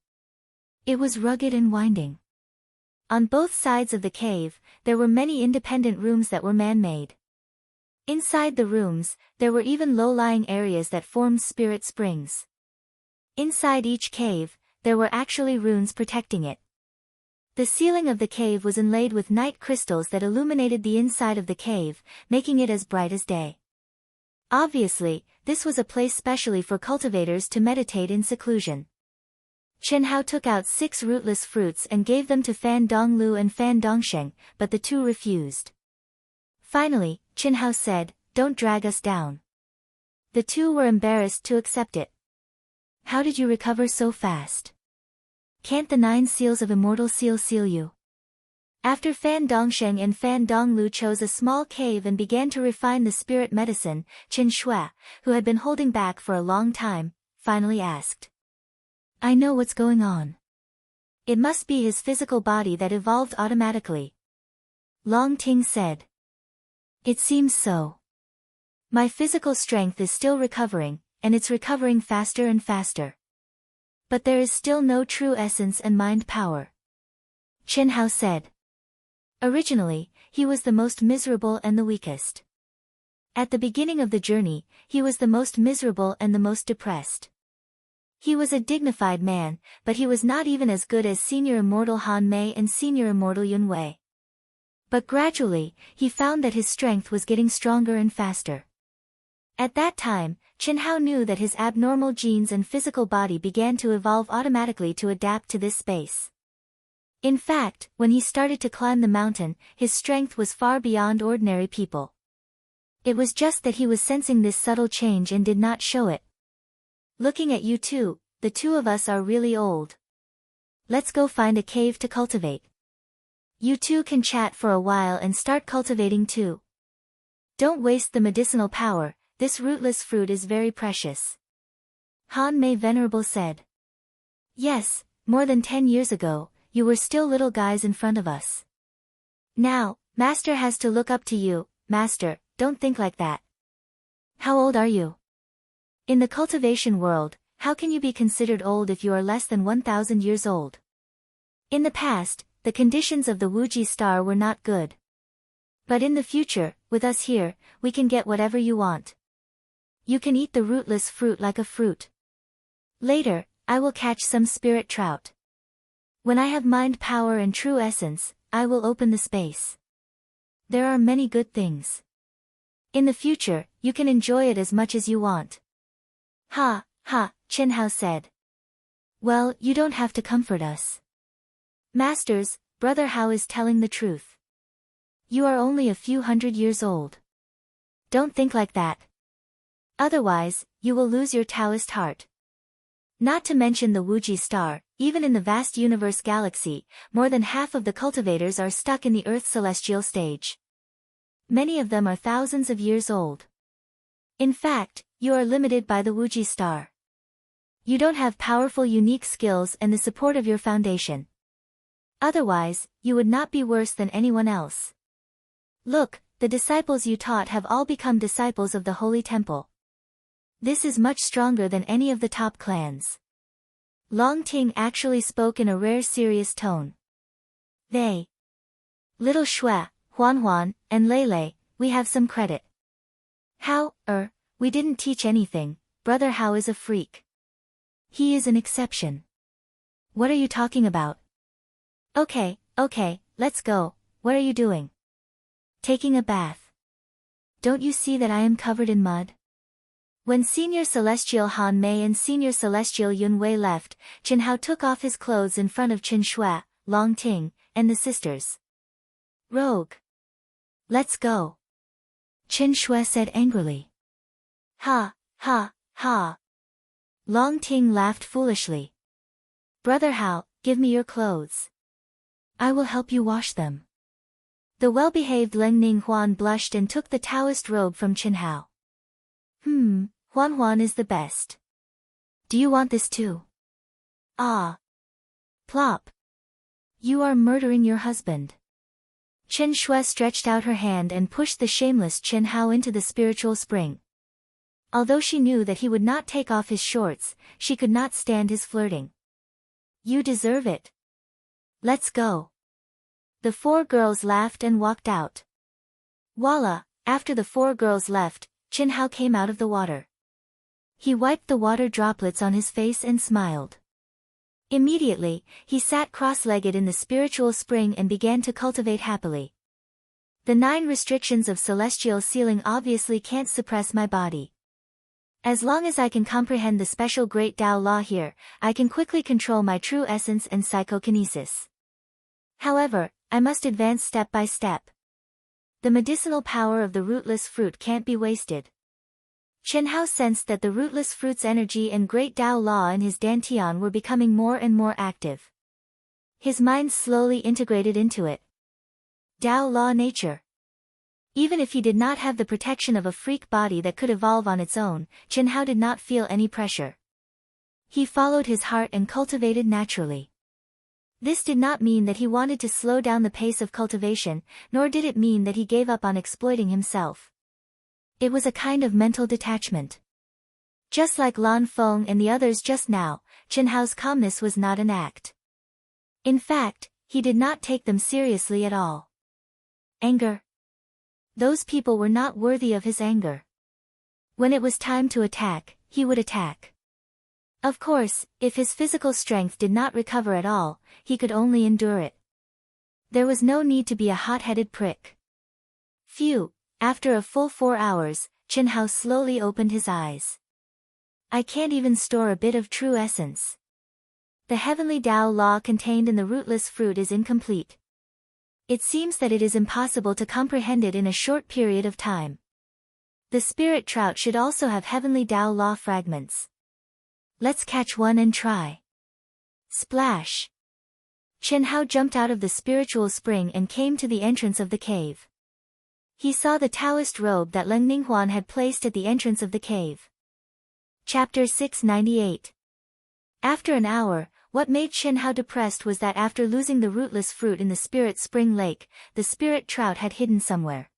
It was rugged and winding. On both sides of the cave, there were many independent rooms that were man-made. Inside the rooms, there were even low-lying areas that formed spirit springs. Inside each cave, there were actually runes protecting it. The ceiling of the cave was inlaid with night crystals that illuminated the inside of the cave, making it as bright as day. Obviously, this was a place specially for cultivators to meditate in seclusion. Chen Hao took out 6 rootless fruits and gave them to Fan Donglu and Fan Dongsheng, but the two refused. Finally, Chen Hao said, "Don't drag us down." The two were embarrassed to accept it. "How did you recover so fast? Can't the 9 seals of Immortal Seal you?" After Fan Dongsheng and Fan Donglu chose a small cave and began to refine the spirit medicine, Qin Shui, who had been holding back for a long time, finally asked. "I know what's going on. It must be his physical body that evolved automatically." Long Ting said. "It seems so. My physical strength is still recovering, and it's recovering faster and faster. But there is still no true essence and mind power." Chen Hao said. Originally, he was the most miserable and the weakest. At the beginning of the journey, he was the most miserable and the most depressed. He was a dignified man, but he was not even as good as Senior Immortal Han Mei and Senior Immortal Yun Wei. But gradually, he found that his strength was getting stronger and faster. At that time, Chen Hao knew that his abnormal genes and physical body began to evolve automatically to adapt to this space. In fact, when he started to climb the mountain, his strength was far beyond ordinary people. It was just that he was sensing this subtle change and did not show it. "Looking at you two, the two of us are really old. Let's go find a cave to cultivate. You two can chat for a while and start cultivating too. Don't waste the medicinal power, this rootless fruit is very precious." Han Mei Venerable said. "Yes, more than 10 years ago, you were still little guys in front of us. Now, Master has to look up to you. Master, don't think like that. How old are you? In the cultivation world, how can you be considered old if you are less than 1,000 years old? In the past, the conditions of the Wuji star were not good. But in the future, with us here, we can get whatever you want. You can eat the rootless fruit like a fruit. Later, I will catch some spirit trout. When I have mind power and true essence, I will open the space. There are many good things. In the future, you can enjoy it as much as you want." "Ha, ha," Chen Hao said. "Well, you don't have to comfort us. Masters, Brother Hao is telling the truth. You are only a few hundred years old. Don't think like that. Otherwise, you will lose your Taoist heart. Not to mention the Wuji star, even in the vast universe galaxy, more than half of the cultivators are stuck in the Earth's celestial stage. Many of them are thousands of years old. In fact, you are limited by the Wuji star. You don't have powerful unique skills and the support of your foundation. Otherwise, you would not be worse than anyone else. Look, the disciples you taught have all become disciples of the Holy Temple. This is much stronger than any of the top clans." Long Ting actually spoke in a rare serious tone. "They. Little Shui, Huan Huan, and Lei Lei, we have some credit. How, we didn't teach anything, Brother Hao is a freak. He is an exception." "What are you talking about?" Okay, let's go, what are you doing?" "Taking a bath. Don't you see that I am covered in mud?" When Senior Celestial Han Mei and Senior Celestial Yun Wei left, Chen Hao took off his clothes in front of Qin Shui, Long Ting, and the sisters. "Rogue. Let's go," Qin Shui said angrily. "Ha, ha, ha." Long Ting laughed foolishly. "Brother Hao, give me your clothes. I will help you wash them." The well-behaved Leng Ning Huan blushed and took the Taoist robe from Chen Hao. Huan Huan is the best. Do you want this too?" "Ah." Plop. "You are murdering your husband." Chen Shui stretched out her hand and pushed the shameless Chen Hao into the spiritual spring. Although she knew that he would not take off his shorts, she could not stand his flirting. You deserve it. Let's go. The four girls laughed and walked out. Voila, after the four girls left, Chin Hao came out of the water. He wiped the water droplets on his face and smiled. Immediately, he sat cross-legged in the spiritual spring and began to cultivate happily. The 9 restrictions of celestial sealing obviously can't suppress my body. As long as I can comprehend the special great Tao law here, I can quickly control my true essence and psychokinesis. However, I must advance step by step. The medicinal power of the rootless fruit can't be wasted. Chen Hao sensed that the rootless fruit's energy and great Tao law in his dantian were becoming more and more active. His mind slowly integrated into it. Tao law nature. Even if he did not have the protection of a freak body that could evolve on its own, Chen Hao did not feel any pressure. He followed his heart and cultivated naturally. This did not mean that he wanted to slow down the pace of cultivation, nor did it mean that he gave up on exploiting himself. It was a kind of mental detachment. Just like Lan Feng and the others just now, Chen Hao's calmness was not an act. In fact, he did not take them seriously at all. Anger. Those people were not worthy of his anger. When it was time to attack, he would attack. Of course, if his physical strength did not recover at all, he could only endure it. There was no need to be a hot-headed prick. Phew, after a full 4 hours, Chen Hao slowly opened his eyes. I can't even store a bit of true essence. The heavenly Tao law contained in the rootless fruit is incomplete. It seems that it is impossible to comprehend it in a short period of time. The spirit trout should also have heavenly Tao law fragments. Let's catch one and try. Splash! Chen Hao jumped out of the spiritual spring and came to the entrance of the cave. He saw the Taoist robe that Leng Ninghuan had placed at the entrance of the cave. Chapter 698. After an hour, what made Chen Hao depressed was that after losing the rootless fruit in the spirit spring lake, the spirit trout had hidden somewhere.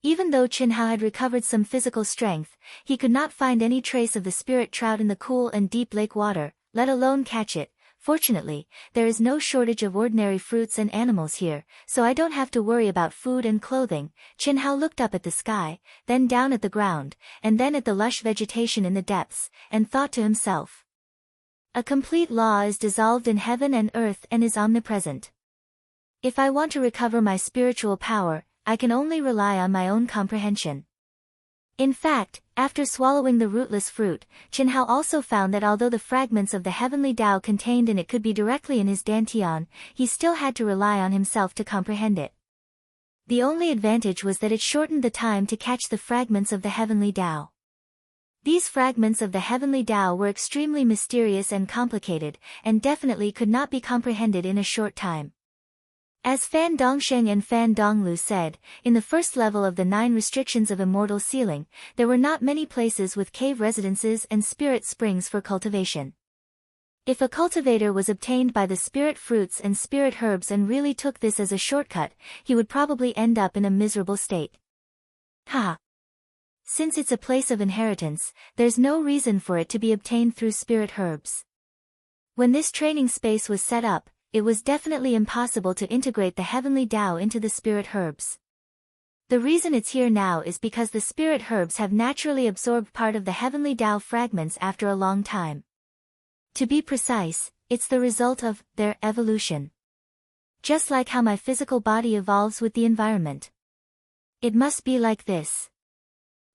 Even though Chen Hao had recovered some physical strength, he could not find any trace of the spirit trout in the cool and deep lake water, let alone catch it. Fortunately, there is no shortage of ordinary fruits and animals here, so I don't have to worry about food and clothing. Chen Hao looked up at the sky, then down at the ground, and then at the lush vegetation in the depths, and thought to himself. A complete law is dissolved in heaven and earth and is omnipresent. If I want to recover my spiritual power, I can only rely on my own comprehension. In fact, after swallowing the rootless fruit, Chen Hao also found that although the fragments of the heavenly Tao contained in it could be directly in his dantian, he still had to rely on himself to comprehend it. The only advantage was that it shortened the time to catch the fragments of the heavenly Tao. These fragments of the heavenly Tao were extremely mysterious and complicated, and definitely could not be comprehended in a short time. As Fan Dongsheng and Fan Donglu said, in the first level of the 9 restrictions of immortal sealing, there were not many places with cave residences and spirit springs for cultivation. If a cultivator was obtained by the spirit fruits and spirit herbs and really took this as a shortcut, he would probably end up in a miserable state. Haha. Since it's a place of inheritance, there's no reason for it to be obtained through spirit herbs. When this training space was set up, it was definitely impossible to integrate the heavenly Tao into the spirit herbs. The reason it's here now is because the spirit herbs have naturally absorbed part of the heavenly Tao fragments after a long time. To be precise, it's the result of their evolution. Just like how my physical body evolves with the environment. It must be like this.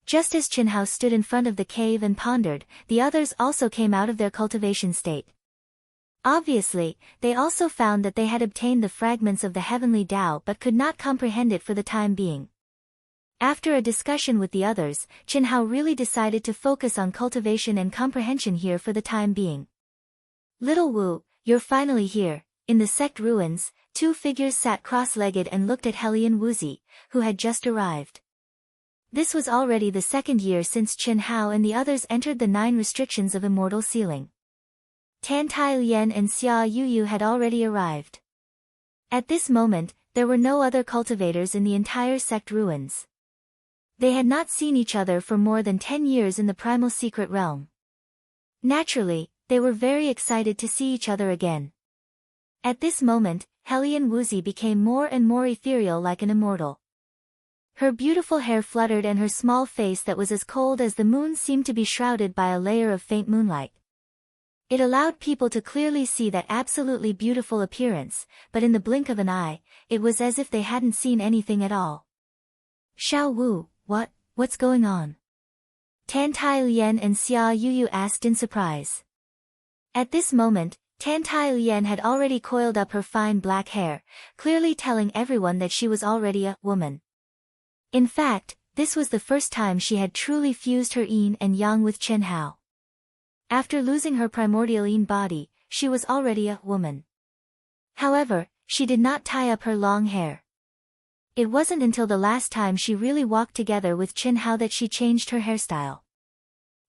Just as Chen Hao stood in front of the cave and pondered, the others also came out of their cultivation state. Obviously, they also found that they had obtained the fragments of the heavenly Tao but could not comprehend it for the time being. After a discussion with the others, Chen Hao really decided to focus on cultivation and comprehension here for the time being. Little Wu, you're finally here. In the sect ruins, 2 figures sat cross-legged and looked at Helian Wuzi, who had just arrived. This was already the 2nd year since Chen Hao and the others entered the 9 restrictions of immortal sealing. Tan Tai Lian and Xia Yuyu had already arrived. At this moment, there were no other cultivators in the entire sect ruins. They had not seen each other for more than 10 years in the primal secret realm. Naturally, they were very excited to see each other again. At this moment, Hellion Woozy became more and more ethereal like an immortal. Her beautiful hair fluttered and her small face that was as cold as the moon seemed to be shrouded by a layer of faint moonlight. It allowed people to clearly see that absolutely beautiful appearance, but in the blink of an eye, it was as if they hadn't seen anything at all. Xiao Wu, what's going on? Tan Tai Lian and Xia Yuyu asked in surprise. At this moment, Tan Tai Lian had already coiled up her fine black hair, clearly telling everyone that she was already a woman. In fact, this was the first time she had truly fused her yin and yang with Chen Hao. After losing her primordial yin body, she was already a woman. However, she did not tie up her long hair. It wasn't until the last time she really walked together with Chen Hao that she changed her hairstyle.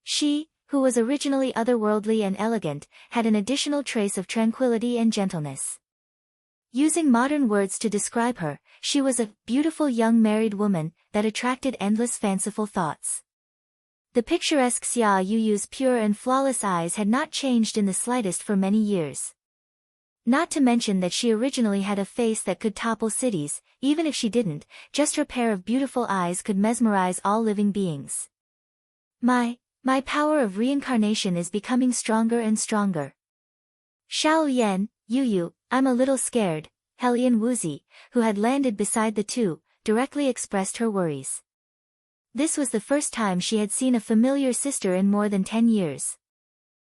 She, who was originally otherworldly and elegant, had an additional trace of tranquility and gentleness. Using modern words to describe her, she was a beautiful young married woman that attracted endless fanciful thoughts. The picturesque Xia Yuyu's pure and flawless eyes had not changed in the slightest for many years. Not to mention that she originally had a face that could topple cities, even if she didn't, just her pair of beautiful eyes could mesmerize all living beings. My power of reincarnation is becoming stronger and stronger. Xiao Lian, Yuyu, I'm a little scared, Hellion Woozy, who had landed beside the two, directly expressed her worries. This was the first time she had seen a familiar sister in more than 10 years.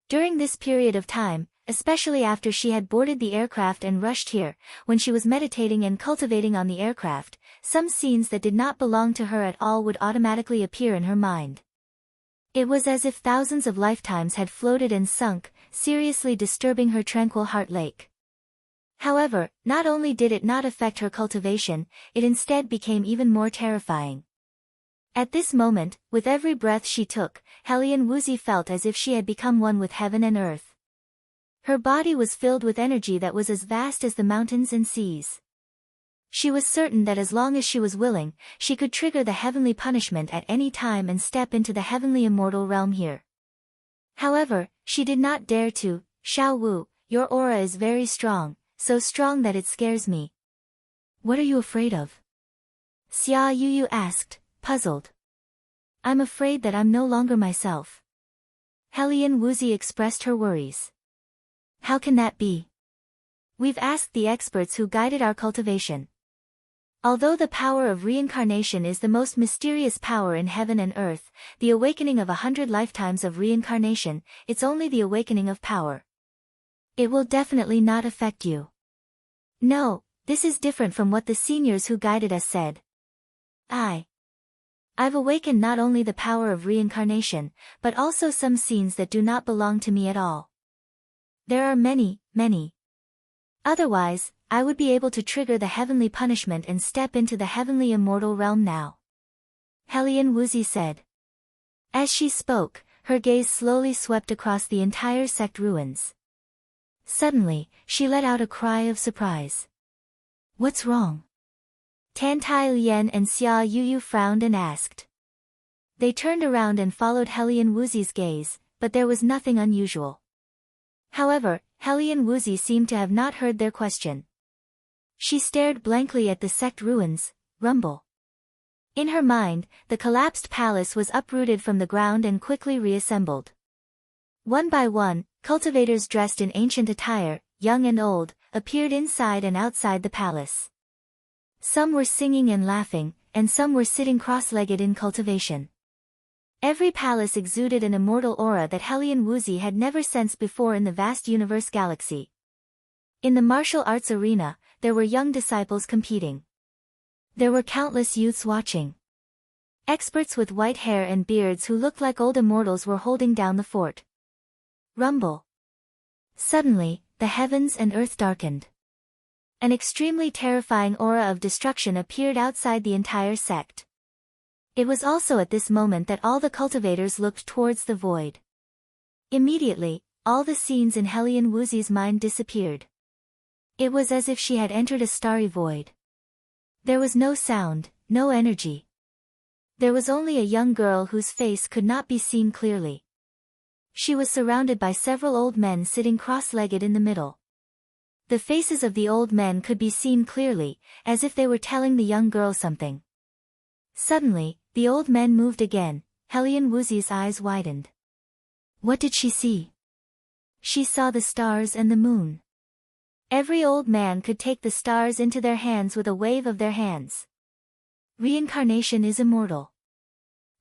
During this period of time, especially after she had boarded the aircraft and rushed here, when she was meditating and cultivating on the aircraft, some scenes that did not belong to her at all would automatically appear in her mind. It was as if thousands of lifetimes had floated and sunk, seriously disturbing her tranquil heart lake. However, not only did it not affect her cultivation, it instead became even more terrifying. At this moment, with every breath she took, Hellion Woozy felt as if she had become one with heaven and earth. Her body was filled with energy that was as vast as the mountains and seas. She was certain that as long as she was willing, she could trigger the heavenly punishment at any time and step into the heavenly immortal realm here. However, she did not dare to. Xiao Wu, your aura is very strong, so strong that it scares me. What are you afraid of? Xia Yuyu asked, puzzled. I'm afraid that I'm no longer myself. Hellion Woozy expressed her worries. How can that be? We've asked the experts who guided our cultivation. Although the power of reincarnation is the most mysterious power in heaven and earth, the awakening of 100 lifetimes of reincarnation, it's only the awakening of power. It will definitely not affect you. No, this is different from what the seniors who guided us said. I've awakened not only the power of reincarnation, but also some scenes that do not belong to me at all. There are many. Otherwise, I would be able to trigger the heavenly punishment and step into the heavenly immortal realm now. Hellion Woozy said. As she spoke, her gaze slowly swept across the entire sect ruins. Suddenly, she let out a cry of surprise. What's wrong? Tan Tai Lian and Xia Yuyu frowned and asked. They turned around and followed Hellion Woozy's gaze, but there was nothing unusual. However, Hellion Woozy seemed to have not heard their question. She stared blankly at the sect ruins, rumble. In her mind, the collapsed palace was uprooted from the ground and quickly reassembled. One by one, cultivators dressed in ancient attire, young and old, appeared inside and outside the palace. Some were singing and laughing, and some were sitting cross-legged in cultivation. Every palace exuded an immortal aura that Hellion Woozy had never sensed before in the vast universe galaxy. In the martial arts arena, there were young disciples competing. There were countless youths watching. Experts with white hair and beards who looked like old immortals were holding down the fort. Rumble. Suddenly, the heavens and earth darkened. An extremely terrifying aura of destruction appeared outside the entire sect. It was also at this moment that all the cultivators looked towards the void. Immediately, all the scenes in Hellion Woozy's mind disappeared. It was as if she had entered a starry void. There was no sound, no energy. There was only a young girl whose face could not be seen clearly. She was surrounded by several old men sitting cross-legged in the middle. The faces of the old men could be seen clearly, as if they were telling the young girl something. Suddenly, the old men moved again. Helian Wuzi's eyes widened. What did she see? She saw the stars and the moon. Every old man could take the stars into their hands with a wave of their hands. Reincarnation is immortal.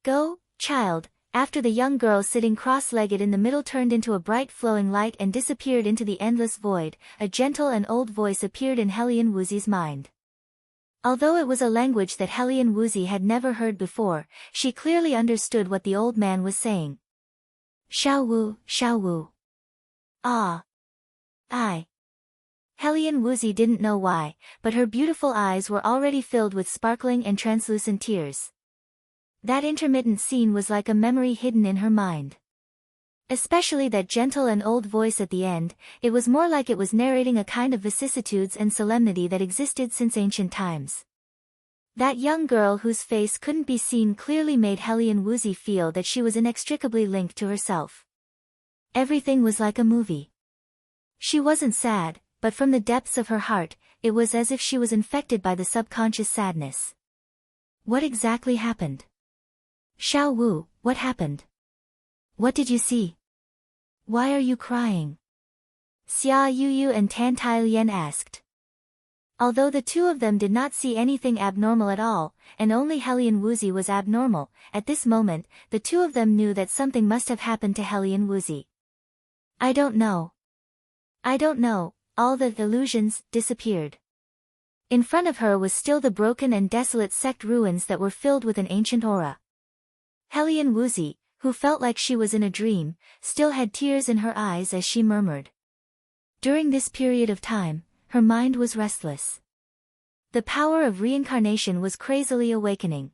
Go, child. After the young girl sitting cross-legged in the middle turned into a bright flowing light and disappeared into the endless void, a gentle and old voice appeared in Helian Wuzi's mind. Although it was a language that Helian Wuzi had never heard before, she clearly understood what the old man was saying. Xiao Wu, Xiao Wu. Ah. I. Helian Wuzi didn't know why, but her beautiful eyes were already filled with sparkling and translucent tears. That intermittent scene was like a memory hidden in her mind. Especially that gentle and old voice at the end, it was more like it was narrating a kind of vicissitudes and solemnity that existed since ancient times. That young girl whose face couldn't be seen clearly made Helian Wuzi feel that she was inextricably linked to herself. Everything was like a movie. She wasn't sad, but from the depths of her heart, it was as if she was infected by the subconscious sadness. What exactly happened? Xiao Wu, what happened? What did you see? Why are you crying? Xia Yuyu and Tan Tailian asked. Although the two of them did not see anything abnormal at all, and only Helian Wuzi was abnormal, at this moment, the two of them knew that something must have happened to Helian Wuzi. I don't know. I don't know. All the illusions disappeared. In front of her was still the broken and desolate sect ruins that were filled with an ancient aura. Helian Wuzi, who felt like she was in a dream, still had tears in her eyes as she murmured. During this period of time, her mind was restless. The power of reincarnation was crazily awakening.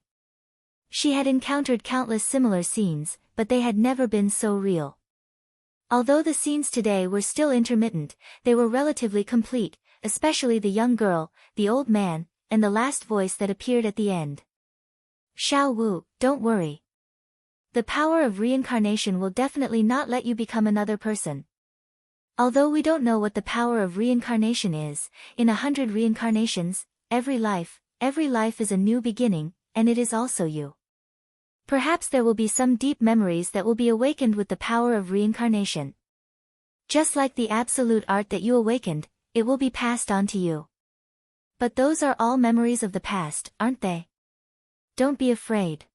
She had encountered countless similar scenes, but they had never been so real. Although the scenes today were still intermittent, they were relatively complete, especially the young girl, the old man, and the last voice that appeared at the end. Xiao Wu, don't worry. The power of reincarnation will definitely not let you become another person. Although we don't know what the power of reincarnation is, in 100 reincarnations, every life is a new beginning, and it is also you. Perhaps there will be some deep memories that will be awakened with the power of reincarnation. Just like the absolute art that you awakened, it will be passed on to you. But those are all memories of the past, aren't they? Don't be afraid.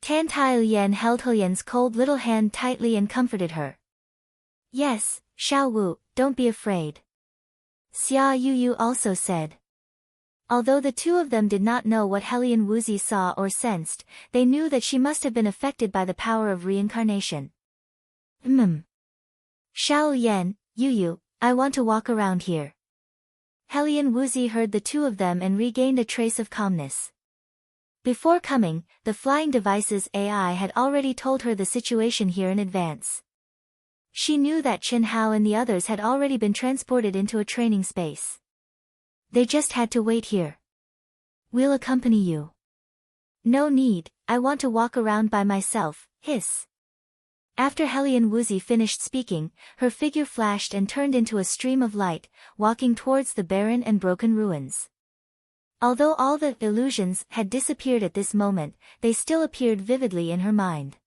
Tan Tailian held Helian's cold little hand tightly and comforted her. Yes, Xiao Wu, don't be afraid. Xia Yuyu also said. Although the two of them did not know what Helian Wuzi saw or sensed, they knew that she must have been affected by the power of reincarnation. Xiao Yan, Yuyu, I want to walk around here. Helian Wuzi heard the two of them and regained a trace of calmness. Before coming, the flying device's AI had already told her the situation here in advance. She knew that Chen Hao and the others had already been transported into a training space. They just had to wait here. We'll accompany you. No need, I want to walk around by myself, hiss. After Helian Wuzi finished speaking, her figure flashed and turned into a stream of light, walking towards the barren and broken ruins. Although all the illusions had disappeared at this moment, they still appeared vividly in her mind.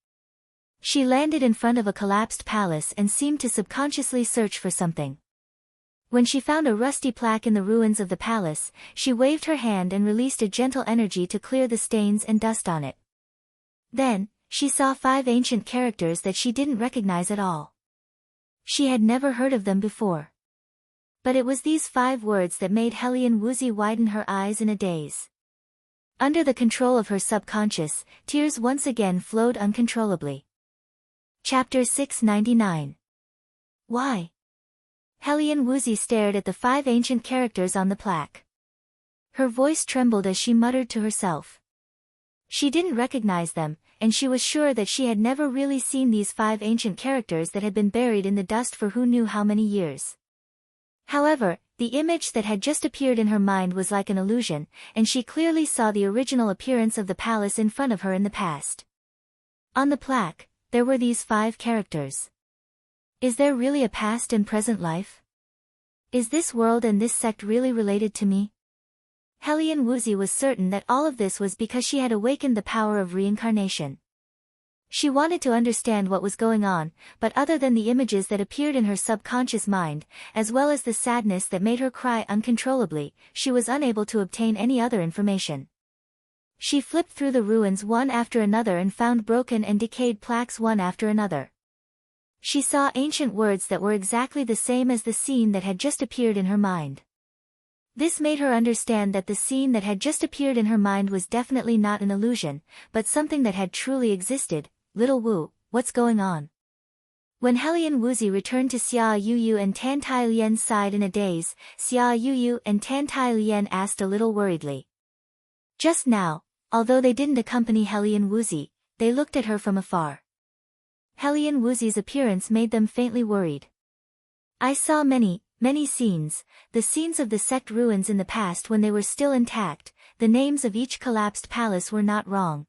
She landed in front of a collapsed palace and seemed to subconsciously search for something. When she found a rusty plaque in the ruins of the palace, she waved her hand and released a gentle energy to clear the stains and dust on it. Then, she saw 5 ancient characters that she didn't recognize at all. She had never heard of them before. But it was these 5 words that made Helian Wuzi widen her eyes in a daze. Under the control of her subconscious, tears once again flowed uncontrollably. Chapter 699. Why? Helian Wuzi stared at the 5 ancient characters on the plaque. Her voice trembled as she muttered to herself. She didn't recognize them, and she was sure that she had never really seen these 5 ancient characters that had been buried in the dust for who knew how many years. However, The image that had just appeared in her mind was like an illusion, and she clearly saw the original appearance of the palace in front of her in the past. On the plaque, there were these 5 characters. Is there really a past and present life? Is this world and this sect really related to me? Hellion Woozy was certain that all of this was because she had awakened the power of reincarnation. She wanted to understand what was going on, but other than the images that appeared in her subconscious mind, as well as the sadness that made her cry uncontrollably, she was unable to obtain any other information. She flipped through the ruins one after another and found broken and decayed plaques one after another. She saw ancient words that were exactly the same as the scene that had just appeared in her mind. This made her understand that the scene that had just appeared in her mind was definitely not an illusion, but something that had truly existed. Little Wu, what's going on? When Hellion Woozy returned to Xia Yuyu and Tan Tai Lien's side in a daze, Xia Yuyu and Tan Tai Lien asked a little worriedly. Just now, although they didn't accompany Hellion Woozy, they looked at her from afar. Hellion Woozy's appearance made them faintly worried. I saw many scenes, the scenes of the sect ruins in the past when they were still intact. The names of each collapsed palace were not wrong.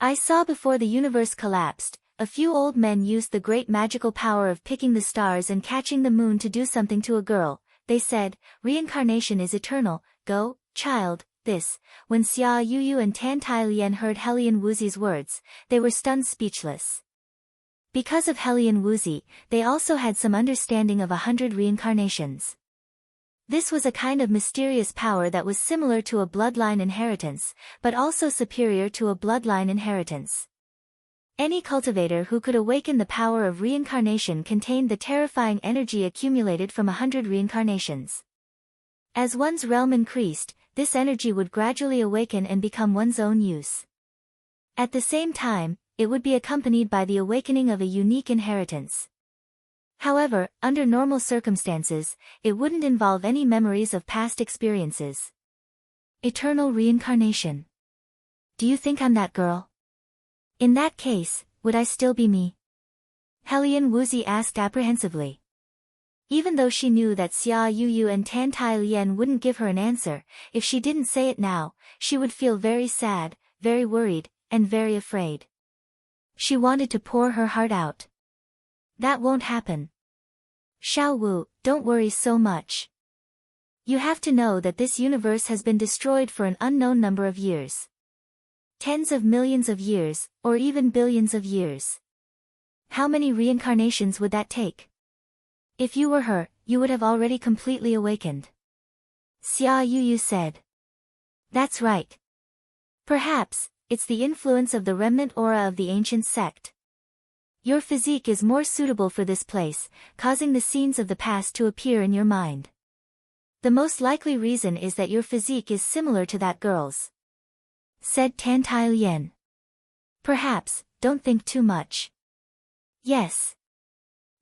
I saw before the universe collapsed, a few old men used the great magical power of picking the stars and catching the moon to do something to a girl. They said, reincarnation is eternal, go, child, this. When Xia Yuyu and Tan Tai Lien heard Hellion Woozy's words, they were stunned speechless. Because of Hellion Woozy, they also had some understanding of 100 reincarnations. This was a kind of mysterious power that was similar to a bloodline inheritance, but also superior to a bloodline inheritance. Any cultivator who could awaken the power of reincarnation contained the terrifying energy accumulated from 100 reincarnations. As one's realm increased, this energy would gradually awaken and become one's own use. At the same time, it would be accompanied by the awakening of a unique inheritance. However, under normal circumstances, it wouldn't involve any memories of past experiences. Eternal reincarnation. Do you think I'm that girl? In that case, would I still be me? Hellion Woozy asked apprehensively. Even though she knew that Xia Yuyu and Tan Tai Lien wouldn't give her an answer, if she didn't say it now, she would feel very sad, very worried, and very afraid. She wanted to pour her heart out. That won't happen. Xiao Wu, don't worry so much. You have to know that this universe has been destroyed for an unknown number of years. Tens of millions of years, or even billions of years. How many reincarnations would that take? If you were her, you would have already completely awakened. Xia Yuyu said. That's right. Perhaps, it's the influence of the remnant aura of the ancient sect. Your physique is more suitable for this place, causing the scenes of the past to appear in your mind. The most likely reason is that your physique is similar to that girl's, said Tan Tai Lien. Perhaps, don't think too much. Yes.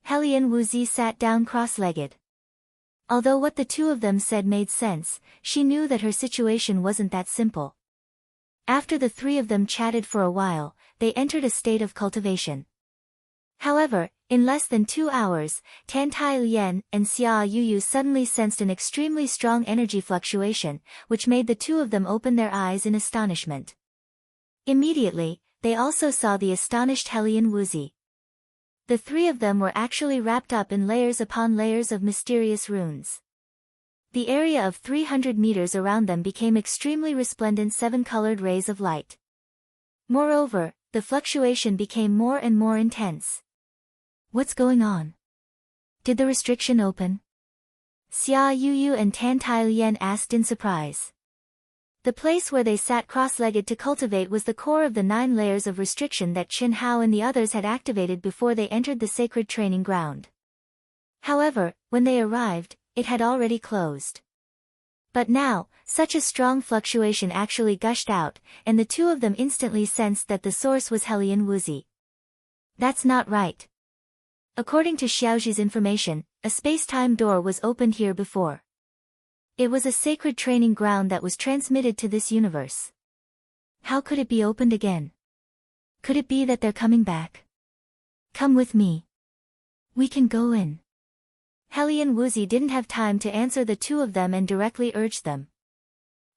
Hellion Woozy sat down cross-legged. Although what the two of them said made sense, she knew that her situation wasn't that simple. After the 3 of them chatted for a while, they entered a state of cultivation. However, in less than 2 hours, Tan Tai Lien and Xia Yuyu suddenly sensed an extremely strong energy fluctuation, which made the 2 of them open their eyes in astonishment. Immediately, they also saw the astonished Hellion Woozy. The 3 of them were actually wrapped up in layers upon layers of mysterious runes. The area of 300 meters around them became extremely resplendent 7-colored rays of light. Moreover, the fluctuation became more and more intense. What's going on? Did the restriction open? Xia Yuyu and Tan Tai Lien asked in surprise. The place where they sat cross-legged to cultivate was the core of the 9 layers of restriction that Qin Hao and the others had activated before they entered the sacred training ground. However, when they arrived, it had already closed. But now, such a strong fluctuation actually gushed out, and the 2 of them instantly sensed that the source was Hellion Woozy. That's not right. According to Xiaoji's information, a space-time door was opened here before. It was a sacred training ground that was transmitted to this universe. How could it be opened again? Could it be that they're coming back? Come with me. We can go in. Hellion Woozy didn't have time to answer the two of them and directly urged them.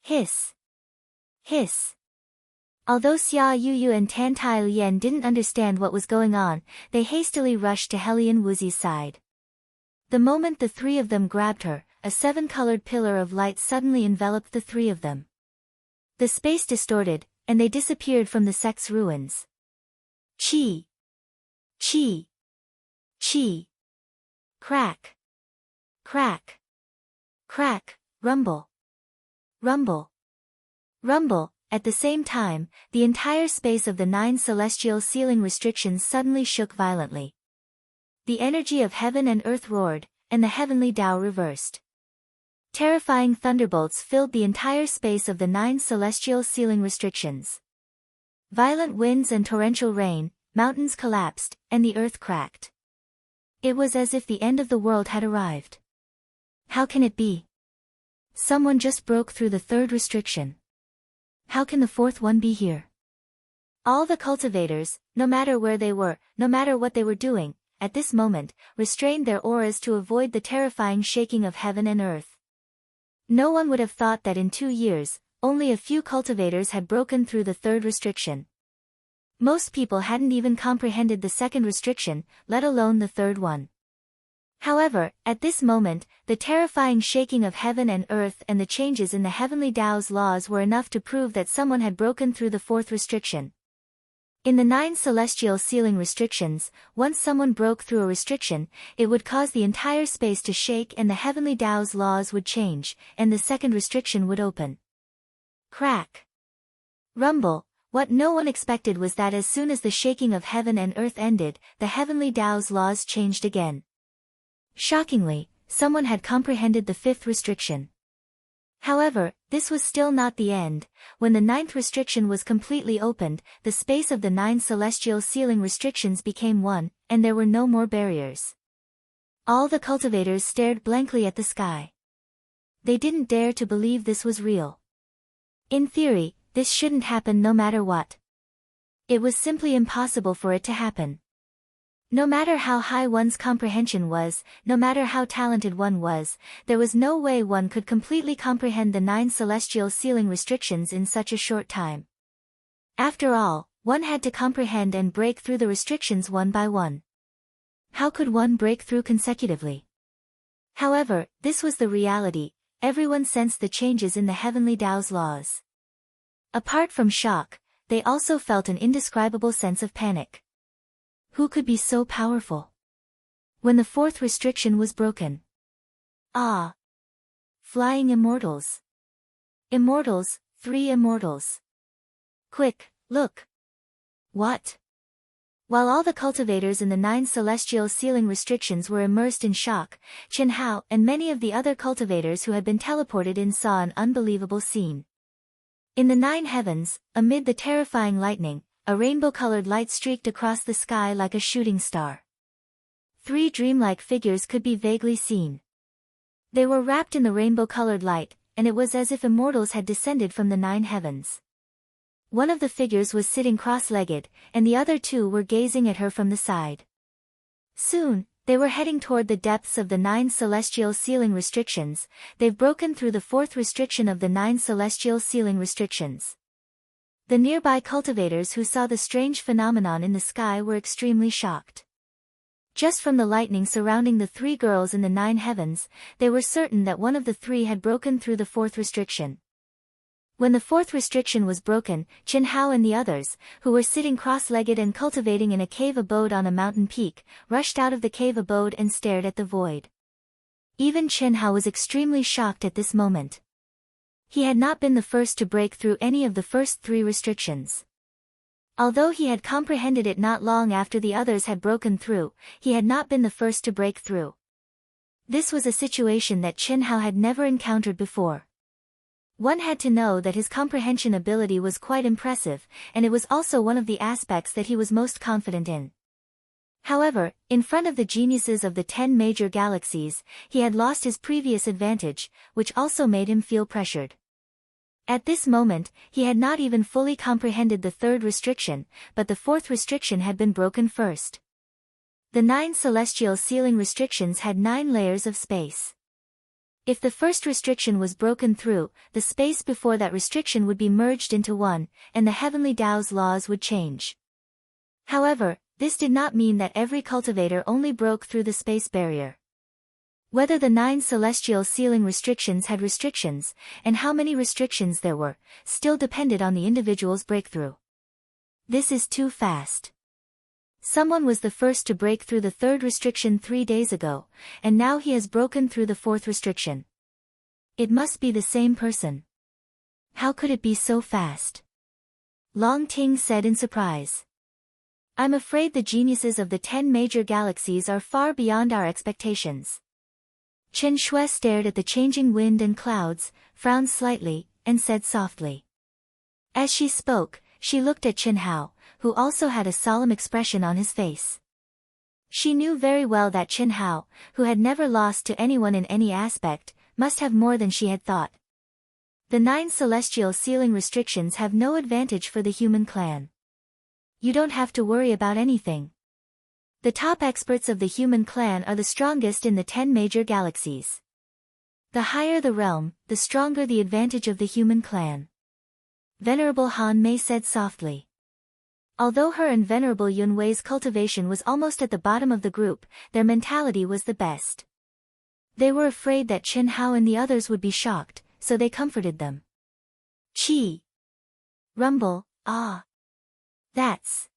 Hiss! Hiss! Although Xia Yuyu and Tan Tai Lian didn't understand what was going on, they hastily rushed to Hellion Woozy's side. The moment the three of them grabbed her, a seven-colored pillar of light suddenly enveloped the three of them. The space distorted, and they disappeared from the sect's ruins. Chi! Chi! Chi! Crack! Crack! Crack! Rumble! Rumble! Rumble! At the same time, the entire space of the 9 celestial ceiling restrictions suddenly shook violently. The energy of heaven and earth roared, and the heavenly Tao reversed. Terrifying thunderbolts filled the entire space of the 9 celestial ceiling restrictions. Violent winds and torrential rain, mountains collapsed, and the earth cracked. It was as if the end of the world had arrived. How can it be? Someone just broke through the third restriction. How can the fourth one be here? All the cultivators, no matter where they were, no matter what they were doing, at this moment, restrained their auras to avoid the terrifying shaking of heaven and earth. No one would have thought that in 2 years, only a few cultivators had broken through the third restriction. Most people hadn't even comprehended the second restriction, let alone the third one. However, at this moment, the terrifying shaking of heaven and earth and the changes in the heavenly Tao's laws were enough to prove that someone had broken through the fourth restriction. In the 9 celestial ceiling restrictions, once someone broke through a restriction, it would cause the entire space to shake and the heavenly Tao's laws would change, and the second restriction would open. Crack! Rumble! What no one expected was that as soon as the shaking of heaven and earth ended, the heavenly Tao's laws changed again. Shockingly, someone had comprehended the fifth restriction. However, this was still not the end. When the 9th restriction was completely opened, the space of the 9 celestial ceiling restrictions became one, and there were no more barriers. All the cultivators stared blankly at the sky. They didn't dare to believe this was real. In theory, this shouldn't happen no matter what. It was simply impossible for it to happen. No matter how high one's comprehension was, no matter how talented one was, there was no way one could completely comprehend the 9 celestial ceiling restrictions in such a short time. After all, one had to comprehend and break through the restrictions one by one. How could one break through consecutively? However, this was the reality. Everyone sensed the changes in the heavenly Tao's laws. Apart from shock, they also felt an indescribable sense of panic. Who could be so powerful? When the fourth restriction was broken. Ah! Flying immortals. Immortals, 3 immortals. Quick, look! What? While all the cultivators in the 9 celestial ceiling restrictions were immersed in shock, Chen Hao and many of the other cultivators who had been teleported in saw an unbelievable scene. In the 9 heavens, amid the terrifying lightning, a rainbow-colored light streaked across the sky like a shooting star. 3 dreamlike figures could be vaguely seen. They were wrapped in the rainbow-colored light, and it was as if immortals had descended from the 9 heavens. One of the figures was sitting cross-legged, and the other 2 were gazing at her from the side. Soon, they were heading toward the depths of the 9 celestial ceiling restrictions. They've broken through the 4th restriction of the 9 celestial ceiling restrictions. The nearby cultivators who saw the strange phenomenon in the sky were extremely shocked. Just from the lightning surrounding the 3 girls in the 9 heavens, they were certain that one of the 3 had broken through the 4th restriction. When the 4th restriction was broken, Chen Hao and the others, who were sitting cross-legged and cultivating in a cave abode on a mountain peak, rushed out of the cave abode and stared at the void. Even Chen Hao was extremely shocked at this moment. He had not been the first to break through any of the first 3 restrictions. Although he had comprehended it not long after the others had broken through, he had not been the first to break through. This was a situation that Chen Hao had never encountered before. One had to know that his comprehension ability was quite impressive, and it was also one of the aspects that he was most confident in. However, in front of the geniuses of the 10 major galaxies, he had lost his previous advantage, which also made him feel pressured. At this moment, he had not even fully comprehended the 3rd restriction, but the 4th restriction had been broken first. The 9 celestial ceiling restrictions had 9 layers of space. If the first restriction was broken through, the space before that restriction would be merged into one, and the heavenly Tao's laws would change. However, this did not mean that every cultivator only broke through the space barrier. Whether the 9 celestial ceiling restrictions had restrictions, and how many restrictions there were, still depended on the individual's breakthrough. This is too fast. Someone was the first to break through the 3rd restriction 3 days ago, and now he has broken through the 4th restriction. It must be the same person. How could it be so fast? Long Ting said in surprise. I'm afraid the geniuses of the 10 major galaxies are far beyond our expectations. Chen Shui stared at the changing wind and clouds, frowned slightly, and said softly. As she spoke, she looked at Chen Hao, who also had a solemn expression on his face. She knew very well that Chen Hao, who had never lost to anyone in any aspect, must have more than she had thought. The 9 celestial ceiling restrictions have no advantage for the human clan. You don't have to worry about anything. The top experts of the human clan are the strongest in the 10 major galaxies. The higher the realm, the stronger the advantage of the human clan. Venerable Han Mei said softly. Although her and Venerable Yun Wei's cultivation was almost at the bottom of the group, their mentality was the best. They were afraid that Chen Hao and the others would be shocked, so they comforted them. Chi! Rumble, ah! That's...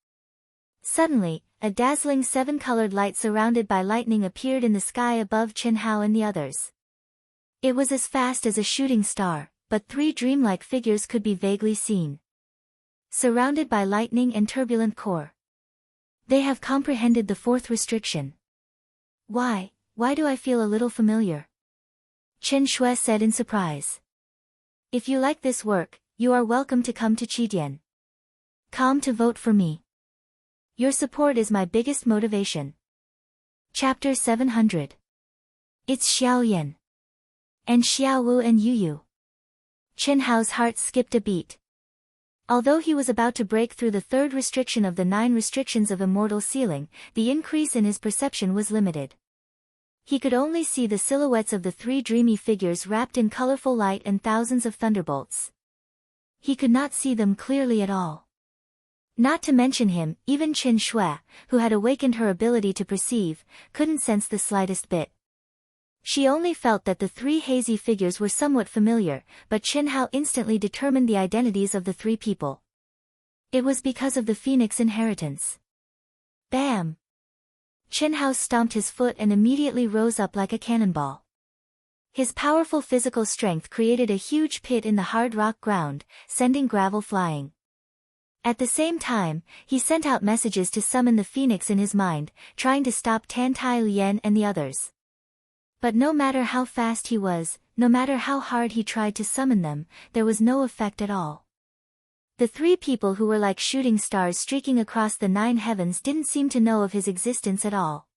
Suddenly, a dazzling 7-colored light surrounded by lightning appeared in the sky above Chen Hao and the others. It was as fast as a shooting star, but 3 dreamlike figures could be vaguely seen. Surrounded by lightning and turbulent core. They have comprehended the 4th restriction. Why do I feel a little familiar? Chen Shui said in surprise. If you like this work, you are welcome to come to Qidian. Come to vote for me. Your support is my biggest motivation. Chapter 700. It's Xiaoyan. And Xiaowu and Yuyu. Chen Hao's heart skipped a beat. Although he was about to break through the 3rd restriction of the 9 restrictions of immortal ceiling, the increase in his perception was limited. He could only see the silhouettes of the 3 dreamy figures wrapped in colorful light and thousands of thunderbolts. He could not see them clearly at all. Not to mention him, even Chen Shui, who had awakened her ability to perceive, couldn't sense the slightest bit. She only felt that the 3 hazy figures were somewhat familiar, but Chen Hao instantly determined the identities of the 3 people. It was because of the Phoenix inheritance. Bam! Chen Hao stomped his foot and immediately rose up like a cannonball. His powerful physical strength created a huge pit in the hard rock ground, sending gravel flying. At the same time, he sent out messages to summon the Phoenix in his mind, trying to stop Tan Tai Lian and the others. But no matter how fast he was, no matter how hard he tried to summon them, there was no effect at all. The 3 people who were like shooting stars streaking across the 9 heavens didn't seem to know of his existence at all.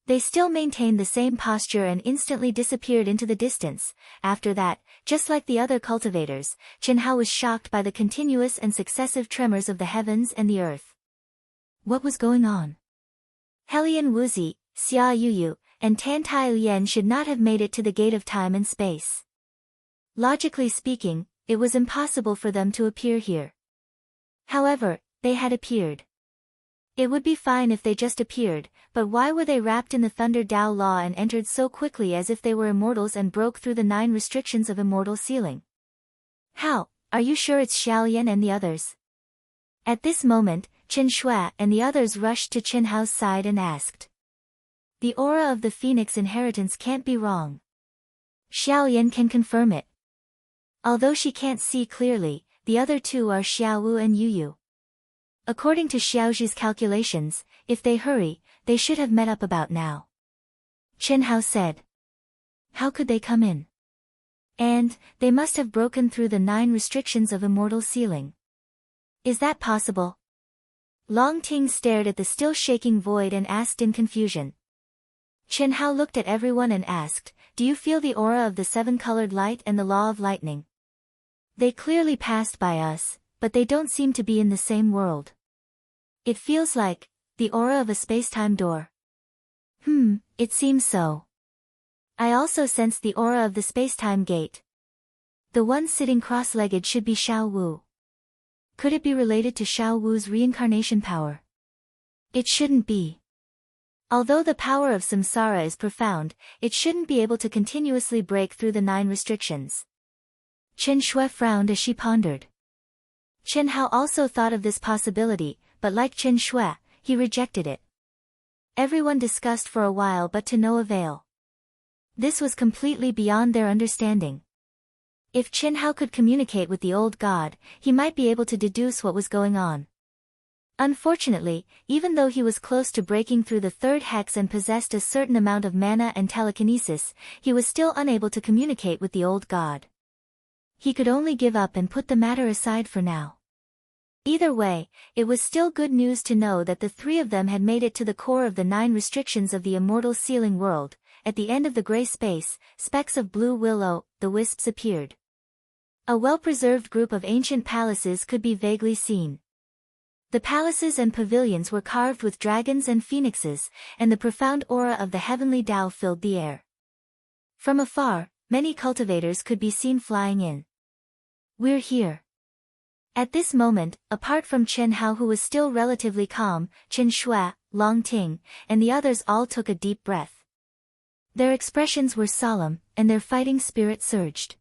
They still maintained the same posture and instantly disappeared into the distance. After that, just like the other cultivators, Chen Hao was shocked by the continuous and successive tremors of the heavens and the earth. What was going on? Helian Wuzi, Xia Yuyu, and Tan Tai Lian should not have made it to the gate of time and space. Logically speaking, it was impossible for them to appear here. However, they had appeared. It would be fine if they just appeared, but why were they wrapped in the Thunder Dao Law and entered so quickly as if they were immortals and broke through the 9 restrictions of immortal ceiling? How? Are you sure it's Xiaoyan and the others? At this moment, Chen Shui and the others rushed to Chen Hao's side and asked. The aura of the Phoenix inheritance can't be wrong. Xiaoyan can confirm it. Although she can't see clearly, the other 2 are Xiaowu and Yuyu. According to Xiaozhi's calculations, if they hurry, they should have met up about now. Chen Hao said. How could they come in? And, they must have broken through the 9 restrictions of immortal ceiling. Is that possible? Long Ting stared at the still shaking void and asked in confusion. Chen Hao looked at everyone and asked, do you feel the aura of the 7-colored light and the law of lightning? They clearly passed by us, but they don't seem to be in the same world. It feels like the aura of a space-time door. It seems so. I also sense the aura of the spacetime gate. The one sitting cross-legged should be Xiao Wu. Could it be related to Xiao Wu's reincarnation power? It shouldn't be. Although the power of samsara is profound, it shouldn't be able to continuously break through the 9 restrictions. Chen Shui frowned as she pondered. Chen Hao also thought of this possibility, but like Chen Shui, he rejected it. Everyone discussed for a while but to no avail. This was completely beyond their understanding. If Chen Hao could communicate with the old god, he might be able to deduce what was going on. Unfortunately, even though he was close to breaking through the 3rd hex and possessed a certain amount of mana and telekinesis, he was still unable to communicate with the old god. He could only give up and put the matter aside for now. Either way, it was still good news to know that the 3 of them had made it to the core of the 9 restrictions of the immortal sealing world. At the end of the gray space, specks of blue willow, the wisps appeared. A well-preserved group of ancient palaces could be vaguely seen. The palaces and pavilions were carved with dragons and phoenixes, and the profound aura of the heavenly Tao filled the air. From afar, many cultivators could be seen flying in. We're here. At this moment, apart from Chen Hao who was still relatively calm, Chen Shui, Long Ting, and the others all took a deep breath. Their expressions were solemn, and their fighting spirit surged.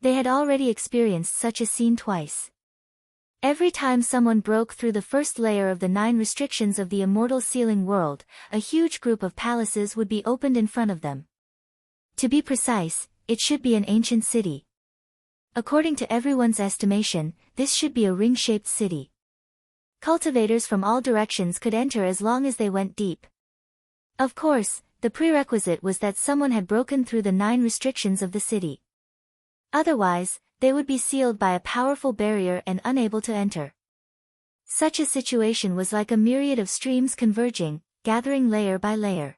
They had already experienced such a scene twice. Every time someone broke through the first layer of the 9 restrictions of the immortal sealing world, a huge group of palaces would be opened in front of them. To be precise, it should be an ancient city. According to everyone's estimation, this should be a ring-shaped city. Cultivators from all directions could enter as long as they went deep. Of course, the prerequisite was that someone had broken through the 9 restrictions of the city. Otherwise, they would be sealed by a powerful barrier and unable to enter. Such a situation was like a myriad of streams converging, gathering layer by layer.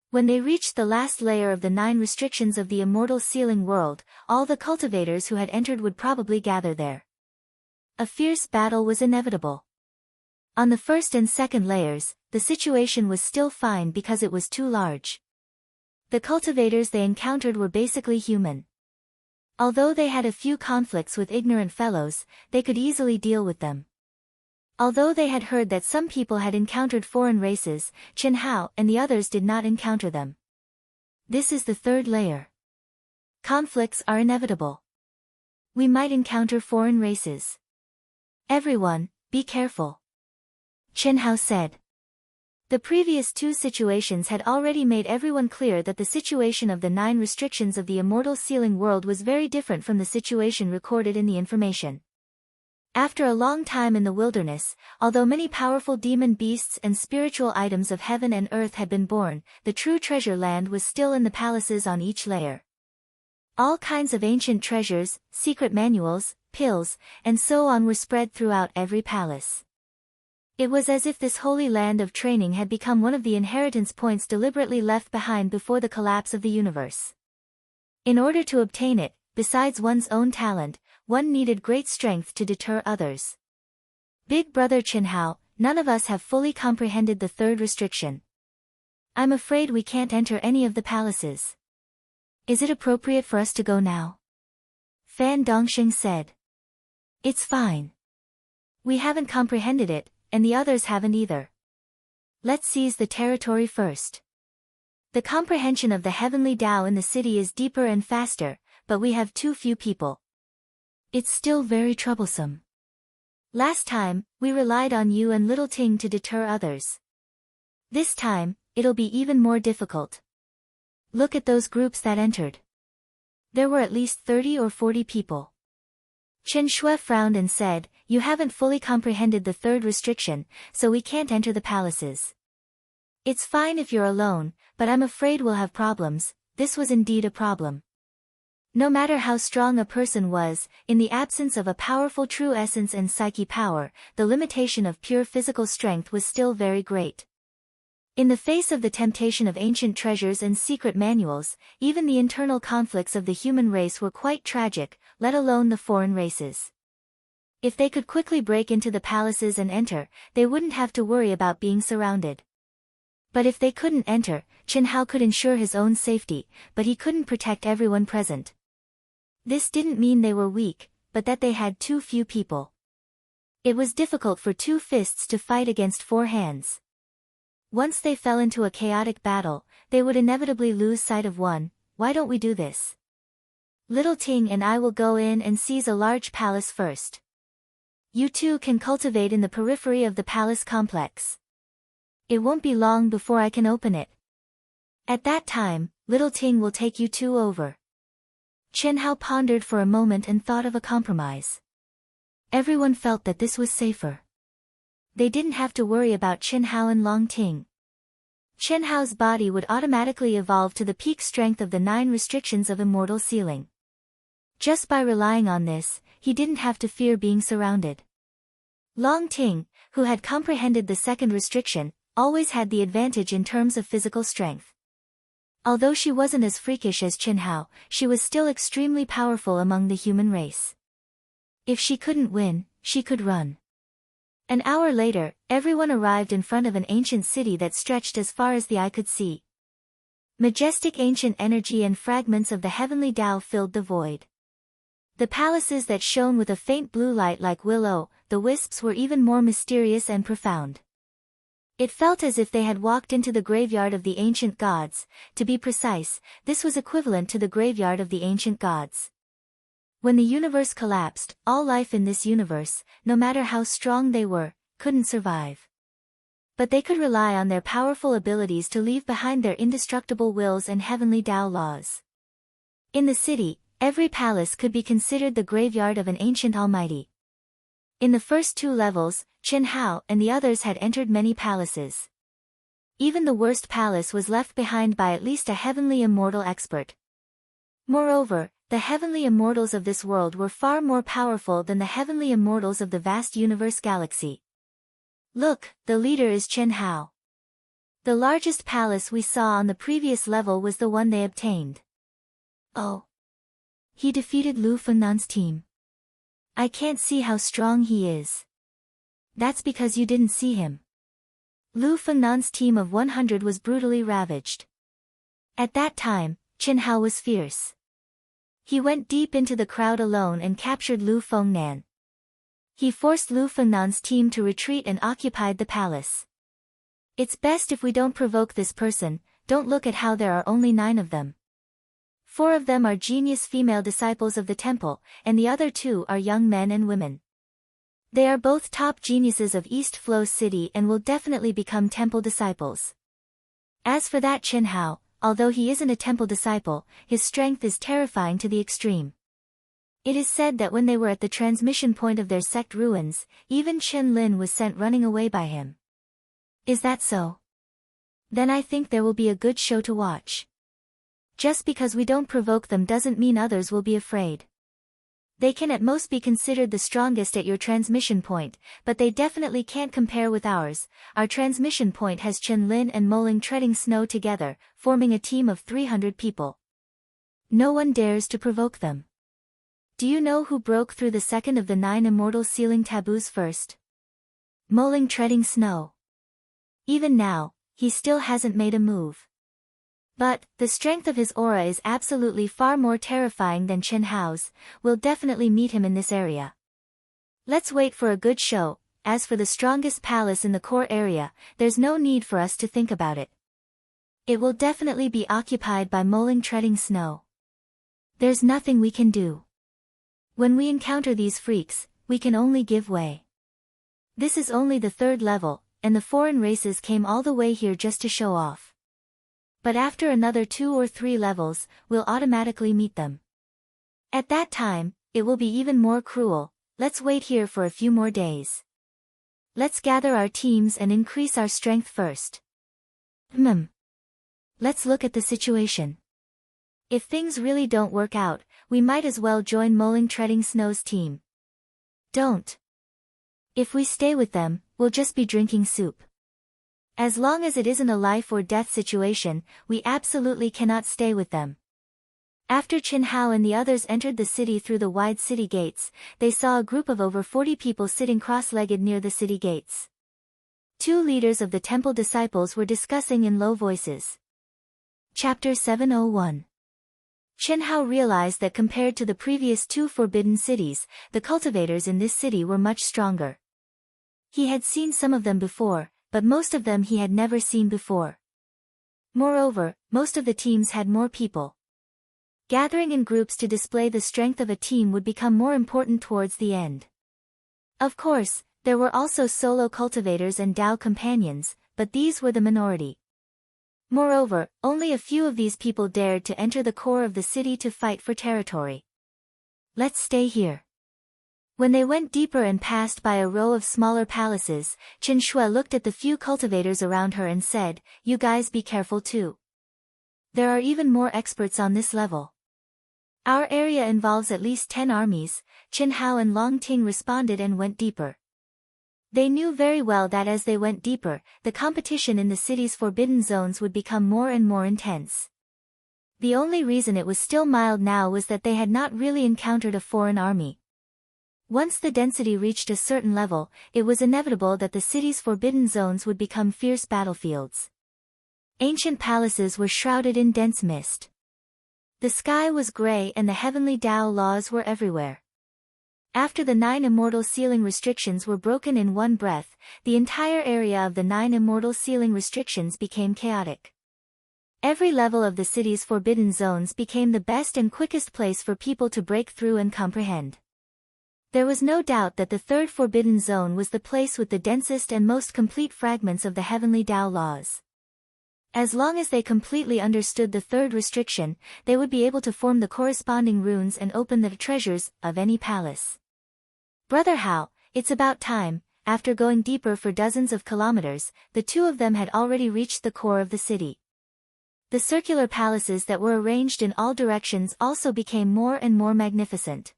When they reached the last layer of the 9 restrictions of the immortal sealing world, all the cultivators who had entered would probably gather there. A fierce battle was inevitable. On the first and second layers, the situation was still fine because it was too large. The cultivators they encountered were basically human. Although they had a few conflicts with ignorant fellows, they could easily deal with them. Although they had heard that some people had encountered foreign races, Chen Hao and the others did not encounter them. This is the 3rd layer. Conflicts are inevitable. We might encounter foreign races. Everyone, be careful. Chen Hao said. The previous 2 situations had already made everyone clear that the situation of the 9 restrictions of the immortal sealing world was very different from the situation recorded in the information. After a long time in the wilderness, although many powerful demon beasts and spiritual items of heaven and earth had been born, the true treasure land was still in the palaces on each layer. All kinds of ancient treasures, secret manuals, pills, and so on were spread throughout every palace. It was as if this holy land of training had become one of the inheritance points deliberately left behind before the collapse of the universe. In order to obtain it, besides one's own talent, one needed great strength to deter others. Big brother Chen Hao, none of us have fully comprehended the 3rd restriction. I'm afraid we can't enter any of the palaces. Is it appropriate for us to go now? Fan Dongxing said. It's fine. We haven't comprehended it, and the others haven't either. Let's seize the territory first. The comprehension of the heavenly Tao in the city is deeper and faster, but we have too few people. It's still very troublesome. Last time, we relied on you and Little Ting to deter others. This time, it'll be even more difficult. Look at those groups that entered. There were at least 30 or 40 people. Chen Shui frowned and said, you haven't fully comprehended the 3rd restriction, so we can't enter the palaces. It's fine if you're alone, but I'm afraid we'll have problems. This was indeed a problem. No matter how strong a person was, in the absence of a powerful true essence and psyche power, the limitation of pure physical strength was still very great. In the face of the temptation of ancient treasures and secret manuals, even the internal conflicts of the human race were quite tragic, let alone the foreign races. If they could quickly break into the palaces and enter, they wouldn't have to worry about being surrounded. But if they couldn't enter, Chen Hao could ensure his own safety, but he couldn't protect everyone present. This didn't mean they were weak, but that they had too few people. It was difficult for two fists to fight against four hands. Once they fell into a chaotic battle, they would inevitably lose sight of one. Why don't we do this? Little Ting and I will go in and seize a large palace first. You two can cultivate in the periphery of the palace complex. It won't be long before I can open it. At that time, Little Ting will take you two over. Chen Hao pondered for a moment and thought of a compromise. Everyone felt that this was safer. They didn't have to worry about Chen Hao and Long Ting. Chen Hao's body would automatically evolve to the peak strength of the 9 restrictions of Immortal Sealing. Just by relying on this, he didn't have to fear being surrounded. Long Ting, who had comprehended the second restriction, always had the advantage in terms of physical strength. Although she wasn't as freakish as Chen Hao, she was still extremely powerful among the human race. If she couldn't win, she could run. An hour later, everyone arrived in front of an ancient city that stretched as far as the eye could see. Majestic ancient energy and fragments of the heavenly Tao filled the void. The palaces that shone with a faint blue light like will-o'-the-wisps were even more mysterious and profound. It felt as if they had walked into the graveyard of the ancient gods. To be precise, this was equivalent to the graveyard of the ancient gods. When the universe collapsed, all life in this universe, no matter how strong they were, couldn't survive. But they could rely on their powerful abilities to leave behind their indestructible wills and heavenly Tao laws. In the city, every palace could be considered the graveyard of an ancient almighty. In the first 2 levels, Chen Hao and the others had entered many palaces. Even the worst palace was left behind by at least a heavenly immortal expert. Moreover, the heavenly immortals of this world were far more powerful than the heavenly immortals of the vast universe galaxy. Look, the leader is Chen Hao. The largest palace we saw on the previous level was the one they obtained. Oh. He defeated Lu Fengnan's team. I can't see how strong he is. That's because you didn't see him. Lu Fengnan's team of 100 was brutally ravaged. At that time, Chen Hao was fierce. He went deep into the crowd alone and captured Lu Fengnan. He forced Lu Fengnan's team to retreat and occupied the palace. It's best if we don't provoke this person. Don't look at how there are only 9 of them. 4 of them are genius female disciples of the temple, and the other 2 are young men and women. They are both top geniuses of East Flow City and will definitely become temple disciples. As for that Chen Hao, although he isn't a temple disciple, his strength is terrifying to the extreme. It is said that when they were at the transmission point of their sect ruins, even Chen Lin was sent running away by him. Is that so? Then I think there will be a good show to watch. Just because we don't provoke them doesn't mean others will be afraid. They can at most be considered the strongest at your transmission point, but they definitely can't compare with ours. Our transmission point has Chen Lin and Moling treading snow together, forming a team of 300 people. No one dares to provoke them. Do you know who broke through the second of the 9 immortal sealing taboos first? Moling treading snow. Even now, he still hasn't made a move. But, the strength of his aura is absolutely far more terrifying than Chen Hao's. We'll definitely meet him in this area. Let's wait for a good show. As for the strongest palace in the core area, there's no need for us to think about it. It will definitely be occupied by Moling treading snow. There's nothing we can do. When we encounter these freaks, we can only give way. This is only the 3rd level, and the foreign races came all the way here just to show off. But after another 2 or 3 levels, we'll automatically meet them. At that time, it will be even more cruel. Let's wait here for a few more days. Let's gather our teams and increase our strength first. Let's look at the situation. If things really don't work out, we might as well join Moling treading snow's team. Don't. If we stay with them, we'll just be drinking soup. As long as it isn't a life or death situation, we absolutely cannot stay with them. After Chen Hao and the others entered the city through the wide city gates, they saw a group of over 40 people sitting cross-legged near the city gates. two leaders of the temple disciples were discussing in low voices. Chapter 701. Chen Hao realized that compared to the previous two forbidden cities, the cultivators in this city were much stronger. He had seen some of them before, but most of them he had never seen before. Moreover, most of the teams had more people. Gathering in groups to display the strength of a team would become more important towards the end. Of course, there were also solo cultivators and Dao companions, but these were the minority. Moreover, only a few of these people dared to enter the core of the city to fight for territory. Let's stay here. When they went deeper and passed by a row of smaller palaces, Chen Shui looked at the few cultivators around her and said, "You guys be careful too. There are even more experts on this level. Our area involves at least 10 armies." Chen Hao and Long Ting responded and went deeper. They knew very well that as they went deeper, the competition in the city's forbidden zones would become more and more intense. The only reason it was still mild now was that they had not really encountered a foreign army. Once the density reached a certain level, it was inevitable that the city's forbidden zones would become fierce battlefields. Ancient palaces were shrouded in dense mist. The sky was gray and the heavenly Tao laws were everywhere. After the 9 immortal sealing restrictions were broken in one breath, the entire area of the 9 immortal sealing restrictions became chaotic. Every level of the city's forbidden zones became the best and quickest place for people to break through and comprehend. There was no doubt that the third forbidden zone was the place with the densest and most complete fragments of the heavenly Tao laws. As long as they completely understood the third restriction, they would be able to form the corresponding runes and open the treasures of any palace. "Brother Hao, it's about time." After going deeper for dozens of kilometers, the two of them had already reached the core of the city. The circular palaces that were arranged in all directions also became more and more magnificent.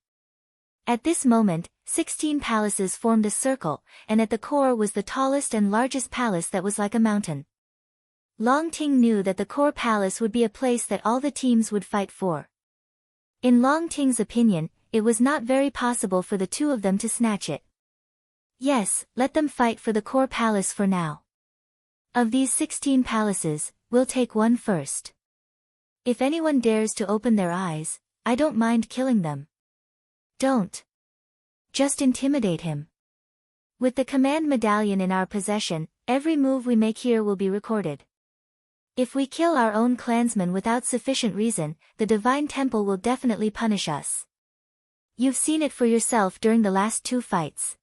At this moment, 16 palaces formed a circle, and at the core was the tallest and largest palace that was like a mountain. Long Ting knew that the core palace would be a place that all the teams would fight for. In Long Ting's opinion, it was not very possible for the two of them to snatch it. Yes, let them fight for the core palace for now. Of these 16 palaces, we'll take one first. If anyone dares to open their eyes, I don't mind killing them. Don't. Just intimidate him. With the command medallion in our possession, every move we make here will be recorded. If we kill our own clansmen without sufficient reason, the Divine Temple will definitely punish us. You've seen it for yourself during the last 2 fights.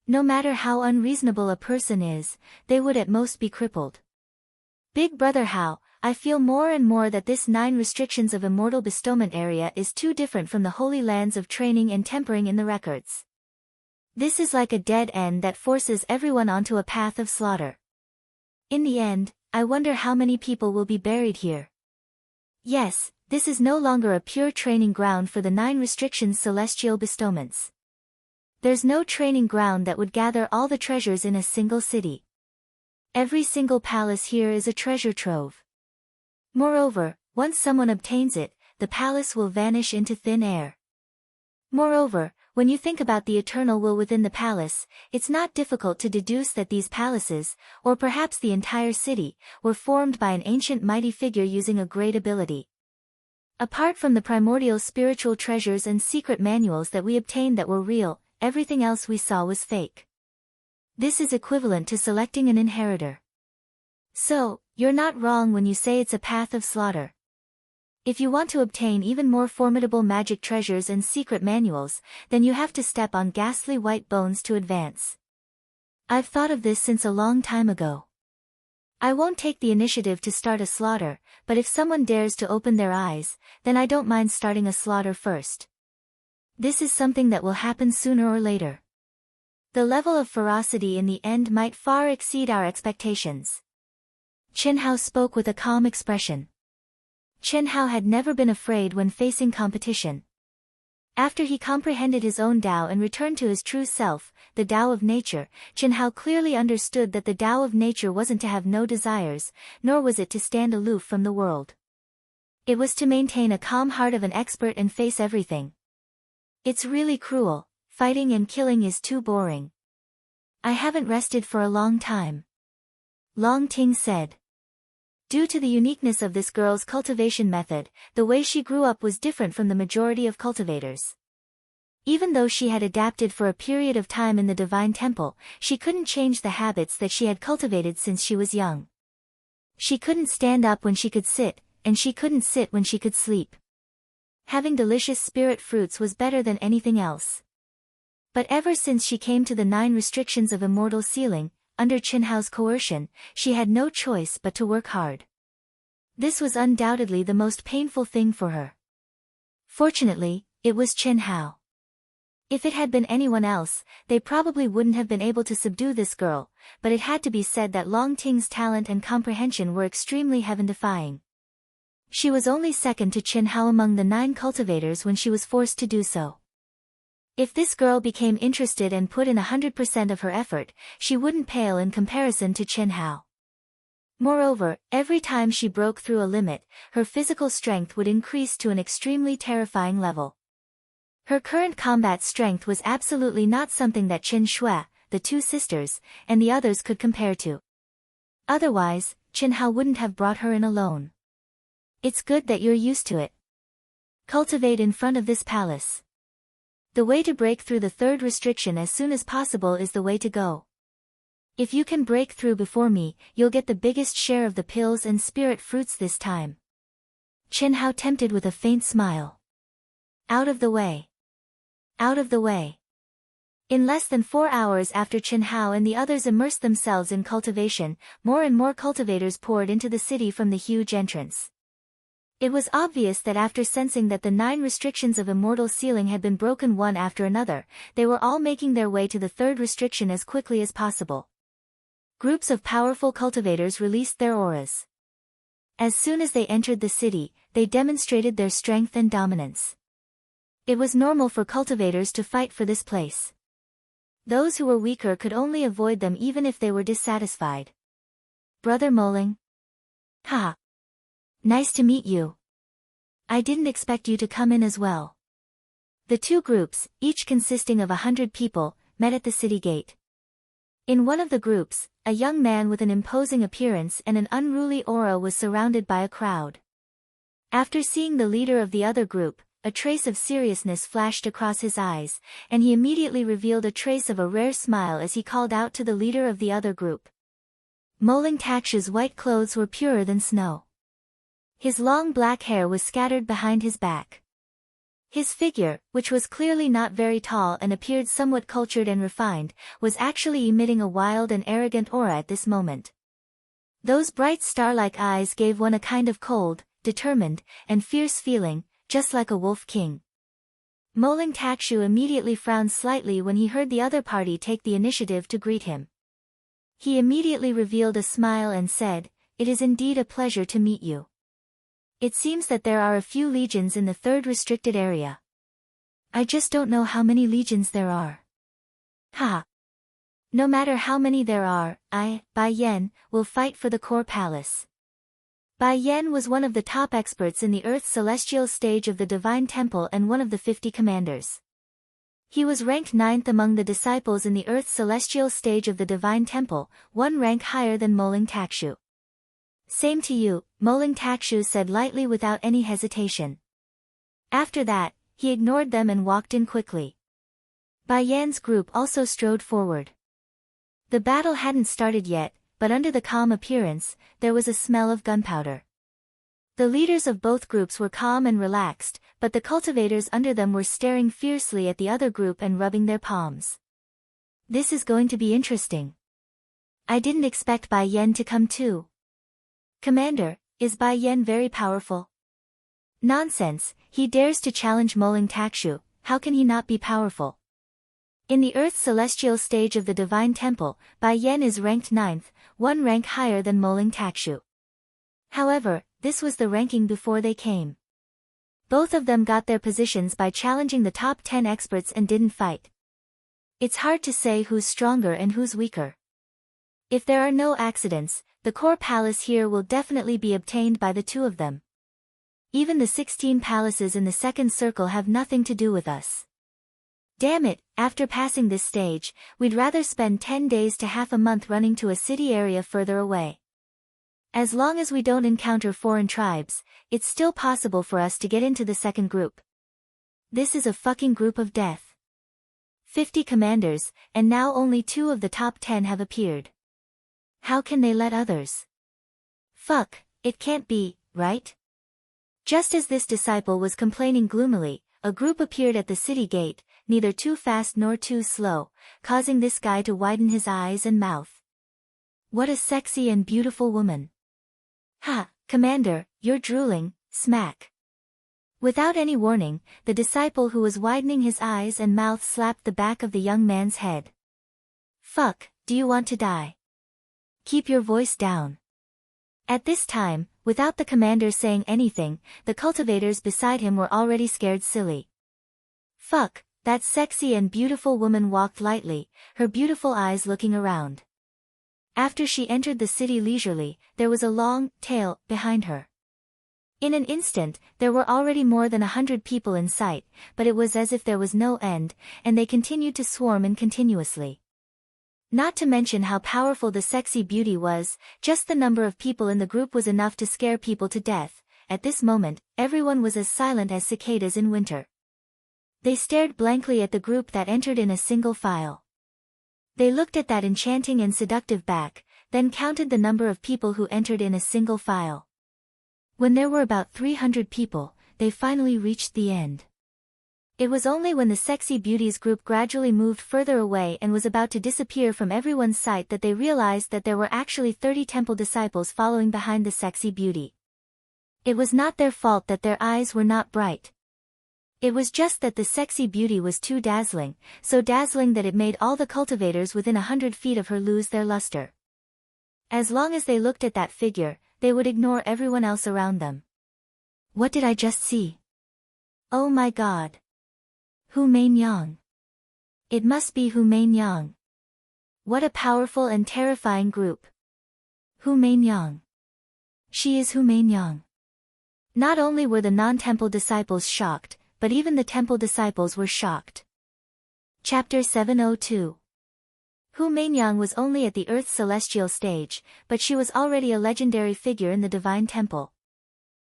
No matter how unreasonable a person is, they would at most be crippled. Big Brother Hao, I feel more and more that this 9 restrictions of immortal bestowment area is too different from the holy lands of training and tempering in the records. This is like a dead end that forces everyone onto a path of slaughter. In the end, I wonder how many people will be buried here. Yes, this is no longer a pure training ground for the 9 restrictions celestial bestowments. There's no training ground that would gather all the treasures in a single city. Every single palace here is a treasure trove. Moreover, once someone obtains it, the palace will vanish into thin air. Moreover, when you think about the eternal will within the palace, it's not difficult to deduce that these palaces, or perhaps the entire city, were formed by an ancient mighty figure using a great ability. Apart from the primordial spiritual treasures and secret manuals that we obtained that were real, everything else we saw was fake. This is equivalent to selecting an inheritor. So, you're not wrong when you say it's a path of slaughter. If you want to obtain even more formidable magic treasures and secret manuals, then you have to step on ghastly white bones to advance. I've thought of this since a long time ago. I won't take the initiative to start a slaughter, but if someone dares to open their eyes, then I don't mind starting a slaughter first. This is something that will happen sooner or later. The level of ferocity in the end might far exceed our expectations. Chen Hao spoke with a calm expression. Chen Hao had never been afraid when facing competition. After he comprehended his own Tao and returned to his true self, the Tao of nature, Chen Hao clearly understood that the Tao of nature wasn't to have no desires, nor was it to stand aloof from the world. It was to maintain a calm heart of an expert and face everything. It's really cruel, fighting and killing is too boring. I haven't rested for a long time. Long Ting said. Due to the uniqueness of this girl's cultivation method, the way she grew up was different from the majority of cultivators. Even though she had adapted for a period of time in the Divine Temple, she couldn't change the habits that she had cultivated since she was young. She couldn't stand up when she could sit, and she couldn't sit when she could sleep. Having delicious spirit fruits was better than anything else. But ever since she came to the 9 restrictions of immortal sealing, under Qinhao's coercion, she had no choice but to work hard. This was undoubtedly the most painful thing for her. Fortunately, it was Qinhao. If it had been anyone else, they probably wouldn't have been able to subdue this girl, but it had to be said that Long Ting's talent and comprehension were extremely heaven-defying. She was only second to Qinhao among the 9 cultivators when she was forced to do so. If this girl became interested and put in 100% of her effort, she wouldn't pale in comparison to Qinhao. Moreover, every time she broke through a limit, her physical strength would increase to an extremely terrifying level. Her current combat strength was absolutely not something that Qin Shui, the 2 sisters, and the others could compare to. Otherwise, Qinhao wouldn't have brought her in alone. It's good that you're used to it. Cultivate in front of this palace. The way to break through the 3rd restriction as soon as possible is the way to go. If you can break through before me, you'll get the biggest share of the pills and spirit fruits this time. Qinhao tempted with a faint smile. Out of the way. Out of the way. In less than 4 hours after Qinhao and the others immersed themselves in cultivation, more and more cultivators poured into the city from the huge entrance. It was obvious that after sensing that the 9 restrictions of immortal sealing had been broken one after another, they were all making their way to the 3rd restriction as quickly as possible. Groups of powerful cultivators released their auras. As soon as they entered the city, they demonstrated their strength and dominance. It was normal for cultivators to fight for this place. Those who were weaker could only avoid them even if they were dissatisfied. Brother Moling. Ha! Nice to meet you. I didn't expect you to come in as well. The 2 groups, each consisting of 100 people, met at the city gate. In one of the groups, a young man with an imposing appearance and an unruly aura was surrounded by a crowd. After seeing the leader of the other group, a trace of seriousness flashed across his eyes, and he immediately revealed a trace of a rare smile as he called out to the leader of the other group. Moling Takshu's white clothes were purer than snow. His long black hair was scattered behind his back. His figure, which was clearly not very tall and appeared somewhat cultured and refined, was actually emitting a wild and arrogant aura at this moment. Those bright star-like eyes gave one a kind of cold, determined, and fierce feeling, just like a wolf king. Moling Takshu immediately frowned slightly when he heard the other party take the initiative to greet him. He immediately revealed a smile and said, "It is indeed a pleasure to meet you. It seems that there are a few legions in the 3rd restricted area. I just don't know how many legions there are." Ha! No matter how many there are, I, Bai Yan, will fight for the core palace. Bai Yan was one of the top experts in the Earth's celestial stage of the Divine Temple and one of the 50 commanders. He was ranked 9th among the disciples in the Earth's celestial stage of the Divine Temple, 1 rank higher than Moling Takshu. "Same to you," Moling Takshu said lightly without any hesitation. After that, he ignored them and walked in quickly. Bai Yan's group also strode forward. The battle hadn't started yet, but under the calm appearance, there was a smell of gunpowder. The leaders of both groups were calm and relaxed, but the cultivators under them were staring fiercely at the other group and rubbing their palms. This is going to be interesting. I didn't expect Bai Yan to come too. Commander, is Bai Yan very powerful? Nonsense, he dares to challenge Moling Takshu, how can he not be powerful? In the Earth's celestial stage of the Divine Temple, Bai Yan is ranked 9th, 1 rank higher than Moling Takshu. However, this was the ranking before they came. Both of them got their positions by challenging the top 10 experts and didn't fight. It's hard to say who's stronger and who's weaker. If there are no accidents, the core palace here will definitely be obtained by the 2 of them. Even the 16 palaces in the 2nd circle have nothing to do with us. Damn it, after passing this stage, we'd rather spend 10 days to half a month running to a city area further away. As long as we don't encounter foreign tribes, it's still possible for us to get into the second group. This is a fucking group of death. 50 commanders, and now only 2 of the top 10 have appeared. How can they let others? Fuck, it can't be, right? Just as this disciple was complaining gloomily, a group appeared at the city gate, neither too fast nor too slow, causing this guy to widen his eyes and mouth. What a sexy and beautiful woman. Ha, Commander, you're drooling, smack. Without any warning, the disciple who was widening his eyes and mouth slapped the back of the young man's head. Fuck, do you want to die? Keep your voice down. At this time, without the commander saying anything, the cultivators beside him were already scared silly. Fuck, that sexy and beautiful woman walked lightly, her beautiful eyes looking around. After she entered the city leisurely, there was a long tail behind her. In an instant, there were already more than 100 people in sight, but it was as if there was no end, and they continued to swarm in continuously. Not to mention how powerful the sexy beauty was, just the number of people in the group was enough to scare people to death. At this moment, everyone was as silent as cicadas in winter. They stared blankly at the group that entered in a single file. They looked at that enchanting and seductive back, then counted the number of people who entered in a single file. When there were about 300 people, they finally reached the end. It was only when the sexy beauties group gradually moved further away and was about to disappear from everyone's sight that they realized that there were actually 30 temple disciples following behind the sexy beauty. It was not their fault that their eyes were not bright. It was just that the sexy beauty was too dazzling, so dazzling that it made all the cultivators within 100 feet of her lose their luster. As long as they looked at that figure, they would ignore everyone else around them. What did I just see? Oh my god. Hu Meinyang. It must be Hu Meinyang. What a powerful and terrifying group. Hu Meinyang. She is Hu Meinyang. Not only were the non-temple disciples shocked, but even the temple disciples were shocked. Chapter 702. Hu Meinyang was only at the Earth's celestial stage, but she was already a legendary figure in the Divine Temple.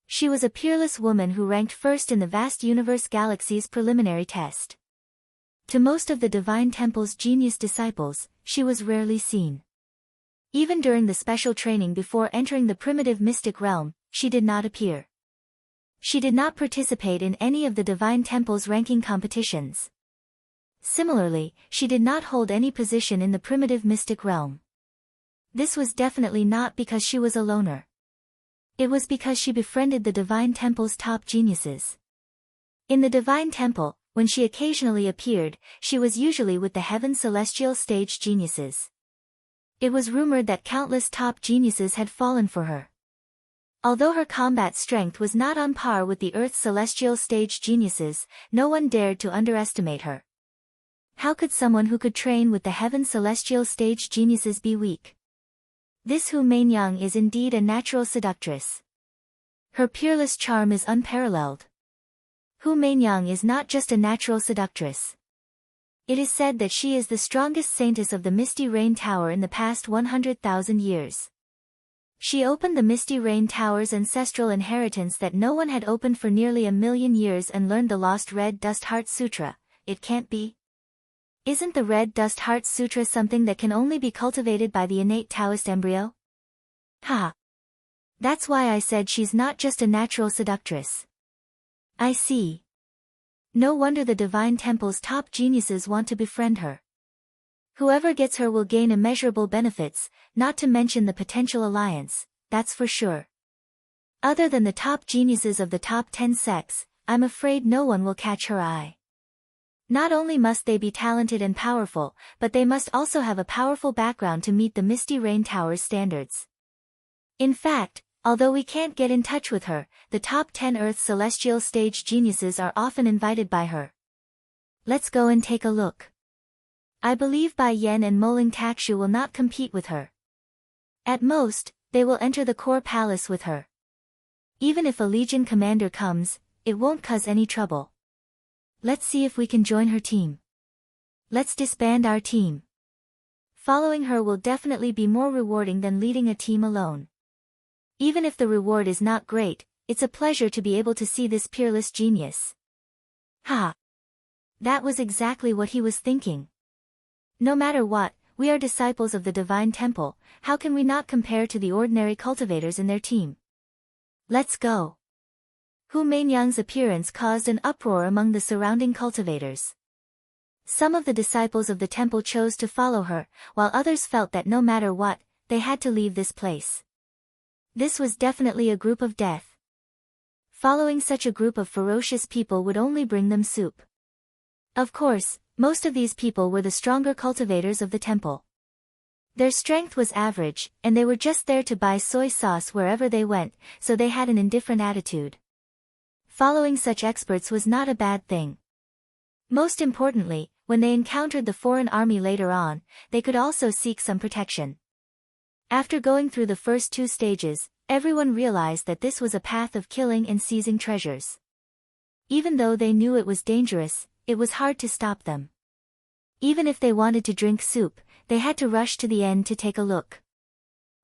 She was a peerless woman who ranked first in the vast universe galaxy's preliminary test. To most of the Divine Temple's genius disciples, she was rarely seen. Even during the special training before entering the primitive mystic realm, she did not appear. She did not participate in any of the Divine Temple's ranking competitions. Similarly, she did not hold any position in the primitive mystic realm. This was definitely not because she was a loner. It was because she befriended the Divine Temple's top geniuses. In the Divine Temple, when she occasionally appeared, she was usually with the Heaven Celestial Stage geniuses. It was rumored that countless top geniuses had fallen for her. Although her combat strength was not on par with the Earth's Celestial Stage geniuses, no one dared to underestimate her. How could someone who could train with the Heaven Celestial Stage geniuses be weak? This Hu Meinyang is indeed a natural seductress. Her peerless charm is unparalleled. Hu Meinyang is not just a natural seductress. It is said that she is the strongest saintess of the Misty Rain Tower in the past 100,000 years. She opened the Misty Rain Tower's ancestral inheritance that no one had opened for nearly 1,000,000 years and learned the lost Red Dust Heart Sutra. It can't be. Isn't the Red Dust Heart Sutra something that can only be cultivated by the innate Taoist embryo? Ha! That's why I said she's not just a natural seductress. I see. No wonder the Divine Temple's top geniuses want to befriend her. Whoever gets her will gain immeasurable benefits, not to mention the potential alliance, that's for sure. Other than the top geniuses of the top 10 sects, I'm afraid no one will catch her eye. Not only must they be talented and powerful, but they must also have a powerful background to meet the Misty Rain Tower's standards. In fact, although we can't get in touch with her, the top 10 Earth Celestial Stage geniuses are often invited by her. Let's go and take a look. I believe Bai Yan and Moling Takshu will not compete with her. At most, they will enter the core palace with her. Even if a legion commander comes, it won't cause any trouble. Let's see if we can join her team. Let's disband our team. Following her will definitely be more rewarding than leading a team alone. Even if the reward is not great, it's a pleasure to be able to see this peerless genius. Ha! That was exactly what he was thinking. No matter what, we are disciples of the divine temple, how can we not compare to the ordinary cultivators in their team? Let's go. Hu Mainyang's appearance caused an uproar among the surrounding cultivators. Some of the disciples of the temple chose to follow her, while others felt that no matter what, they had to leave this place. This was definitely a group of death. Following such a group of ferocious people would only bring them soup. Of course, most of these people were the stronger cultivators of the temple. Their strength was average, and they were just there to buy soy sauce wherever they went, so they had an indifferent attitude. Following such experts was not a bad thing. Most importantly, when they encountered the foreign army later on, they could also seek some protection. After going through the first 2 stages, everyone realized that this was a path of killing and seizing treasures. Even though they knew it was dangerous, it was hard to stop them. Even if they wanted to drink soup, they had to rush to the end to take a look.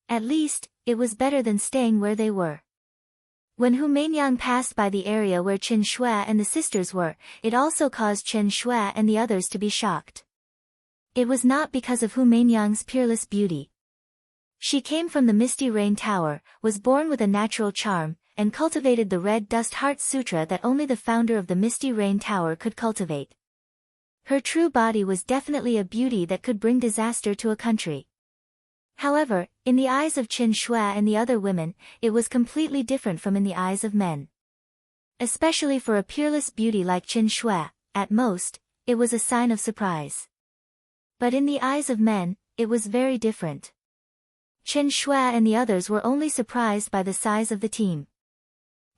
At least, it was better than staying where they were. When Hu Mainyang passed by the area where Qin Shui and the sisters were, it also caused Qin Shui and the others to be shocked. It was not because of Hu Mainyang's peerless beauty. She came from the Misty Rain Tower, was born with a natural charm, and cultivated the Red Dust Heart Sutra that only the founder of the Misty Rain Tower could cultivate. Her true body was definitely a beauty that could bring disaster to a country. However, in the eyes of Qin Shui and the other women, it was completely different from in the eyes of men. Especially for a peerless beauty like Qin Shui, at most, it was a sign of surprise. But in the eyes of men, it was very different. Qin Shui and the others were only surprised by the size of the team.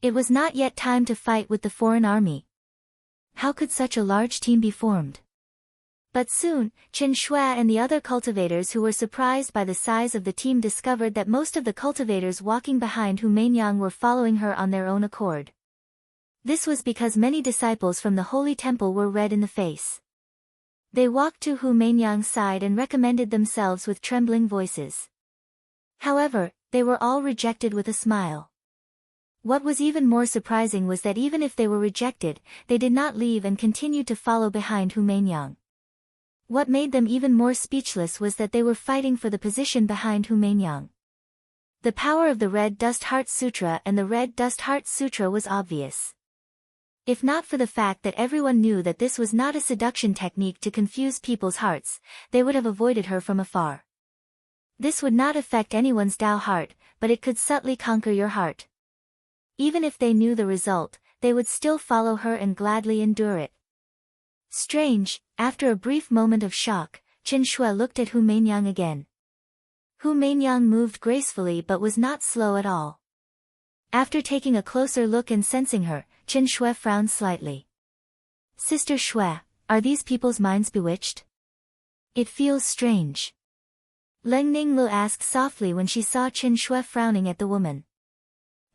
It was not yet time to fight with the foreign army. How could such a large team be formed? But soon, Qin Shui and the other cultivators who were surprised by the size of the team discovered that most of the cultivators walking behind Hu Mainyang were following her on their own accord. This was because many disciples from the Holy Temple were red in the face. They walked to Hu Mainyang's side and recommended themselves with trembling voices. However, they were all rejected with a smile. What was even more surprising was that even if they were rejected, they did not leave and continued to follow behind Hu Mainyang. What made them even more speechless was that they were fighting for the position behind Hu Mainyang. The power of the Red Dust Heart Sutra and the Red Dust Heart Sutra was obvious. If not for the fact that everyone knew that this was not a seduction technique to confuse people's hearts, they would have avoided her from afar. This would not affect anyone's Tao heart, but it could subtly conquer your heart. Even if they knew the result, they would still follow her and gladly endure it. Strange, after a brief moment of shock, Qin Shui looked at Hu Mainyang again. Hu Mainyang moved gracefully but was not slow at all. After taking a closer look and sensing her, Qin Shui frowned slightly. Sister Shui, are these people's minds bewitched? It feels strange. Leng Ninglu asked softly when she saw Qin Shui frowning at the woman.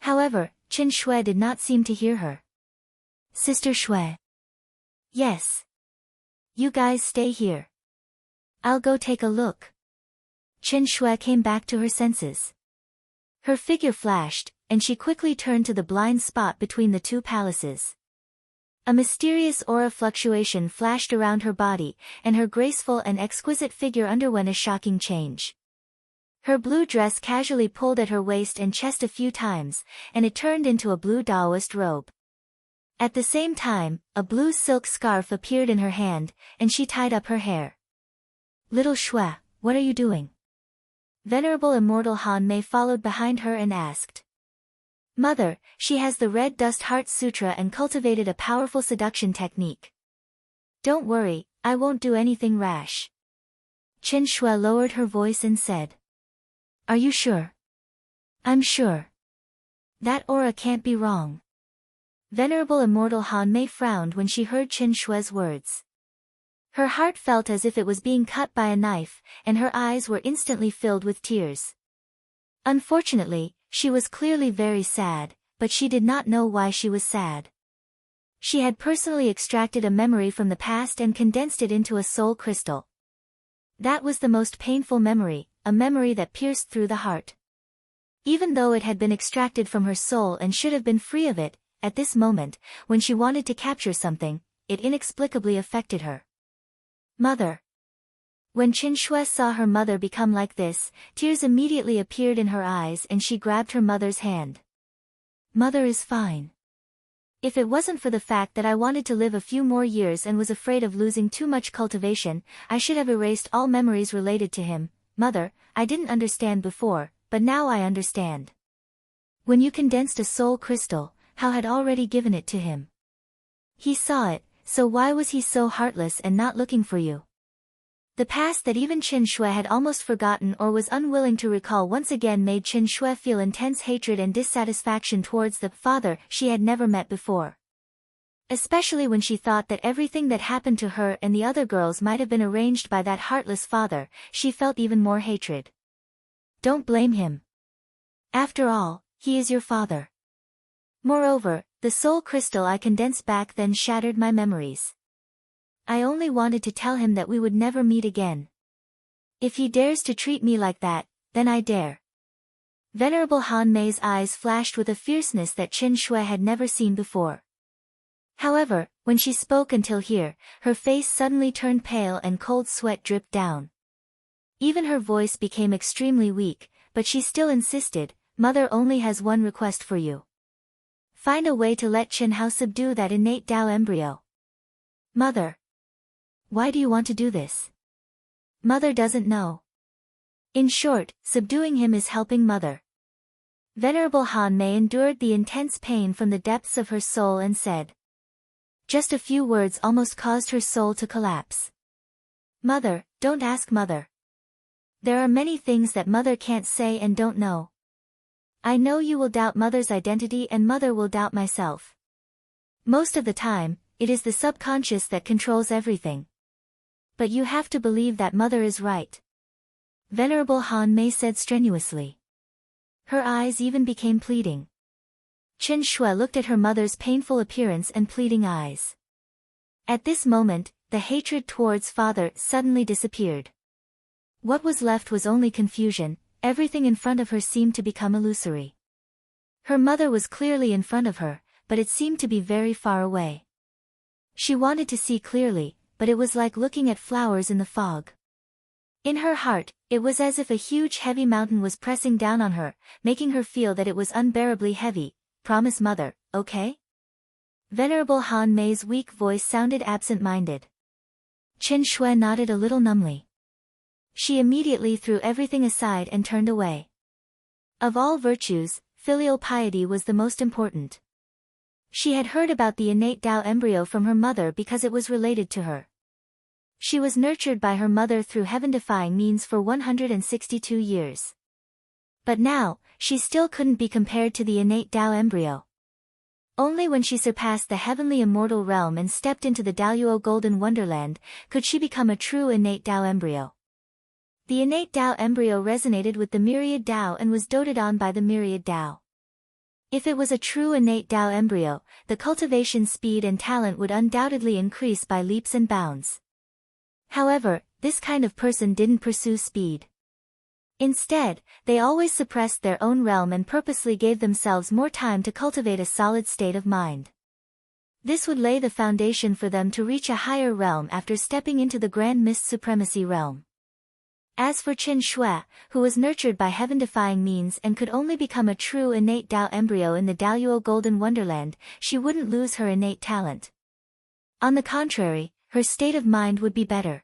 However, Qin Shui did not seem to hear her. Sister Shui. Yes. You guys stay here. I'll go take a look. Qin Shui came back to her senses. Her figure flashed, and she quickly turned to the blind spot between the 2 palaces. A mysterious aura fluctuation flashed around her body, and her graceful and exquisite figure underwent a shocking change. Her blue dress casually pulled at her waist and chest a few times, and it turned into a blue Taoist robe. At the same time, a blue silk scarf appeared in her hand, and she tied up her hair. Little Shui, what are you doing? Venerable Immortal Han Mei followed behind her and asked. Mother, she has the Red Dust Heart Sutra and cultivated a powerful seduction technique. Don't worry, I won't do anything rash. Qin Shui lowered her voice and said. Are you sure? I'm sure. That aura can't be wrong. Venerable Immortal Han Mei frowned when she heard Qin Shui's words. Her heart felt as if it was being cut by a knife, and her eyes were instantly filled with tears. Unfortunately, she was clearly very sad, but she did not know why she was sad. She had personally extracted a memory from the past and condensed it into a soul crystal. That was the most painful memory, a memory that pierced through the heart. Even though it had been extracted from her soul and should have been free of it, at this moment, when she wanted to capture something, it inexplicably affected her. Mother. When Qin Shui saw her mother become like this, tears immediately appeared in her eyes and she grabbed her mother's hand. Mother is fine. If it wasn't for the fact that I wanted to live a few more years and was afraid of losing too much cultivation, I should have erased all memories related to him. Mother, I didn't understand before, but now I understand. When you condensed a soul crystal, Hao had already given it to him. He saw it, so why was he so heartless and not looking for you? The past that even Qin Shui had almost forgotten or was unwilling to recall once again made Qin Shui feel intense hatred and dissatisfaction towards the father she had never met before. Especially when she thought that everything that happened to her and the other girls might have been arranged by that heartless father, she felt even more hatred. Don't blame him. After all, he is your father. Moreover, the soul crystal I condensed back then shattered my memories. I only wanted to tell him that we would never meet again. If he dares to treat me like that, then I dare. Venerable Han Mei's eyes flashed with a fierceness that Qin Shui had never seen before. However, when she spoke until here, her face suddenly turned pale and cold sweat dripped down. Even her voice became extremely weak, but she still insisted, Mother only has one request for you. Find a way to let Qin Hao subdue that innate Tao embryo. Mother. Why do you want to do this? Mother doesn't know. In short, subduing him is helping Mother. Venerable Han Mei endured the intense pain from the depths of her soul and said. Just a few words almost caused her soul to collapse. Mother, don't ask Mother. There are many things that Mother can't say and don't know. I know you will doubt Mother's identity and Mother will doubt myself. Most of the time, it is the subconscious that controls everything. But you have to believe that Mother is right. Venerable Han Mei said strenuously. Her eyes even became pleading. Qin Shui looked at her mother's painful appearance and pleading eyes. At this moment, the hatred towards father suddenly disappeared. What was left was only confusion, everything in front of her seemed to become illusory. Her mother was clearly in front of her, but it seemed to be very far away. She wanted to see clearly, but it was like looking at flowers in the fog. In her heart, it was as if a huge heavy mountain was pressing down on her, making her feel that it was unbearably heavy. Promise Mother, okay? Venerable Han Mei's weak voice sounded absent-minded. Qin Shui nodded a little numbly. She immediately threw everything aside and turned away. Of all virtues, filial piety was the most important. She had heard about the innate Tao embryo from her mother because it was related to her. She was nurtured by her mother through heaven-defying means for 162 years. But now, she still couldn't be compared to the innate Tao embryo. Only when she surpassed the heavenly immortal realm and stepped into the Daoyuo golden wonderland, could she become a true innate Tao embryo. The innate Tao embryo resonated with the myriad Tao and was doted on by the myriad Tao. If it was a true innate Tao embryo, the cultivation speed and talent would undoubtedly increase by leaps and bounds. However, this kind of person didn't pursue speed. Instead, they always suppressed their own realm and purposely gave themselves more time to cultivate a solid state of mind. This would lay the foundation for them to reach a higher realm after stepping into the Grand Mist Supremacy realm. As for Qin Shui, who was nurtured by heaven-defying means and could only become a true innate Tao embryo in the Daoyuo golden wonderland, she wouldn't lose her innate talent. On the contrary, her state of mind would be better.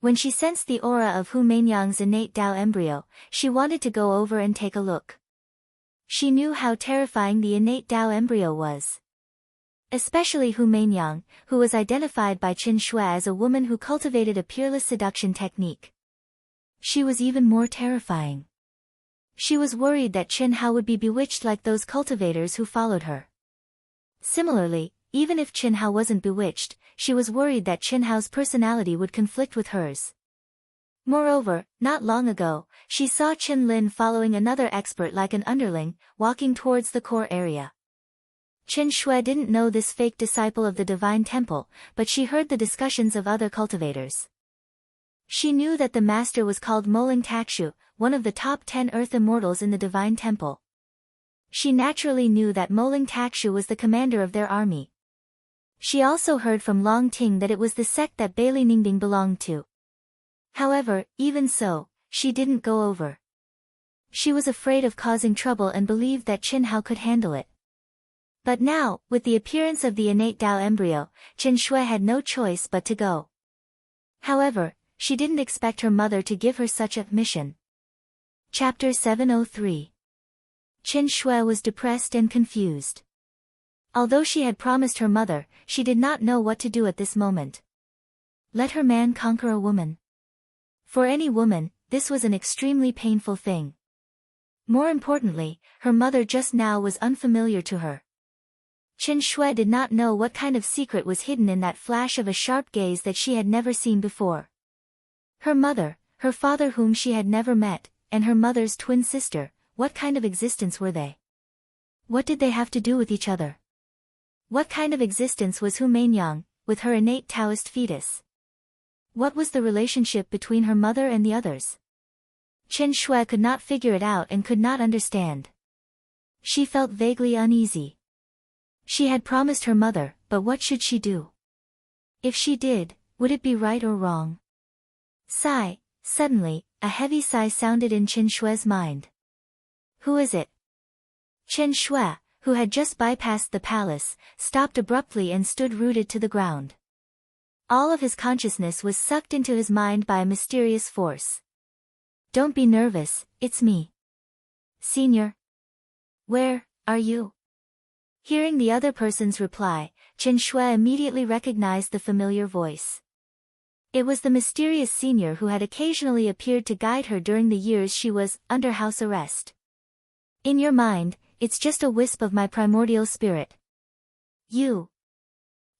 When she sensed the aura of Hu Meinyang's innate Tao embryo, she wanted to go over and take a look. She knew how terrifying the innate Tao embryo was. Especially Hu Meinyang, who was identified by Qin Shui as a woman who cultivated a peerless seduction technique. She was even more terrifying. She was worried that Qin Hao would be bewitched like those cultivators who followed her. Similarly, even if Qin Hao wasn't bewitched, she was worried that Qin Hao's personality would conflict with hers. Moreover, not long ago, she saw Qin Lin following another expert like an underling, walking towards the core area. Chen Shui didn't know this fake disciple of the Divine Temple, but she heard the discussions of other cultivators. She knew that the master was called Moling Takshu, one of the top 10 earth immortals in the Divine Temple. She naturally knew that Moling Takshu was the commander of their army. She also heard from Long Ting that it was the sect that Bailey Ningding belonged to. However, even so, she didn't go over. She was afraid of causing trouble and believed that Qin Hao could handle it. But now, with the appearance of the innate Tao embryo, Chen Shui had no choice but to go. However, she didn't expect her mother to give her such a mission. Chapter 703. Chen Shui was depressed and confused. Although she had promised her mother, she did not know what to do at this moment. Let her man conquer a woman. For any woman, this was an extremely painful thing. More importantly, her mother just now was unfamiliar to her. Chen Shui did not know what kind of secret was hidden in that flash of a sharp gaze that she had never seen before. Her mother, her father whom she had never met, and her mother's twin sister, what kind of existence were they? What did they have to do with each other? What kind of existence was Hu Mainyang, with her innate Taoist fetus? What was the relationship between her mother and the others? Chen Shui could not figure it out and could not understand. She felt vaguely uneasy. She had promised her mother, but what should she do? If she did, would it be right or wrong? Sigh. Suddenly, a heavy sigh sounded in Chen Shui's mind. Who is it? Chen Shui, who had just bypassed the palace, stopped abruptly and stood rooted to the ground. All of his consciousness was sucked into his mind by a mysterious force. Don't be nervous, it's me. Senior. Where are you? Hearing the other person's reply, Chen Shui immediately recognized the familiar voice. It was the mysterious senior who had occasionally appeared to guide her during the years she was under house arrest. In your mind, it's just a wisp of my primordial spirit. You.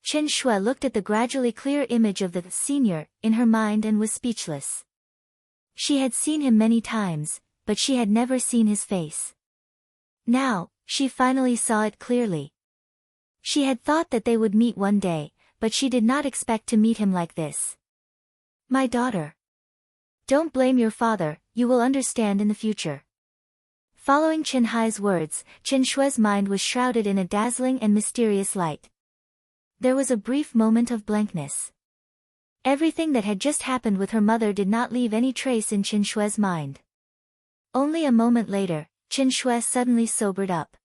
Chen Shui looked at the gradually clear image of the senior in her mind and was speechless. She had seen him many times, but she had never seen his face. Now, she finally saw it clearly. She had thought that they would meet one day, but she did not expect to meet him like this. My daughter. Don't blame your father, you will understand in the future. Following Chen Hai's words, Chen Shui's mind was shrouded in a dazzling and mysterious light. There was a brief moment of blankness. Everything that had just happened with her mother did not leave any trace in Chen Shui's mind. Only a moment later, Chen Shui suddenly sobered up.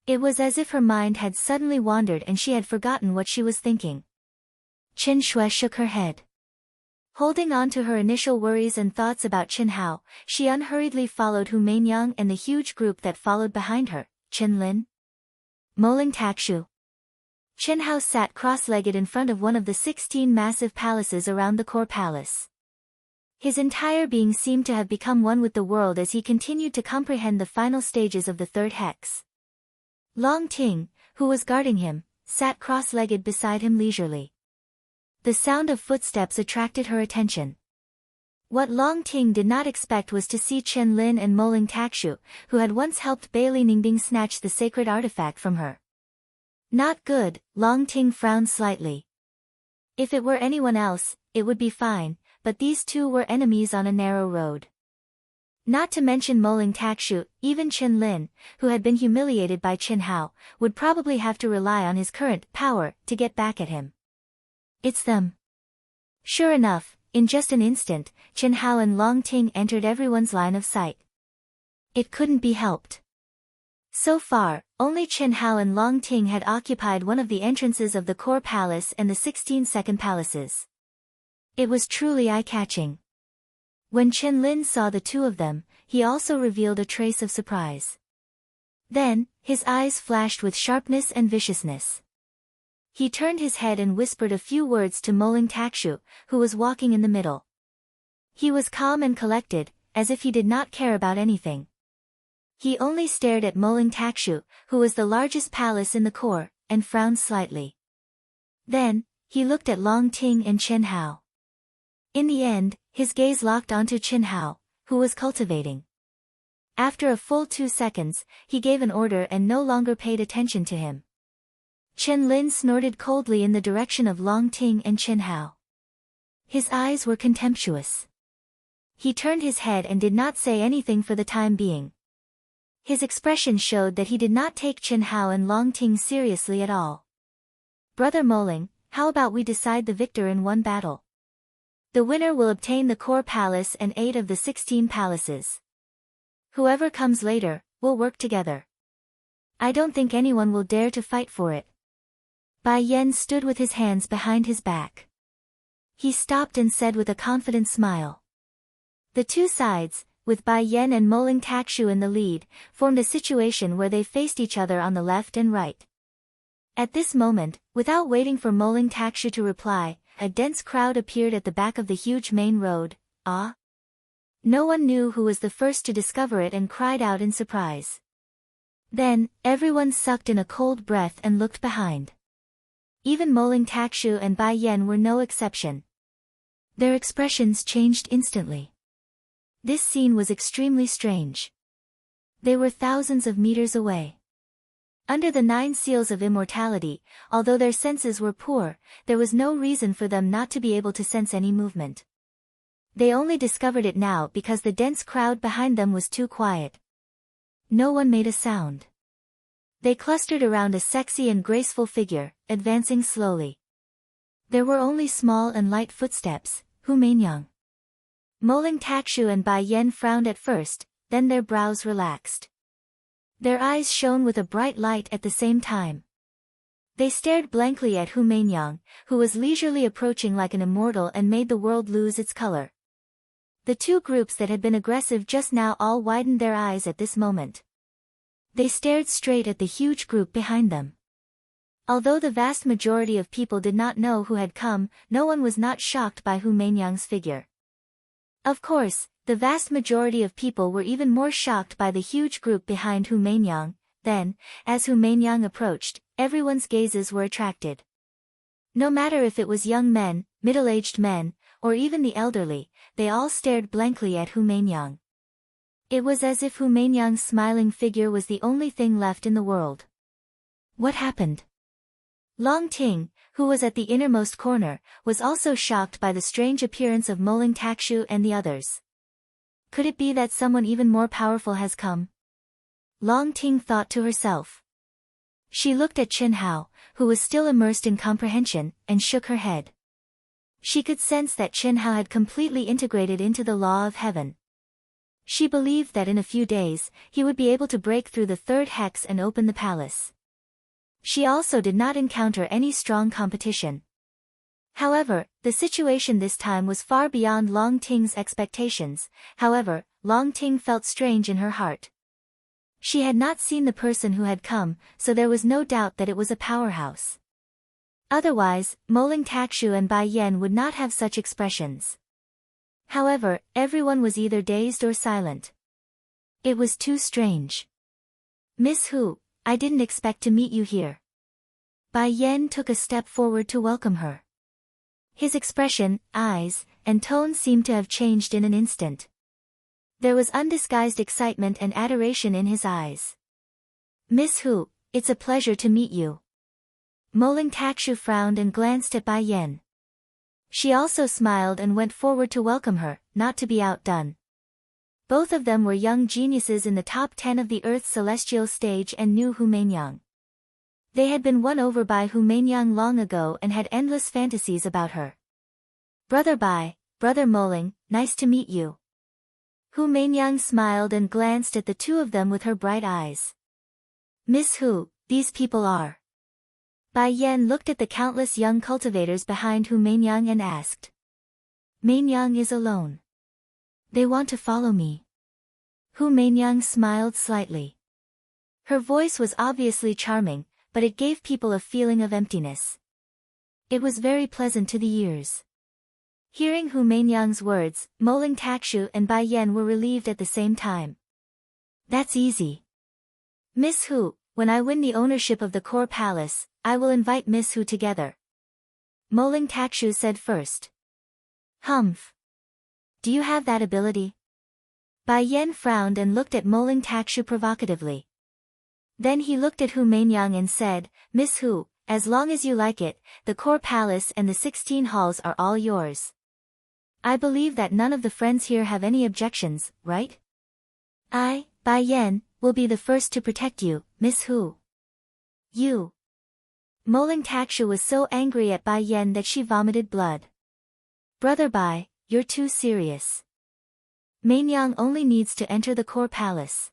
It was as if her mind had suddenly wandered and she had forgotten what she was thinking. Chen Shui shook her head. Holding on to her initial worries and thoughts about Chen Hao, she unhurriedly followed Hu Mainyang and the huge group that followed behind her, Chen Lin. Moling Takshu. Chen Hao sat cross-legged in front of one of the 16 massive palaces around the core palace. His entire being seemed to have become one with the world as he continued to comprehend the final stages of the third hex. Long Ting, who was guarding him, sat cross-legged beside him leisurely. The sound of footsteps attracted her attention. What Long Ting did not expect was to see Chen Lin and Moling Takshu, who had once helped Bailey Ningding snatch the sacred artifact from her. Not good, Long Ting frowned slightly. If it were anyone else, it would be fine, but these two were enemies on a narrow road. Not to mention Moling Takshu, even Chen Lin, who had been humiliated by Chen Hao, would probably have to rely on his current power to get back at him. It's them. Sure enough, in just an instant, Chen Hao and Long Ting entered everyone's line of sight. It couldn't be helped. So far, only Chen Hao and Long Ting had occupied one of the entrances of the core palace and the 16 second palaces. It was truly eye-catching. When Chen Lin saw the two of them, he also revealed a trace of surprise. Then, his eyes flashed with sharpness and viciousness. He turned his head and whispered a few words to Moling Takshu, who was walking in the middle. He was calm and collected, as if he did not care about anything. He only stared at Moling Takshu, who was the largest palace in the core, and frowned slightly. Then, he looked at Long Ting and Chen Hao. In the end, his gaze locked onto Chen Hao, who was cultivating. After a full 2 seconds, he gave an order and no longer paid attention to him. Chen Lin snorted coldly in the direction of Long Ting and Chen Hao. His eyes were contemptuous. He turned his head and did not say anything for the time being. His expression showed that he did not take Chen Hao and Long Ting seriously at all. Brother Moling, how about we decide the victor in one battle? The winner will obtain the core palace and 8 of the 16 palaces. Whoever comes later, will work together. I don't think anyone will dare to fight for it. Bai Yen stood with his hands behind his back. He stopped and said with a confident smile. The two sides, with Bai Yen and Moling Takshu in the lead, formed a situation where they faced each other on the left and right. At this moment, without waiting for Moling Takshu to reply, a dense crowd appeared at the back of the huge main road. Ah! No one knew who was the first to discover it and cried out in surprise. Then, everyone sucked in a cold breath and looked behind. Even Moling Takshu and Bai Yen were no exception. Their expressions changed instantly. This scene was extremely strange. They were thousands of meters away. Under the 9 seals of immortality, although their senses were poor, there was no reason for them not to be able to sense any movement. They only discovered it now because the dense crowd behind them was too quiet. No one made a sound. They clustered around a sexy and graceful figure, advancing slowly. There were only small and light footsteps. Hu Meinyang. Moling Takshu and Bai Yen frowned at first, then their brows relaxed. Their eyes shone with a bright light at the same time. They stared blankly at Hu Meinyang, who was leisurely approaching like an immortal and made the world lose its color. The two groups that had been aggressive just now all widened their eyes at this moment. They stared straight at the huge group behind them. Although the vast majority of people did not know who had come, no one was not shocked by Hu Meinyang's figure. Of course, the vast majority of people were even more shocked by the huge group behind Hu Meinyang. Then, as Hu Meinyang approached, everyone's gazes were attracted. No matter if it was young men, middle-aged men, or even the elderly, they all stared blankly at Hu Meinyang. It was as if Hu Meinyang's smiling figure was the only thing left in the world. What happened? Long Ting, who was at the innermost corner, was also shocked by the strange appearance of Moling Takshu and the others. Could it be that someone even more powerful has come? Long Ting thought to herself. She looked at Chen Hao, who was still immersed in comprehension, and shook her head. She could sense that Chen Hao had completely integrated into the law of heaven. She believed that in a few days, he would be able to break through the 3rd hex and open the palace. She also did not encounter any strong competition. However, the situation this time was far beyond Long Ting's expectations. However, Long Ting felt strange in her heart. She had not seen the person who had come, so there was no doubt that it was a powerhouse. Otherwise, Moling Takshu and Bai Yen would not have such expressions. However, everyone was either dazed or silent. It was too strange. Miss Hu, I didn't expect to meet you here. Bai Yen took a step forward to welcome her. His expression, eyes, and tone seemed to have changed in an instant. There was undisguised excitement and adoration in his eyes. Miss Hu, it's a pleasure to meet you. Moling Takshu frowned and glanced at Bai Yen. She also smiled and went forward to welcome her, not to be outdone. Both of them were young geniuses in the top 10 of the Earth's celestial stage and knew Hu Meinyang. They had been won over by Hu Meinyang long ago and had endless fantasies about her. Brother Bai, Brother Moling, nice to meet you. Hu Meinyang smiled and glanced at the two of them with her bright eyes. Miss Hu, these people are. Bai Yen looked at the countless young cultivators behind Hu Meinyang and asked. Meinyang is alone. They want to follow me. Hu Meinyang smiled slightly. Her voice was obviously charming, but it gave people a feeling of emptiness. It was very pleasant to the ears. Hearing Hu Meinyang's words, Moling Takshu and Bai Yen were relieved at the same time. That's easy. Miss Hu, when I win the ownership of the core palace, I will invite Miss Hu together. Moling Takshu said first. Humph. Do you have that ability? Bai Yen frowned and looked at Moling Takshu provocatively. Then he looked at Hu Meinyang and said, Miss Hu, as long as you like it, the core palace and the 16 halls are all yours. I believe that none of the friends here have any objections, right? I, Bai Yan, will be the first to protect you, Miss Hu. You. Moling Takshu was so angry at Bai Yan that she vomited blood. Brother Bai, you're too serious. Mainyang only needs to enter the core palace.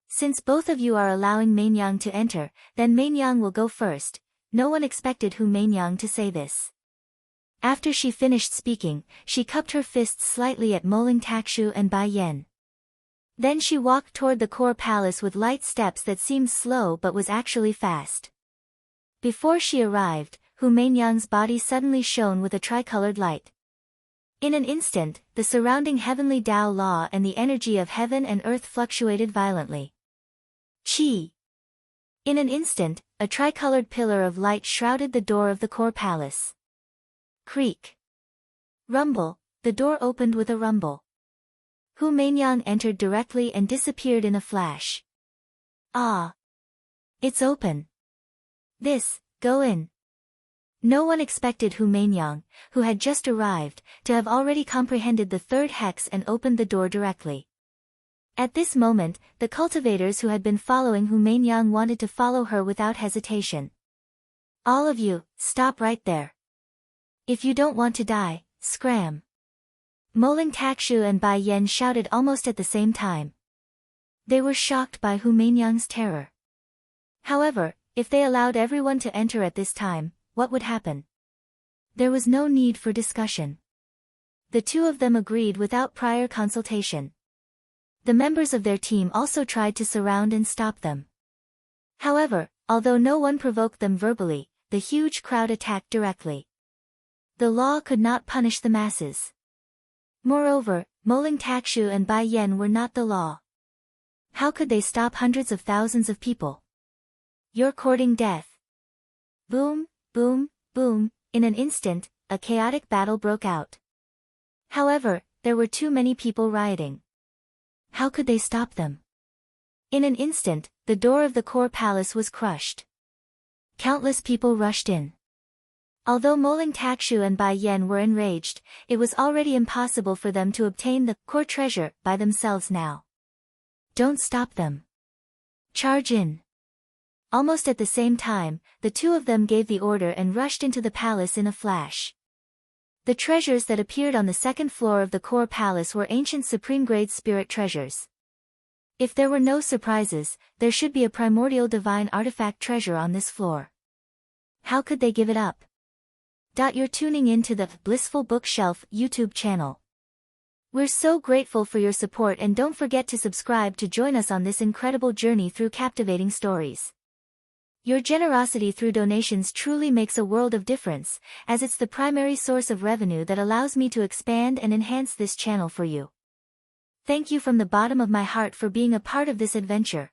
Since both of you are allowing Mainyang to enter, then Mainyang will go first. No one expected Hu Mainyang to say this. After she finished speaking, she cupped her fists slightly at Moling Takshu and Bai Yan. Then she walked toward the core palace with light steps that seemed slow but was actually fast. Before she arrived, Hu Mainyang's body suddenly shone with a tricolored light. In an instant, the surrounding heavenly Tao law and the energy of heaven and earth fluctuated violently. Chi. In an instant, a tricolored pillar of light shrouded the door of the core palace. Creak. Rumble, the door opened with a rumble. Hu Mainyang entered directly and disappeared in a flash. Ah! It's open. Go in. No one expected Hu Mainyang, who had just arrived, to have already comprehended the third hex and opened the door directly. At this moment, the cultivators who had been following Hu Mainyang wanted to follow her without hesitation. All of you, stop right there. If you don't want to die, scram. Moling Takshu and Bai Yan shouted almost at the same time. They were shocked by Hu Mainyang's terror. However, if they allowed everyone to enter at this time, what would happen? There was no need for discussion. The two of them agreed without prior consultation. The members of their team also tried to surround and stop them. However, although no one provoked them verbally, the huge crowd attacked directly. The law could not punish the masses. Moreover, Moling Takshu and Bai Yan were not the law. How could they stop hundreds of thousands of people? You're courting death. Boom, boom, boom, in an instant, a chaotic battle broke out. However, there were too many people rioting. How could they stop them? In an instant, the door of the core palace was crushed. Countless people rushed in. Although Moling Takshu and Bai Yan were enraged, it was already impossible for them to obtain the core treasure by themselves now. Don't stop them. Charge in. Almost at the same time, the two of them gave the order and rushed into the palace in a flash. The treasures that appeared on the second floor of the core palace were ancient supreme-grade spirit treasures. If there were no surprises, there should be a primordial divine artifact treasure on this floor. How could they give it up? You're tuning in to the Blissful Bookshelf YouTube channel. We're so grateful for your support, and don't forget to subscribe to join us on this incredible journey through captivating stories. Your generosity through donations truly makes a world of difference, as it's the primary source of revenue that allows me to expand and enhance this channel for you. Thank you from the bottom of my heart for being a part of this adventure.